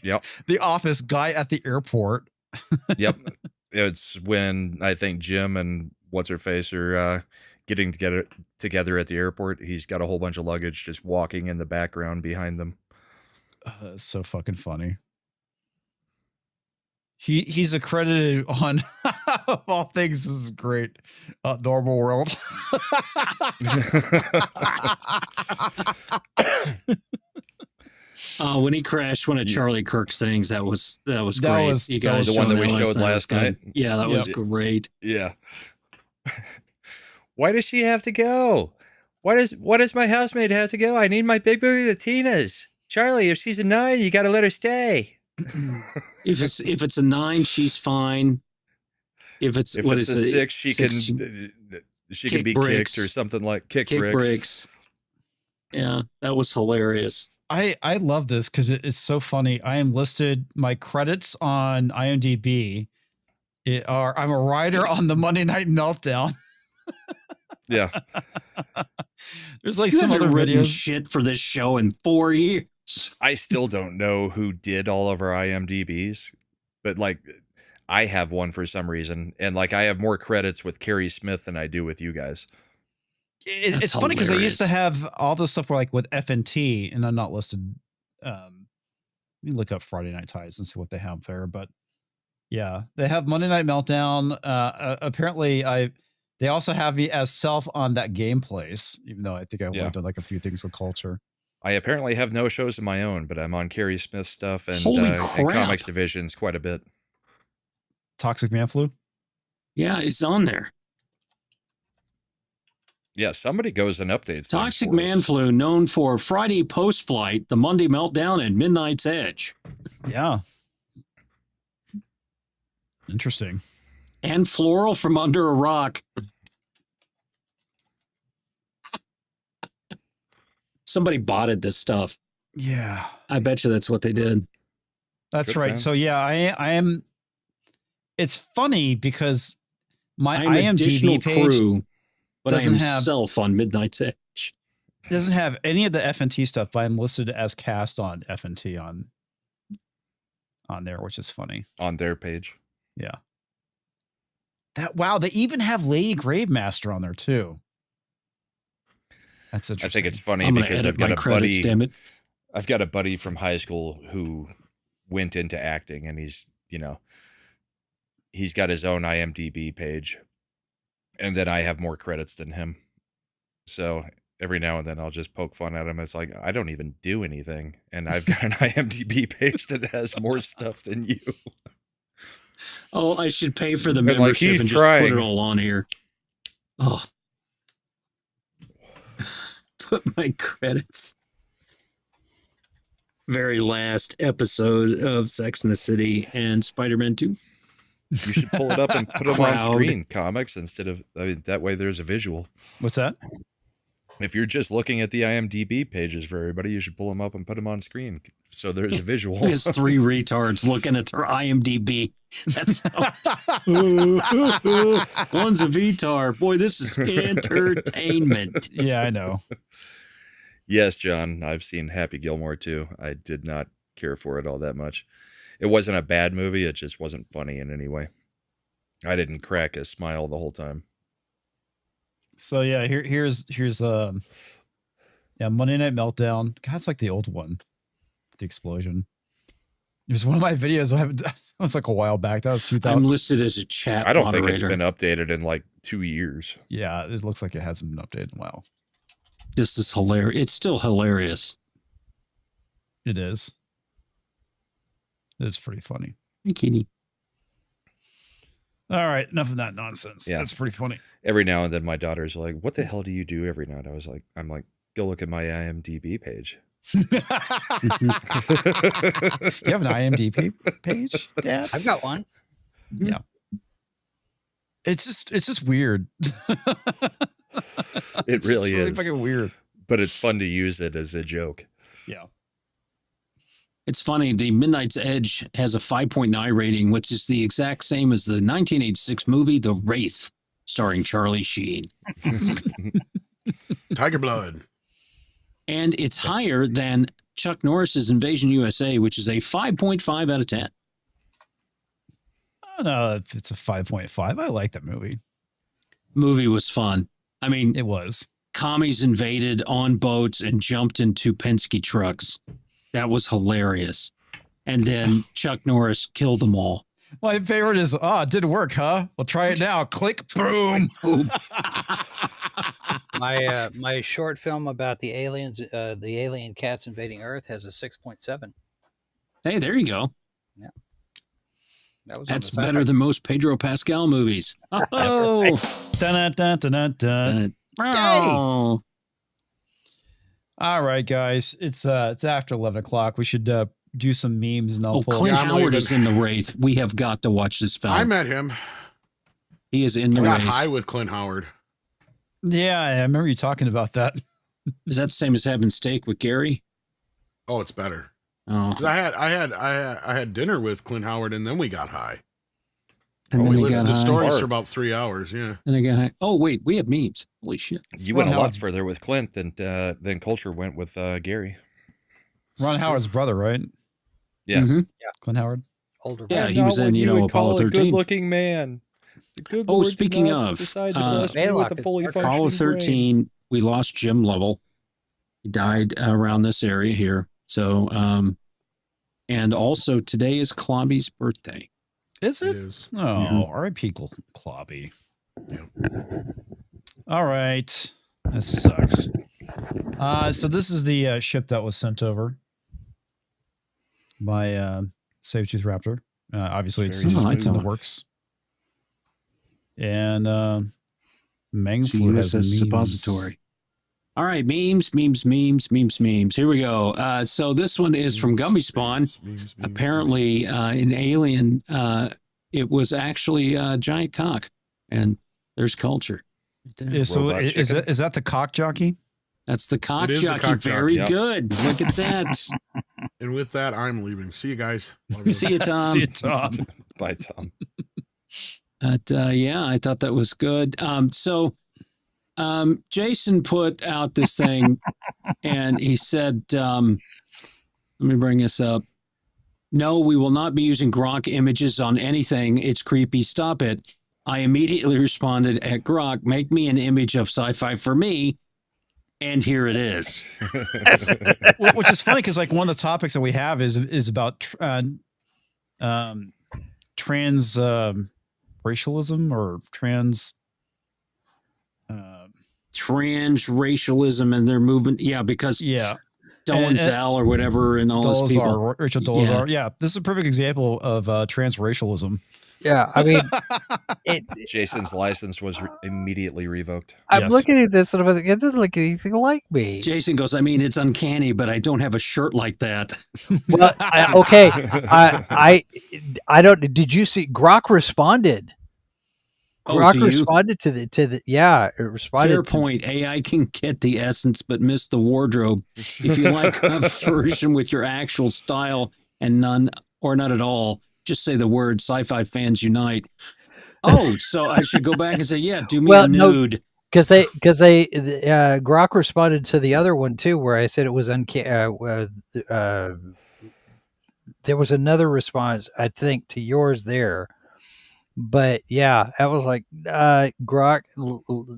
Yep. The Office, guy at the airport. Yep. It's when I think Jim and what's her face are getting together at the airport. He's got a whole bunch of luggage just walking in the background behind them. That's so fucking funny. He's accredited on of all things. This is great. Normal World. When he crashed one of Charlie Kirk's things, that was great. You that guys was the one that showed we showed last night. Yeah, that was great. Yeah. Why does she have to go? Why does my housemaid have to go? I need my big booty Latinas. Charlie, if she's a 9, you got to let her stay. If it's a 9, she's fine. if it's If what it's is a it? 6, she can be bricks. kicked or something like kick Kick bricks. bricks. Yeah, that was hilarious. I love this because it's so funny. I am listed, my credits on IMDb I'm a writer on the Monday Night Meltdown. Yeah. There's like You some haven't other written videos. shit for this show in 4 years. I still don't know who did all of our IMDb's, but like I have one for some reason, and like I have more credits with Carrie Smith than I do with you guys. It's funny because I used to have all this stuff like with FNT, and I'm not listed. Let me look up Friday Night Ties and see what they have there. But yeah, they have Monday Night Meltdown. Apparently, they also have me as self on That Game Place, even though I think I've only done like a few things with Culture. I apparently have no shows of my own, but I'm on Carrie Smith stuff and crap. comics divisions quite a bit. Toxic Man Flu? Yeah, it's on there. Yeah, somebody goes and updates. Toxic Man Flu, known for Friday Post Flight, the Monday Meltdown, and Midnight's Edge. Yeah. Interesting. And Floral from Under a Rock. Somebody botted this stuff. Yeah. I bet you that's what they did. That's right. So yeah, I am. It's funny because my IMDb page but I am self on Midnight's Edge. Doesn't have any of the FNT stuff, but I'm listed as cast on FNT on there, which is funny. On their page. Yeah. Wow, they even have Lady Gravemaster on there too. That's interesting. I think it's funny because I've got a buddy. Damn it. I've got a buddy from high school who went into acting, and he's got his own IMDb page, and then I have more credits than him. So every now and then I'll just poke fun at him. It's like, I don't even do anything, and I've got an IMDb page that has more stuff than you. Oh, I should pay for the membership and just put it all on here. Oh. Put my credits. Very last episode of Sex and the City and Spider-Man 2. You should pull it up and put them on screen, comics, instead of, that way there's a visual. What's that? If you're just looking at the IMDb pages for everybody, you should pull them up and put them on screen so there's a visual. There's 3 retards looking at their IMDb. That's one's a VTAR. Boy, this is entertainment. Yeah, I know. Yes, John, I've seen Happy Gilmore too. I did not care for it all that much. It wasn't a bad movie. It just wasn't funny in any way. I didn't crack a smile the whole time. So yeah, here's Monday Night Meltdown. God, it's like the old one, the explosion. It was one of my videos. It was like a while back. That was 2000. I'm listed as a chat. I don't moderator. think it's been updated in like 2 years. Yeah, it looks like it hasn't been updated in a while. This is hilarious. It's still hilarious. It is. It's pretty funny. Hey, Kitty. All right, enough of that nonsense. Yeah. That's pretty funny. Every now and then my daughter's like, what the hell do you do every night? I'm like, go look at my IMDb page. You have an IMDb page, Dad? I've got one. Yeah. It's just weird. It really really is fucking weird. But it's fun to use it as a joke. Yeah. It's funny. The Midnight's Edge has a 5.9 rating, which is the exact same as the 1986 movie The Wraith, starring Charlie Sheen. Tiger Blood. And it's higher than Chuck Norris's Invasion USA, which is a 5.5 out of 10. I don't know if it's a 5.5. I like that movie. Movie was fun. I mean, it was. Commies invaded on boats and jumped into Penske trucks. That was hilarious. And then Chuck Norris killed them all. My favorite is, it didn't work, huh? We'll try it now. Click, boom. Boom. My short film about the aliens, the alien cats invading Earth, has a 6.7. Hey, there you go. Yeah. That's better than most Pedro Pascal movies. Oh. Dun, dun, dun, dun, dun. Oh. All right, guys. It's after 11 o'clock. We should do some memes and I'll pull. Clint Howard is in The Wraith. We have got to watch this film. I met him. He is in the I got race. high with Clint Howard. Yeah, I remember you talking about that. Is that the same as having steak with Gary? Oh, it's better. Oh, 'Cause I had dinner with Clint Howard, and then we got high. and We then he listened got to high. stories for about 3 hours. Yeah. Then I got high. Oh wait, we have memes. Holy shit! You went a lot Howard's- further with Clint than Culture went with Gary. Ron Howard's brother, right? Yes. Mhm. Clint Howard. Older. Yeah, brother. he was in Apollo 13. Good-looking man. The good Oh, Lord did speaking not of, decide to uh, bless me with a Baylock, fully it's functioning Apollo brain. 13. We lost Jim Lovell. He died around this area here. So, and also today is Clobby's birthday. Is It it? is. Oh, R.I.P. Clobby. Yeah. All right. This sucks. So this is the ship that was sent over by Sabertooth Raptor. Obviously, it's Very in the smooth. works. And Mangflu It's a has USS memes. Suppository. All right, memes. Here we go. So this one is from Gummy Spawn. Memes. Apparently, in Alien, it was actually a giant cock, and there's Culture. Right there. Yeah, so Robot is chicken? that the cock jockey? That's the cock It is the jockey. cock jockey, Very yep. good. Look at that. And with that, I'm leaving. See you guys. Love you. See you, Tom. See it, Tom. Bye, Tom. But yeah, I thought that was good. So Jason put out this thing and he said, let me bring this up. No, we will not be using Grok images on anything. It's creepy. Stop it. I immediately responded at Grok, make me an image of sci-fi for me. And here it is. Which is funny because like one of the topics that we have is about trans racialism or trans Transracialism and their movement. Yeah, because yeah. Dolezal or whatever and all those people. Dolezal, Rachel Dolezal. Yeah, this is a perfect example of transracialism. Yeah, I mean, Jason's license was immediately revoked. I'm Yes. looking at this and I'm like, it doesn't look anything like me. Jason goes, I mean, it's uncanny, but I don't have a shirt like that. Well, okay, I don't. Did you see? Grok responded. Grok to you? responded to the yeah. It responded. Fair point. AI can get the essence, but miss the wardrobe. If you like a version with your actual style and none or not at all, just say the word sci-fi fans unite. Oh, so I should go back and say, yeah, do me a nude. Because Grok responded to the other one too, where I said it was uncanny. There was another response, I think, to yours there. But yeah, I was like, Grok,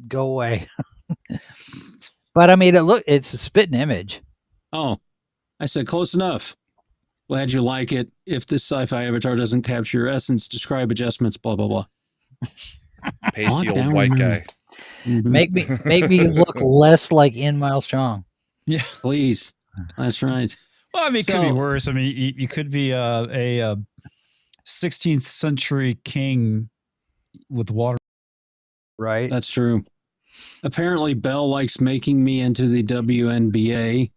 go away. But I mean, it's a spitting image. Oh, I said close enough. Glad you like it. If this sci-fi avatar doesn't capture your essence, describe adjustments, blah, blah, blah. Pasty Now old white remember. guy. Mhm. Make me look less like N. Miles Strong. Yeah. Please. That's right. Well, I mean, it could be So- worse. I mean, you could be a 16th century king with water. Right? That's true. Apparently, Bell likes making me into the WNBA.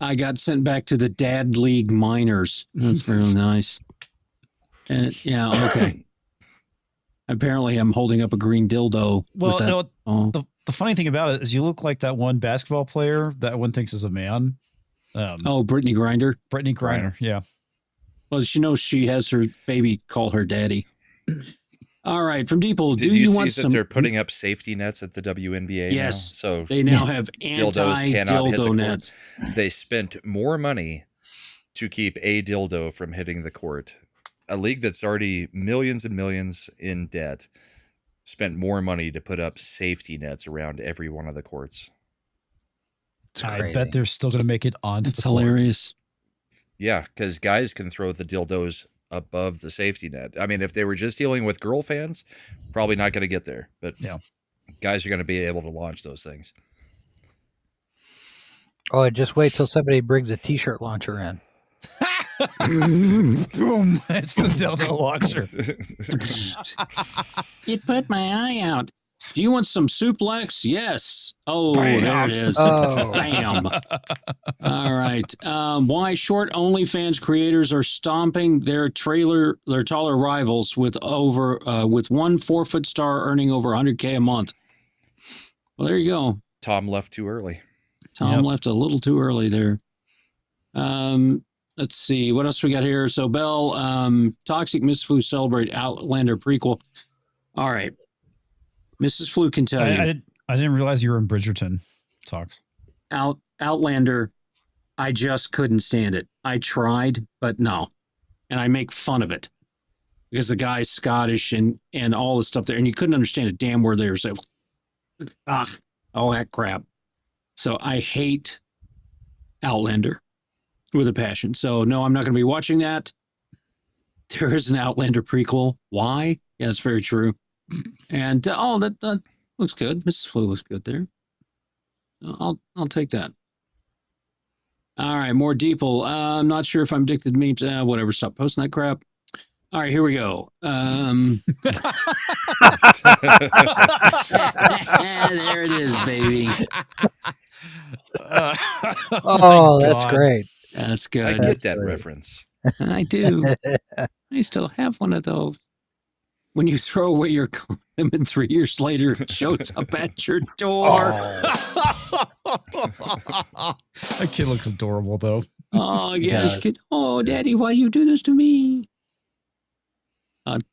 I got sent back to the Dad League Minors. That's very nice. And yeah, okay. Apparently, I'm holding up a green dildo. Well, with that. no, Oh. the funny thing about it is you look like that one basketball player that one thinks is a man. Brittany Grinder. Brittany Griner. Yeah. Well, she knows she has her baby call her daddy. All right, from Deeple, Did do you you see want that some? they're putting up safety nets at the WNBA Yes. now? So They now have dildos cannot hit the anti-dildo court. nets. They spent more money to keep a dildo from hitting the court. A league that's already millions and millions in debt spent more money to put up safety nets around every one of the courts. It's I crazy. bet they're still going to make it onto It's the court. hilarious. Yeah, because guys can throw the dildos above the safety net. I mean, if they were just dealing with girl fans, probably not going to get there. But Yeah. guys are going to be able to launch those things. Oh, just wait till somebody brings a T-shirt launcher in. Boom. It's the dildo launcher. It put my eye out. Do you want some suplex? Yes. Oh, Bam. there it is. Oh. Bam. All right. Why short OnlyFans creators are stomping their taller rivals with with one 4-foot star earning over 100K a month. Well, there you go. Tom left too early. Tom left a little too early there. Let's see. What else we got here? So, Bell, Toxic Miss Flu celebrate Outlander prequel. All right. Mrs. Flu can tell you. I didn't realize you were in Bridgerton talks. Outlander, I just couldn't stand it. I tried, but no. And I make fun of it because the guy's Scottish and all the stuff there. And you couldn't understand a damn word they were saying. All that crap. So I hate Outlander with a passion. So no, I'm not going to be watching that. There is an Outlander prequel. Why? Yeah, it's very true. And that looks good. Mrs. Flu looks good there. I'll take that. All right, more Deeple. I'm not sure if I'm addicted to memes. Whatever. Stop posting that crap. All right, here we go. There it is, baby. Oh, that's great. That's good. I get that reference. I do. I still have one of those. When you throw away your condom and 3 years later it shows up at your door. That kid looks adorable, though. Oh, yes. Oh, Daddy, why you do this to me?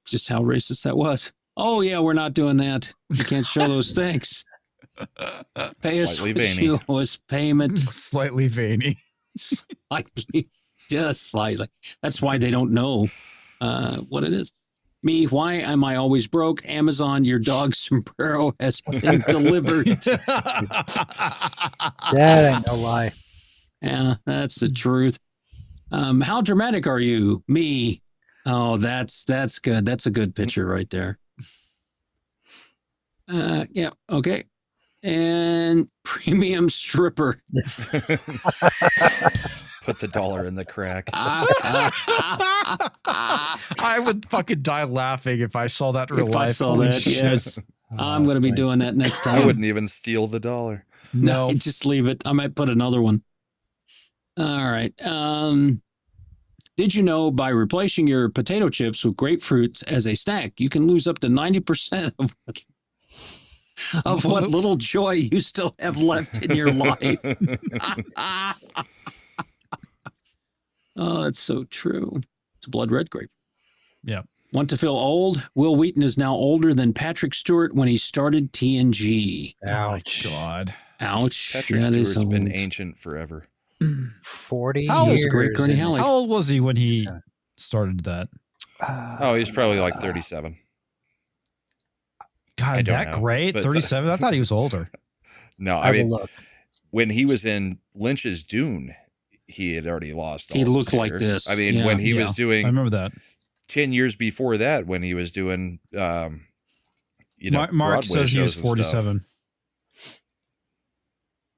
Just how racist that was. Oh, yeah, we're not doing that. You can't show those things. Pay us payment. Slightly veiny. Slightly. Just slightly. That's why they don't know what it is. Me, why am I always broke? Amazon, your dog sombrero has been delivered. That ain't no lie. Yeah, that's the truth. How dramatic are you? Me. Oh, that's good. That's a good picture right there. Yeah, okay. And premium stripper. Put the dollar in the crack. I would fucking die laughing if I saw that in real life. I saw Holy that, shit. yes. I'm going to be doing that next time. I wouldn't even steal the dollar. No, just leave it. I might put another one. All right. Did you know by replacing your potato chips with grapefruits as a snack, you can lose up to 90% of what little joy you still have left in your life? Oh, that's so true. It's a blood red grape. Yeah. Want to feel old? Will Wheaton is now older than Patrick Stewart when he started TNG. Ouch. Oh, God. Ouch. Patrick That is Stewart's been old. ancient forever. 40 How old years. is Great Gurney Halleck. How old was he when he started that? Oh, he's probably like 37. I God, don't that know, great? but- 37? I thought he was older. No, I I will mean, look. when he was in Lynch's Dune, he had already lost all He his looked like hair. this. I mean, Yeah. when he Yeah, was I doing remember that. 10 years before that, when he was doing, Mark Broadway says he was shows and stuff. 47.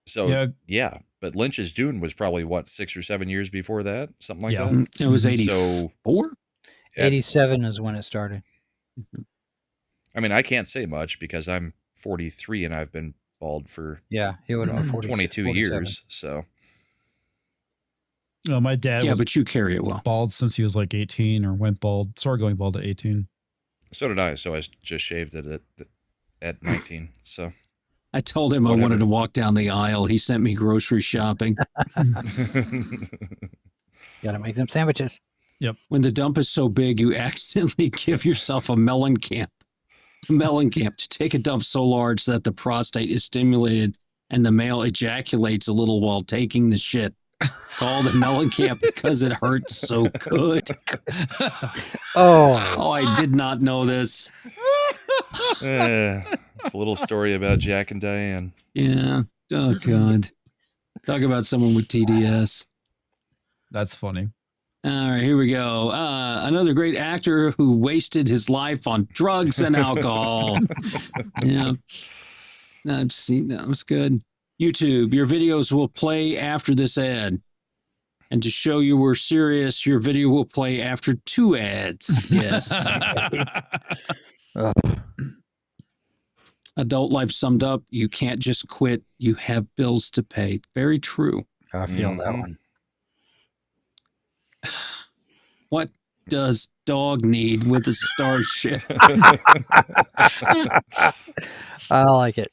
So, yeah, but Lynch's Dune was probably, 6 or 7 years before that? Something like Yeah. that? It was So- 84? 87 is when it started. I mean, I can't say much because I'm 43 and I've been bald for Yeah, he would have been 22 47. years. So, No, my dad Yeah, was but you carry it well. bald since he was like 18 or went bald. Started going bald at 18. so did I. So I just shaved it at 19. So, I told him I Whatever. wanted to walk down the aisle. He sent me grocery shopping. Gotta make them sandwiches. When the dump is so big, you accidentally give yourself a melon camp. To take a dump so large that the prostate is stimulated and the male ejaculates a little while taking the shit. Called a melon camp because it hurts so good. Oh, Oh, I did not know this. it's a little story about Jack and Diane. Yeah. Oh, God. Talk about someone with TDS. That's funny. All right, here we go. Another great actor who wasted his life on drugs and alcohol. Yeah. I've seen that. Was good. YouTube, your videos will play after this ad. And to show you we're serious, your video will play after 2 ads. Yes. Ugh. Adult life summed up. You can't just quit. You have bills to pay. Very true. I feel that one. What does dog need with a starship? I like it.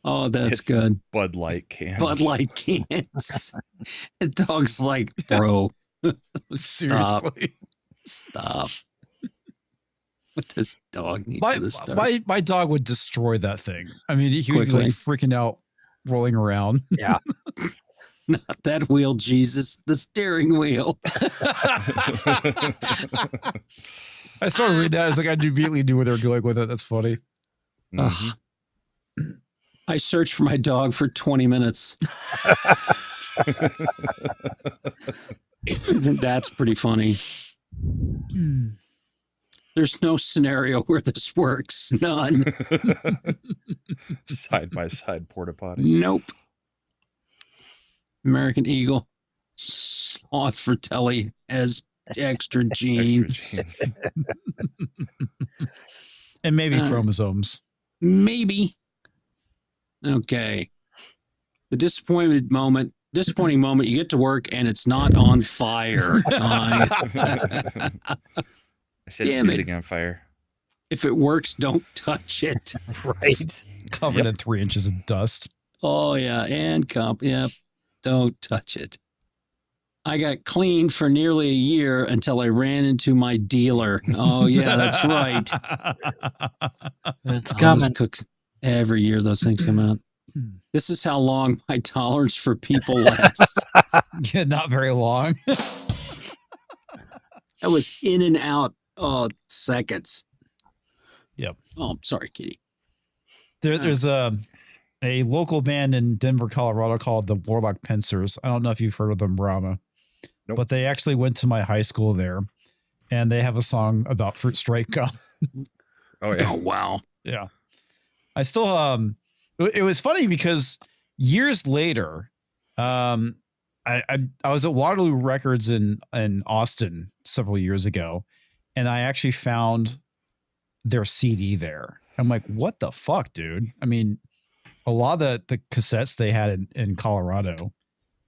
Oh, that's It's good. Bud Light cans. Bud Light cans. The dog's like, bro, Seriously. stop. What does dog need with a starship? My dog would destroy that thing. I mean, he would be Quickly. like freaking out, rolling around. Yeah. Not that wheel, Jesus. The steering wheel. I started reading that. I was like, I immediately knew where they were going with it. That's funny. Mhm. I searched for my dog for 20 minutes. That's pretty funny. There's no scenario where this works. None. Side by side porta potty. Nope. American Eagle. Sloth for telly has extra genes. Extra genes. And maybe chromosomes. Maybe. Okay. The disappointing moment, you get to work and it's not on fire. I said Damn it's it. getting on fire. If it works, don't touch it. Right. Covered in 3 inches of dust. Oh, yeah. And don't touch it. I got clean for nearly a year until I ran into my dealer. Oh, yeah, that's right. It's Those coming. cooks, every year those things come out. This is how long my tolerance for people lasts. Yeah, not very long. I was in and out seconds. Yep. Oh, I'm sorry, Kitty. There's a local band in Denver, Colorado called the Warlock Pincers. I don't know if you've heard of them, Brahma. Nope. But they actually went to my high school there, and they have a song about fruit strike gum. Oh yeah. Oh, wow. Yeah. I still it was funny because years later, I was at Waterloo Records in Austin several years ago, and I actually found their CD there. I'm like, what the fuck, dude? I mean, a lot of the cassettes they had in Colorado,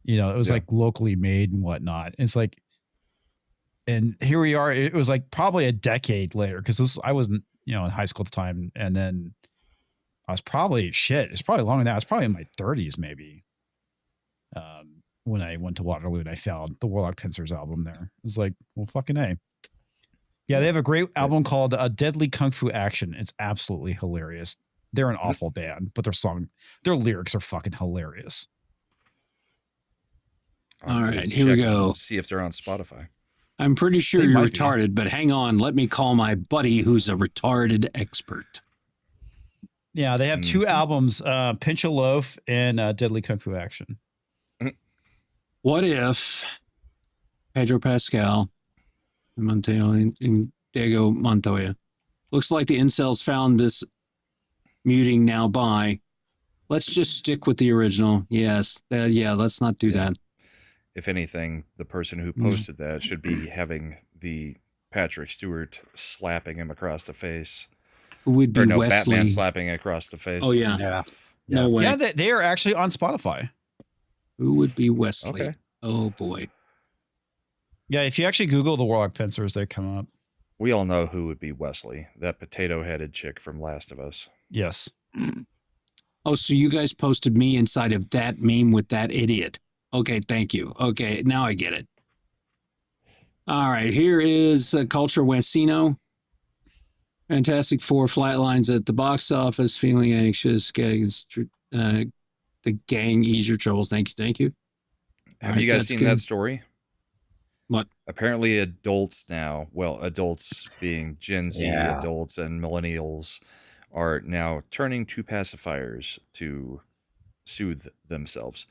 you know, it was like locally made and whatnot. It's like, and here we are. It was like probably a decade later because I wasn't, you know, in high school at the time, and then I was probably it's probably longer than that. I was probably in my 30s maybe. When I went to Waterloo and I found the Warlock Pincers album there. It was like, well, fucking A. Yeah, they have a great album called Deadly Kung Fu Action. It's absolutely hilarious. They're an awful band, but their lyrics are fucking hilarious. I'll All have to right, here we check go. and see if they're on Spotify. I'm pretty sure They you're might be. retarded, but hang on. Let me call my buddy who's a retarded expert. Yeah, they have 2 albums, Pinch a Loaf and Deadly Kung Fu Action. What if Pedro Pascal and Diego Montoya? Looks like the incels found this muting now by. Let's just stick with the original. Yes. Let's not do that. If anything, the person who posted that should be having the Patrick Stewart slapping him across the face. Who would be Or no, Wesley? Batman slapping across the face. Oh, yeah. Yeah. No way. Yeah, they are actually on Spotify. Who would be Wesley? Okay. Oh, boy. Yeah, if you actually Google the Warlock Pincers, they come up. We all know who would be Wesley, that potato-headed chick from Last of Us. Yes. Oh, so you guys posted me inside of that meme with that idiot. Okay, thank you. Okay, now I get it. All right, here is Culture Wesino. Fantastic Four Flatlines at the box office, feeling anxious, getting the gang, ease your troubles. Thank you. Have All you right, guys that's seen good. that story? What? Apparently adults now, well, adults being Gen Z Yeah. adults and millennials are now turning to pacifiers to soothe themselves.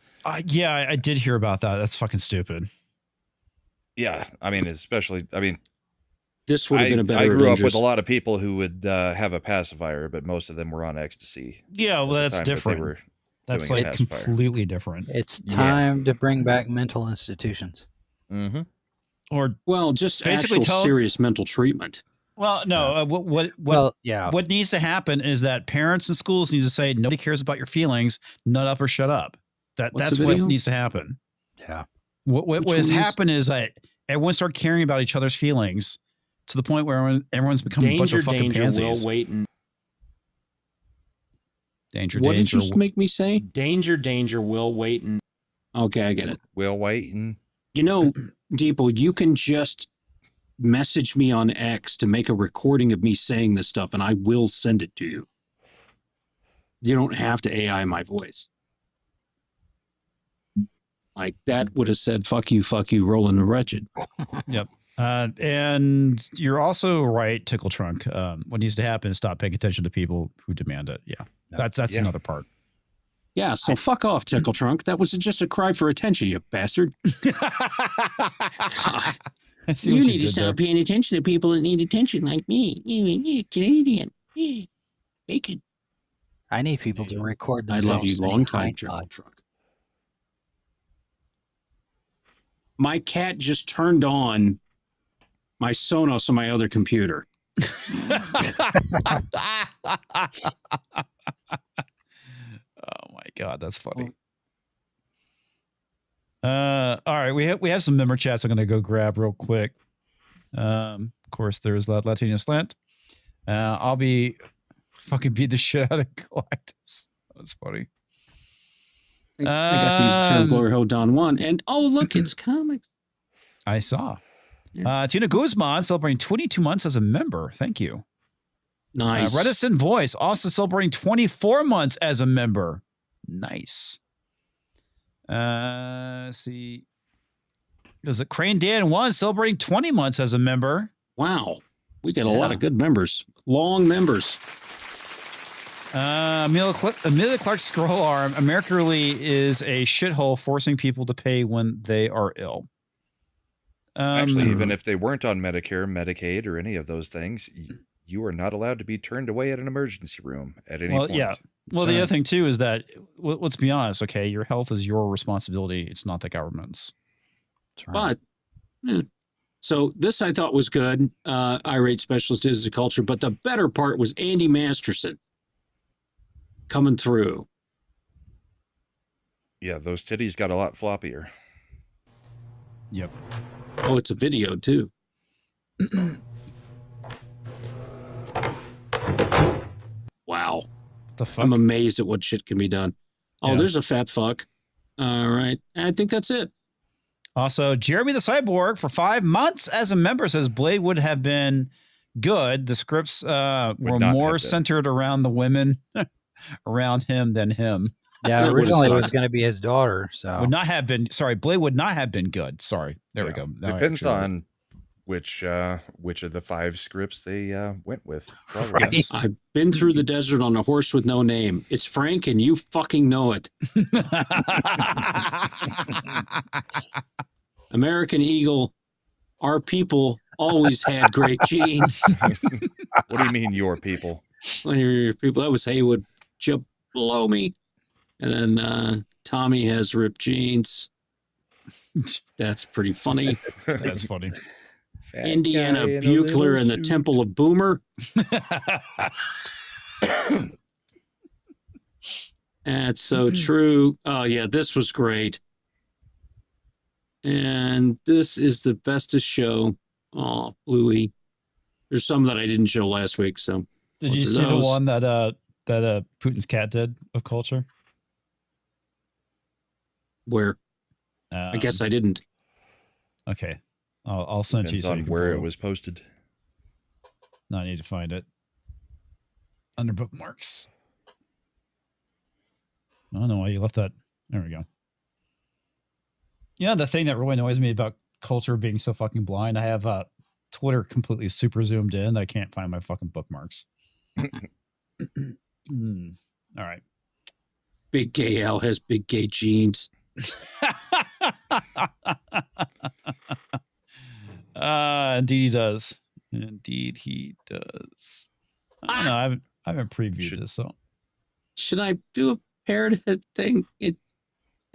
Yeah, I did hear about that. That's fucking stupid. Yeah, I mean, especially, This would have been a better I grew up Avengers. with a lot of people who would have a pacifier, but most of them were on ecstasy. Yeah, well, at the that's time that they different. were That's doing a like pacifier. completely different. It's Yeah. time to bring back mental institutions. Mm-hmm. Or Well, just Basically actual tell- serious mental treatment. Well, no. What needs to happen is that parents and schools need to say nobody cares about your feelings. Nut up or shut up. That's what needs to happen. Yeah. What has happened is that everyone started caring about each other's feelings to the point where everyone's become a bunch of fucking pansies. Will waiting. Danger, what danger. Did you make me say? Danger, Will waiting. Okay, I get it. Will waiting. You know, Deeple, you can just message me on X to make a recording of me saying this stuff, and I will send it to you. You don't have to AI my voice. Like, that would have said, fuck you, Roland the Wretched. Yep. And you're also right, Tickle Trunk. What needs to happen is stop paying attention to people who demand it. Yeah. That's another part. Yeah, so fuck off, Tickle Trunk. That was just a cry for attention, you bastard. You need to stop paying attention to people that need attention like me. You Canadian. Bacon. I need people to record I love you long time, Tickle Trunk. My cat just turned on my Sonos on my other computer. Oh my God, that's funny. All right, we have some member chats I'm going to go grab real quick. Of course, there's Latino Slant. I'll be fucking beat the shit out of Galactus. That's funny. I got to use the term Glory Hole Don Juan, and oh look, it's comics. I saw. Tina Guzman celebrating 22 months as a member. Thank you. Nice. Reticent Voice also celebrating 24 months as a member. Nice. Let's see. Was it Crane Dan 1 celebrating 20 months as a member? Wow. We got a lot of good members. Long members. Amelia Clark's scroll arm. America really is a shithole forcing people to pay when they are ill. Actually, even if they weren't on Medicare, Medicaid, or any of those things, you are not allowed to be turned away at an emergency room at any point. Yeah. Well, the other thing, too, is that, let's be honest, okay, your health is your responsibility. It's not the government's. Right. But, so this I thought was good. Irate Specialist is the culture, but the better part was Andy Masterson coming through. Yeah, those titties got a lot floppier. Yep. Oh, it's a video, too. Wow. The fuck? I'm amazed at what shit can be done. Oh, there's a fat fuck. All right. I think that's it. Also, Jeremy the Cyborg for 5 months as a member says Blade would have been good. The scripts were more centered around the women around him than him. Yeah, originally it was going to be his daughter. So would not have been. Sorry, Blade would not have been good. Sorry, there we go. Now depends on which of the 5 scripts they went with. Right. Yes. I've been through the desert on a horse with no name. It's Frank, and you fucking know it. American Eagle, our people always had great genes. What do you mean, your people? When your people, that was Haywood, below me. And then Tommy has ripped jeans. That's pretty funny. That's funny. Indiana Buchler and the Temple of Boomer. That's so true. Oh, yeah, this was great. And this is the bestest show. Oh, Bluey. There's some that I didn't show last week. So, did you see the one that Putin's cat did of culture? Where? I guess I didn't. Okay. I'll send Depends you so on you can where it was posted. No, I need to find it. Under bookmarks. I don't know why you left that. There we go. Yeah, the thing that really annoys me about culture being so fucking blind, I have Twitter completely super zoomed in. I can't find my fucking bookmarks. All right. Big Gay Al has big gay jeans. Indeed he does. Indeed he does. I don't know. I haven't previewed this, so should I do a parrot thing? I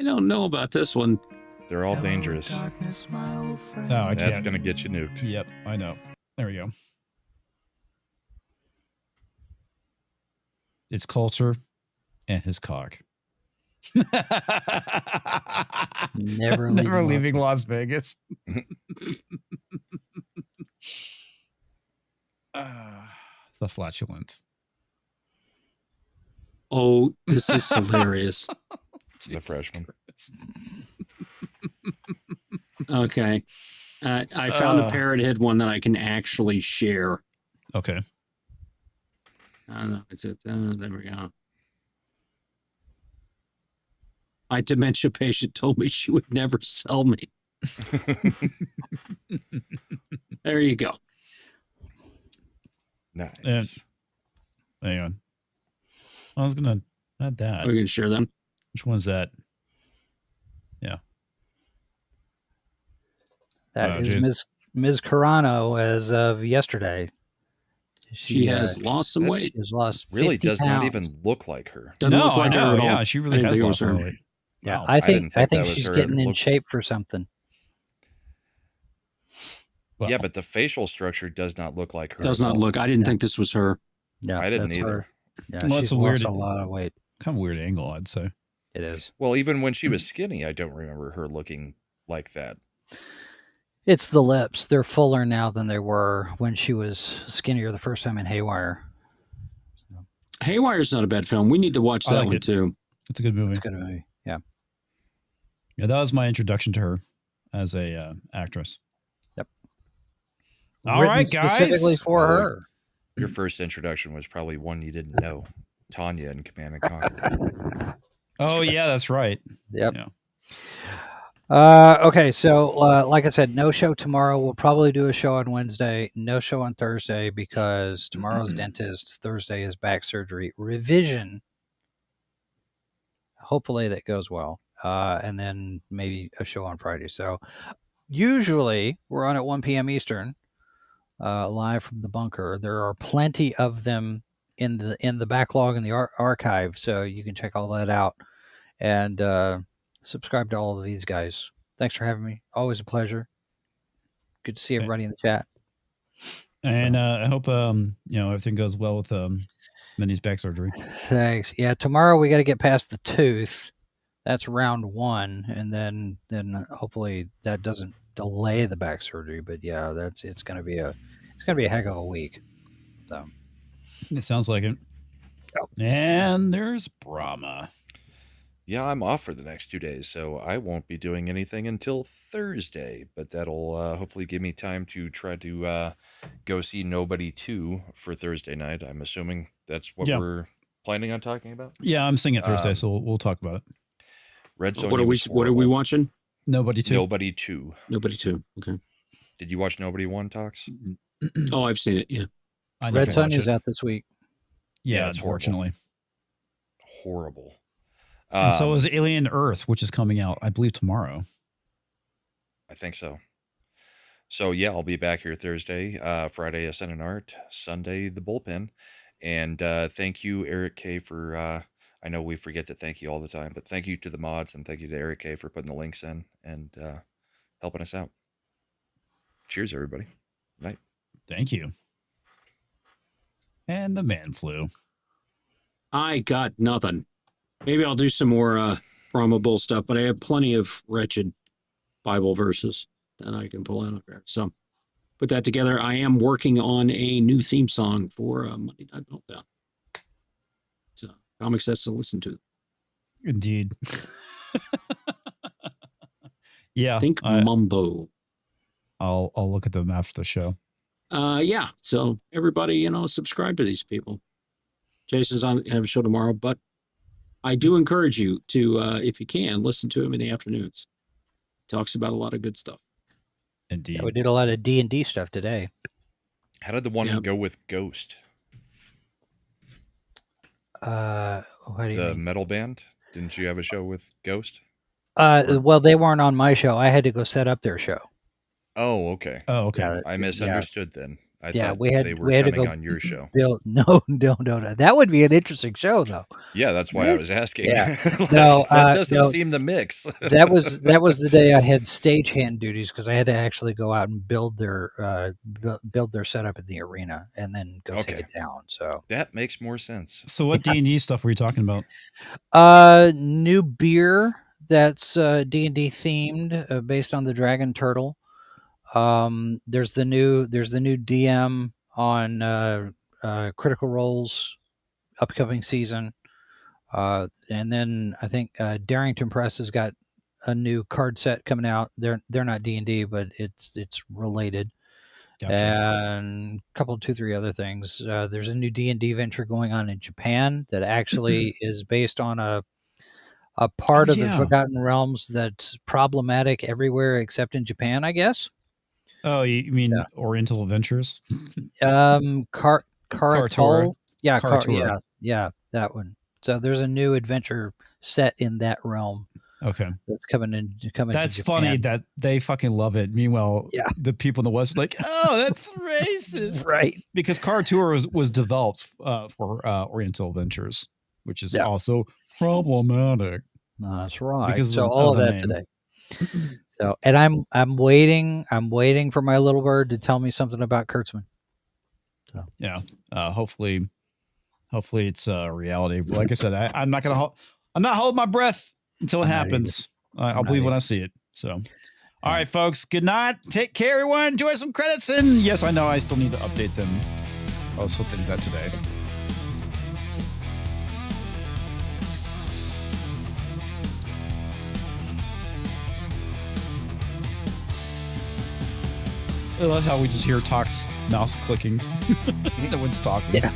don't know about this one. They're all dangerous. No, I can't. That's gonna get you nuked. Yep, I know. There we go. its culture, and his cock. Never leaving Las Vegas. The flatulent. Oh, this is hilarious. The freshman. Okay. I found a Parrot Head one that I can actually share. Okay. I don't know. It's it. There we go. My dementia patient told me she would never sell me. There you go. Nice. Hang on. I was gonna add that. We're gonna share them. Which one's that? Yeah. That is Ms. Carano as of yesterday. She has lost some weight. Has lost 50 really does pounds. not even look like her. Doesn't look like her at all. Yeah, she really has lost some weight. Yeah, Wow. I think that was she's her. getting It in looks- shape for something. Well, Yeah, but the facial structure does not look like her. Does at not all. look. I didn't think this was her. No, I didn't that's either. her. Yeah, Well, she's it's a weird- lost a lot of weight. kind of weird angle, I'd say. It is. Well, even when she was skinny, I don't remember her looking like that. It's the lips. They're fuller now than they were when she was skinnier the first time in Haywire. Haywire's not a bad film. We need to watch I that like one it. too. It's a good movie. It's a good movie. Yeah. Yeah, that was my introduction to her as a actress. Yep. All Written right, guys. specifically for Oh, her. Your first introduction was probably one you didn't know. Tanya and Command and Conquer. Oh yeah, that's right. Yep. Yeah. Okay, so like I said, no show tomorrow. We'll probably do a show on Wednesday. No show on Thursday because tomorrow's dentist. Thursday is back surgery revision. Hopefully that goes well. And then maybe a show on Friday. So usually we're on at 1 p.m. Eastern, live from the bunker. There are plenty of them in the backlog in the archive, so you can check all that out. And subscribe to all of these guys. Thanks for having me. Always a pleasure. Good to see everybody in the chat. And I hope everything goes well with Minnie's back surgery. Thanks. Yeah, tomorrow we got to get past the tooth. That's round 1, and then hopefully that doesn't delay the back surgery. But yeah, it's gonna be a heck of a week. So It sounds like it. Yep. And there's Brahma. Yeah, I'm off for the next 2 days, so I won't be doing anything until Thursday. But that'll hopefully give me time to try to go see Nobody 2 for Thursday night. I'm assuming that's what we're planning on talking about. Yeah, I'm seeing it Thursday, so we'll talk about it. Red Sonja What are we? was What are we horrible. watching? Nobody too. Nobody 2. Nobody too. Okay. Did you watch Nobody 1, Tox? Oh, I've seen it. Yeah. I Red need to watch Sonja's it. out this week. Yeah, it's horrible. unfortunately. Horrible. And so is Alien Earth, which is coming out, I believe, tomorrow. I think so. So yeah, I'll be back here Thursday, Friday, Ascend and Art, Sunday, the bullpen. And thank you, Eric K, for I know we forget to thank you all the time, but thank you to the mods and thank you to Eric K for putting the links in and helping us out. Cheers, everybody. Night. Thank you. And the man flu. I got nothing. Maybe I'll do some more Brahma Bull stuff, but I have plenty of wretched Bible verses that I can pull out of there. So put that together. I am working on a new theme song for Monday Night Meltdown. So comics has to listen to. Indeed. Yeah. Think Mumbo. I'll look at them after the show. Yeah. So everybody, subscribe to these people. Jason's on have a show tomorrow, but I do encourage you to, if you can, listen to him in the afternoons. He talks about a lot of good stuff. Indeed. Yeah, we did a lot of D&D stuff today. How did the one go with Ghost? What do you The mean? metal band? Didn't you have a show with Ghost? Well, they weren't on my show. I had to go set up their show. Oh, okay. Oh, okay. Yeah, I misunderstood then. I Yeah, thought we had they were to coming go on your show. No. That would be an interesting show, though. Yeah, that's why I was asking. Yeah. Like, No, that doesn't no. seem the mix. That was the day I had stagehand duties because I had to actually go out and build their setup in the arena and then go take it down. So that makes more sense. So what D&D stuff were you talking about? New beer that's D&D themed, based on the dragon turtle. There's the new DM on Critical Role's upcoming season. And then I think Darrington Press has got a new card set coming out. They're not D&D, but it's related. Gotcha. And a couple, 2-3 other things. There's a new D&D venture going on in Japan that actually is based on a part of the Forgotten Realms that's problematic everywhere except in Japan, I guess. Oh, you mean Oriental Adventures? Karatul. Yeah, Karatul. Yeah, that one. So there's a new adventure set in that realm. Okay. That's coming to Japan. That's funny that they fucking love it. Meanwhile, the people in the West are like, oh, that's racist. Right. Because Karatul was developed for Oriental Adventures, which is also problematic. That's right. Because so all of that name. today. So, and I'm waiting for my little bird to tell me something about Kurtzman. So yeah, hopefully it's a reality. Like I said, I'm not holding my breath until it happens. I'll believe when I see it. So, all right, folks. Good night. Take care, everyone. Enjoy some credits. And yes, I know I still need to update them. I was supposed to do that today. I love how we just hear Talk's mouse clicking. No one's talking. Yeah.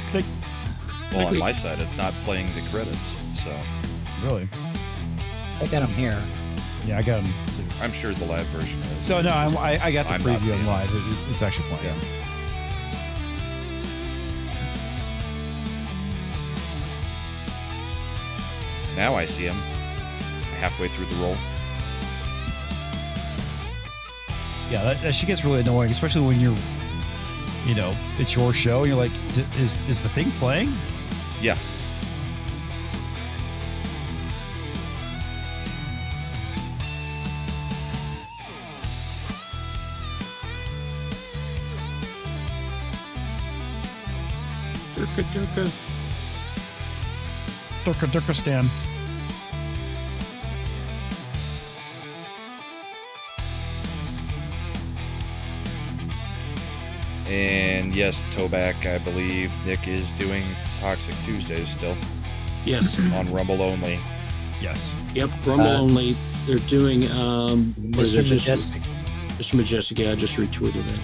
Click. Well, on my side, it's not playing the credits. So. Really? I got them here. Yeah, I got them too. I'm sure the live version is. No, I got the preview on live. It's actually playing. Yeah. Now I see him halfway through the roll. Yeah, that shit gets really annoying, especially when you're, it's your show. And you're like, is the thing playing? Yeah. Durkistan. And yes, Toback, I believe Nick is doing Toxic Tuesdays still. Yes. On Rumble only. Yes. Yep, Rumble only. They're doing Mr. Majestic. Mr. Majestic, yeah, I just retweeted it.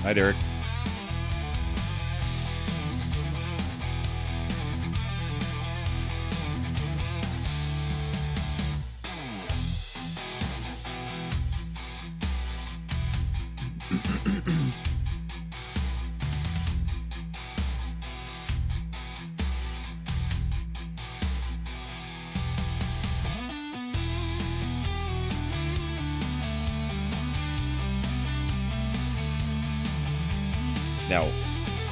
Hi, Derek. Now,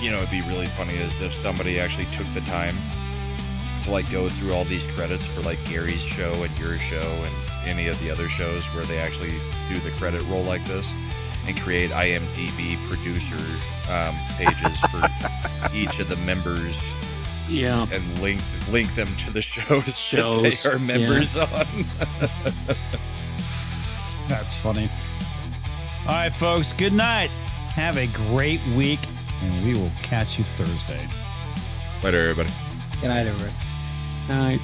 it'd be really funny is if somebody actually took the time to go through all these credits for Gary's show and your show and any of the other shows where they actually do the credit roll like this and create IMDb producer pages for each of the members. Yeah. And link them to the shows that they are members on. That's funny. All right, folks. Good night. Have a great week, and we will catch you Thursday. Later, everybody. Good night, everybody. Night.